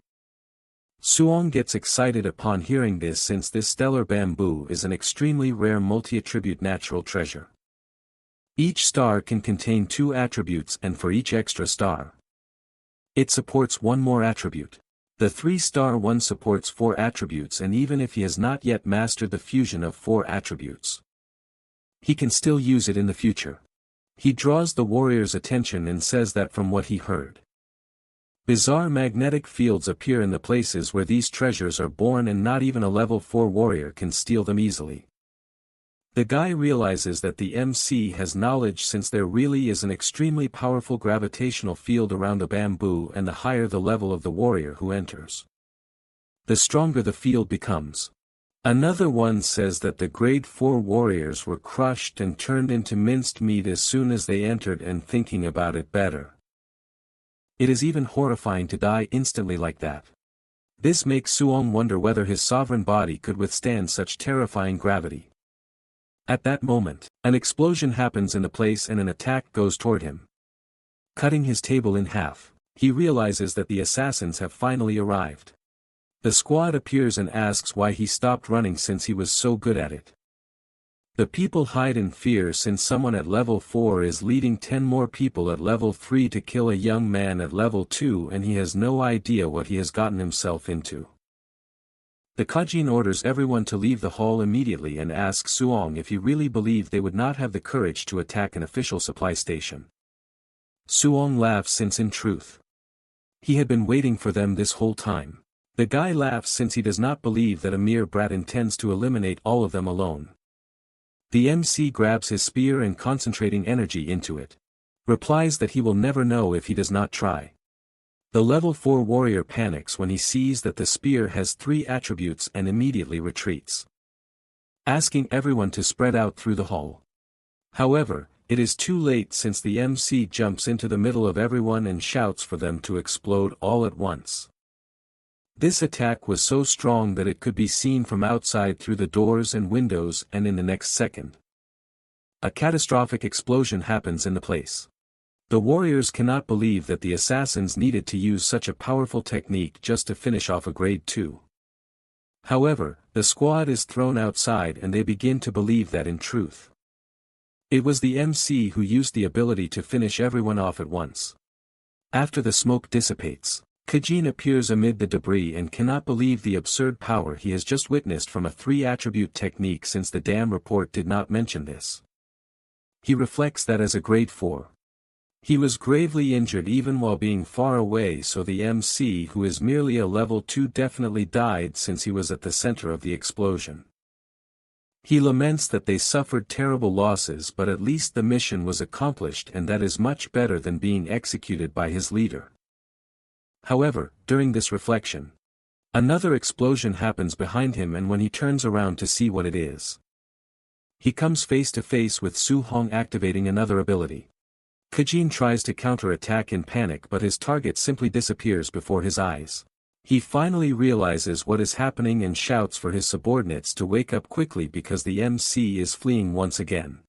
Suong gets excited upon hearing this, since this stellar bamboo is an extremely rare multi-attribute natural treasure. Each star can contain 2 attributes, and for each extra star, it supports 1 more attribute. The 3-star one supports 4 attributes, and even if he has not yet mastered the fusion of 4 attributes, he can still use it in the future. He draws the warrior's attention and says that from what he heard, bizarre magnetic fields appear in the places where these treasures are born, and not even a level 4 warrior can steal them easily. The guy realizes that the MC has knowledge, since there really is an extremely powerful gravitational field around the bamboo, and the higher the level of the warrior who enters, the stronger the field becomes. Another one says that the grade 4 warriors were crushed and turned into minced meat as soon as they entered, and thinking about it better, it is even horrifying to die instantly like that. This makes Suong wonder whether his sovereign body could withstand such terrifying gravity. At that moment, an explosion happens in the place and an attack goes toward him, cutting his table in half. He realizes that the assassins have finally arrived. The squad appears and asks why he stopped running since he was so good at it. The people hide in fear since someone at level 4 is leading 10 more people at level 3 to kill a young man at level 2, and he has no idea what he has gotten himself into. The Kajin orders everyone to leave the hall immediately and asks Suong if he really believed they would not have the courage to attack an official supply station. Suong laughs, since in truth, he had been waiting for them this whole time. The guy laughs since he does not believe that a mere brat intends to eliminate all of them alone. The MC grabs his spear and, concentrating energy into it, replies that he will never know if he does not try. The level 4 warrior panics when he sees that the spear has 3 attributes and immediately retreats, asking everyone to spread out through the hall. However, it is too late, since the MC jumps into the middle of everyone and shouts for them to explode all at once. This attack was so strong that it could be seen from outside through the doors and windows, and in the next second, a catastrophic explosion happens in the place. The warriors cannot believe that the assassins needed to use such a powerful technique just to finish off a grade 2. However, the squad is thrown outside and they begin to believe that in truth, it was the MC who used the ability to finish everyone off at once. After the smoke dissipates, Kajin appears amid the debris and cannot believe the absurd power he has just witnessed from a 3-attribute technique, since the damn report did not mention this. He reflects that as a grade 4, he was gravely injured even while being far away, so the MC, who is merely a level 2, definitely died since he was at the center of the explosion. He laments that they suffered terrible losses, but at least the mission was accomplished, and that is much better than being executed by his leader. However, during this reflection, another explosion happens behind him, and when he turns around to see what it is, he comes face to face with Su Hong activating another ability. Kajin tries to counter-attack in panic, but his target simply disappears before his eyes. He finally realizes what is happening and shouts for his subordinates to wake up quickly because the MC is fleeing once again.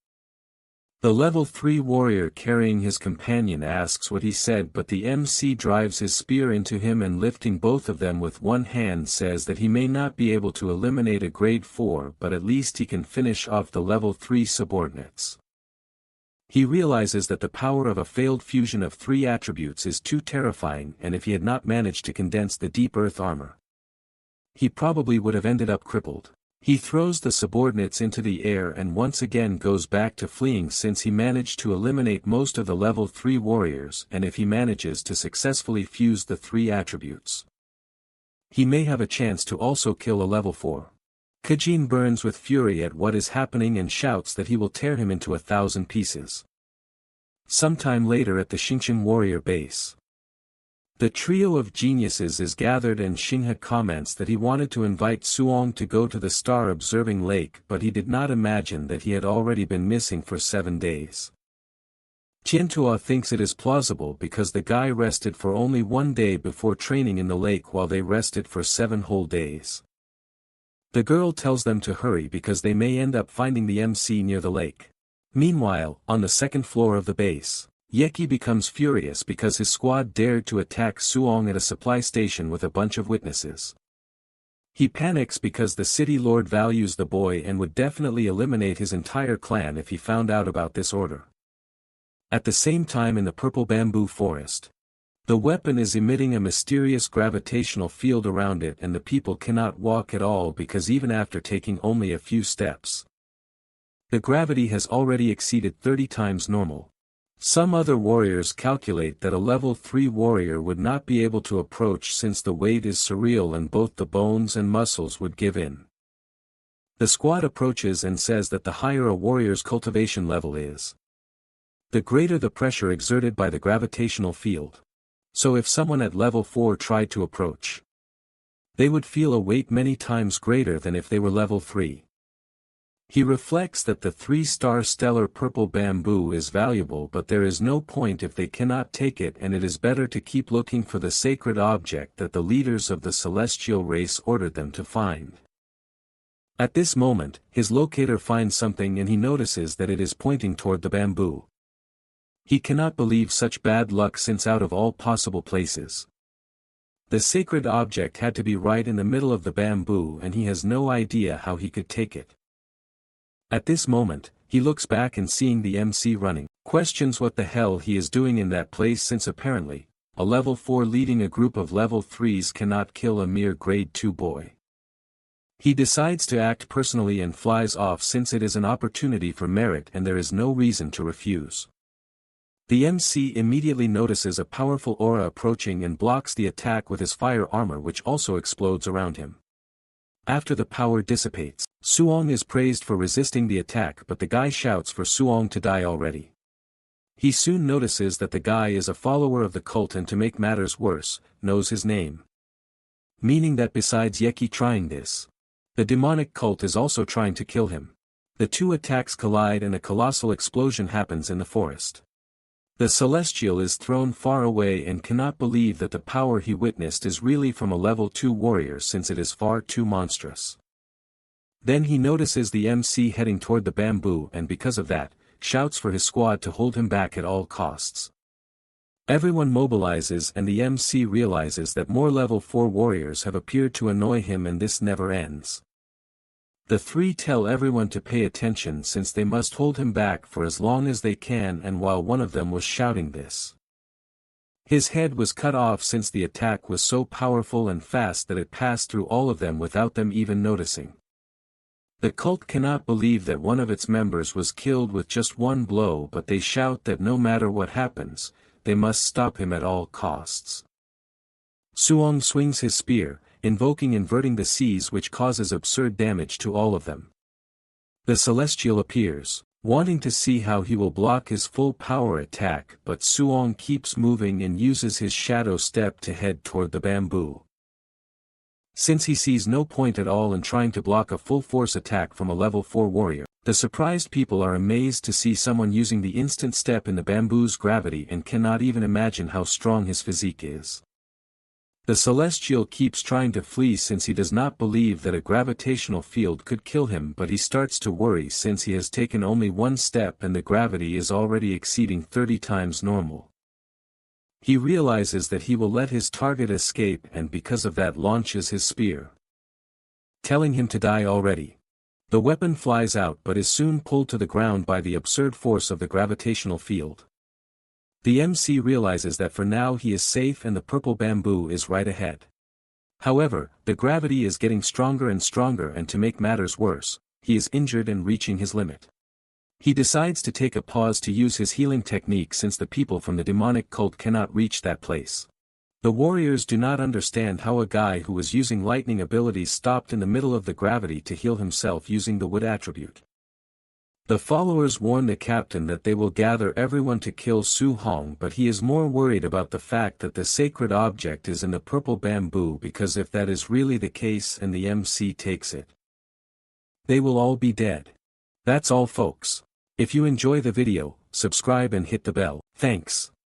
The level 3 warrior carrying his companion asks what he said, but the MC drives his spear into him and, lifting both of them with one hand, says that he may not be able to eliminate a grade 4, but at least he can finish off the level 3 subordinates. He realizes that the power of a failed fusion of 3 attributes is too terrifying, and if he had not managed to condense the deep earth armor, he probably would have ended up crippled. He throws the subordinates into the air and once again goes back to fleeing, since he managed to eliminate most of the level 3 warriors, and if he manages to successfully fuse the 3 attributes, he may have a chance to also kill a level 4. Kajin burns with fury at what is happening and shouts that he will tear him into 1,000 pieces. Sometime later at the Xingqian warrior base, the trio of geniuses is gathered, and Xinghe comments that he wanted to invite Suong to go to the star-observing lake, but he did not imagine that he had already been missing for 7 days. Tiantua thinks it is plausible because the guy rested for only 1 day before training in the lake, while they rested for 7 whole days. The girl tells them to hurry because they may end up finding the MC near the lake. Meanwhile, on the 2nd floor of the base, Yeki becomes furious because his squad dared to attack Suong at a supply station with a bunch of witnesses. He panics because the city lord values the boy and would definitely eliminate his entire clan if he found out about this order. At the same time, in the purple bamboo forest, the weapon is emitting a mysterious gravitational field around it, and the people cannot walk at all because even after taking only a few steps, the gravity has already exceeded 30 times normal. Some other warriors calculate that a level 3 warrior would not be able to approach since the weight is surreal and both the bones and muscles would give in. The squad approaches and says that the higher a warrior's cultivation level is, the greater the pressure exerted by the gravitational field. So if someone at level 4 tried to approach, they would feel a weight many times greater than if they were level 3. He reflects that the 3-star stellar purple bamboo is valuable, but there is no point if they cannot take it, and it is better to keep looking for the sacred object that the leaders of the celestial race ordered them to find. At this moment, his locator finds something and he notices that it is pointing toward the bamboo. He cannot believe such bad luck, since out of all possible places, the sacred object had to be right in the middle of the bamboo, and he has no idea how he could take it. At this moment, he looks back and, seeing the MC running, questions what the hell he is doing in that place, since apparently, a level 4 leading a group of level 3s cannot kill a mere grade 2 boy. He decides to act personally and flies off, since it is an opportunity for merit and there is no reason to refuse. The MC immediately notices a powerful aura approaching and blocks the attack with his fire armor, which also explodes around him. After the power dissipates, Suong is praised for resisting the attack, but the guy shouts for Suong to die already. He soon notices that the guy is a follower of the cult, and to make matters worse, knows his name. Meaning that besides Yeki trying this, the demonic cult is also trying to kill him. The 2 attacks collide and a colossal explosion happens in the forest. The Celestial is thrown far away and cannot believe that the power he witnessed is really from a level 2 warrior, since it is far too monstrous. Then he notices the MC heading toward the bamboo, and because of that, shouts for his squad to hold him back at all costs. Everyone mobilizes and the MC realizes that more level 4 warriors have appeared to annoy him, and this never ends. The 3 tell everyone to pay attention, since they must hold him back for as long as they can, and while one of them was shouting this, his head was cut off, since the attack was so powerful and fast that it passed through all of them without them even noticing. The cult cannot believe that one of its members was killed with just 1 blow, but they shout that no matter what happens, they must stop him at all costs. Suong swings his spear, invoking inverting the seas, which causes absurd damage to all of them. The Celestial appears, wanting to see how he will block his full power attack, but Suong keeps moving and uses his shadow step to head toward the bamboo. Since he sees no point at all in trying to block a full force attack from a level 4 warrior, the surprised people are amazed to see someone using the instant step in the bamboo's gravity and cannot even imagine how strong his physique is. The Celestial keeps trying to flee since he does not believe that a gravitational field could kill him, but he starts to worry since he has taken only one step and the gravity is already exceeding 30 times normal. He realizes that he will let his target escape and because of that launches his spear, telling him to die already. The weapon flies out but is soon pulled to the ground by the absurd force of the gravitational field. The MC realizes that for now he is safe and the purple bamboo is right ahead. However, the gravity is getting stronger and stronger, and to make matters worse, he is injured and reaching his limit. He decides to take a pause to use his healing technique since the people from the demonic cult cannot reach that place. The warriors do not understand how a guy who was using lightning abilities stopped in the middle of the gravity to heal himself using the wood attribute. The followers warn the captain that they will gather everyone to kill Su Hong, but he is more worried about the fact that the sacred object is in the purple bamboo, because if that is really the case and the MC takes it, they will all be dead. That's all folks. If you enjoy the video, subscribe and hit the bell. Thanks.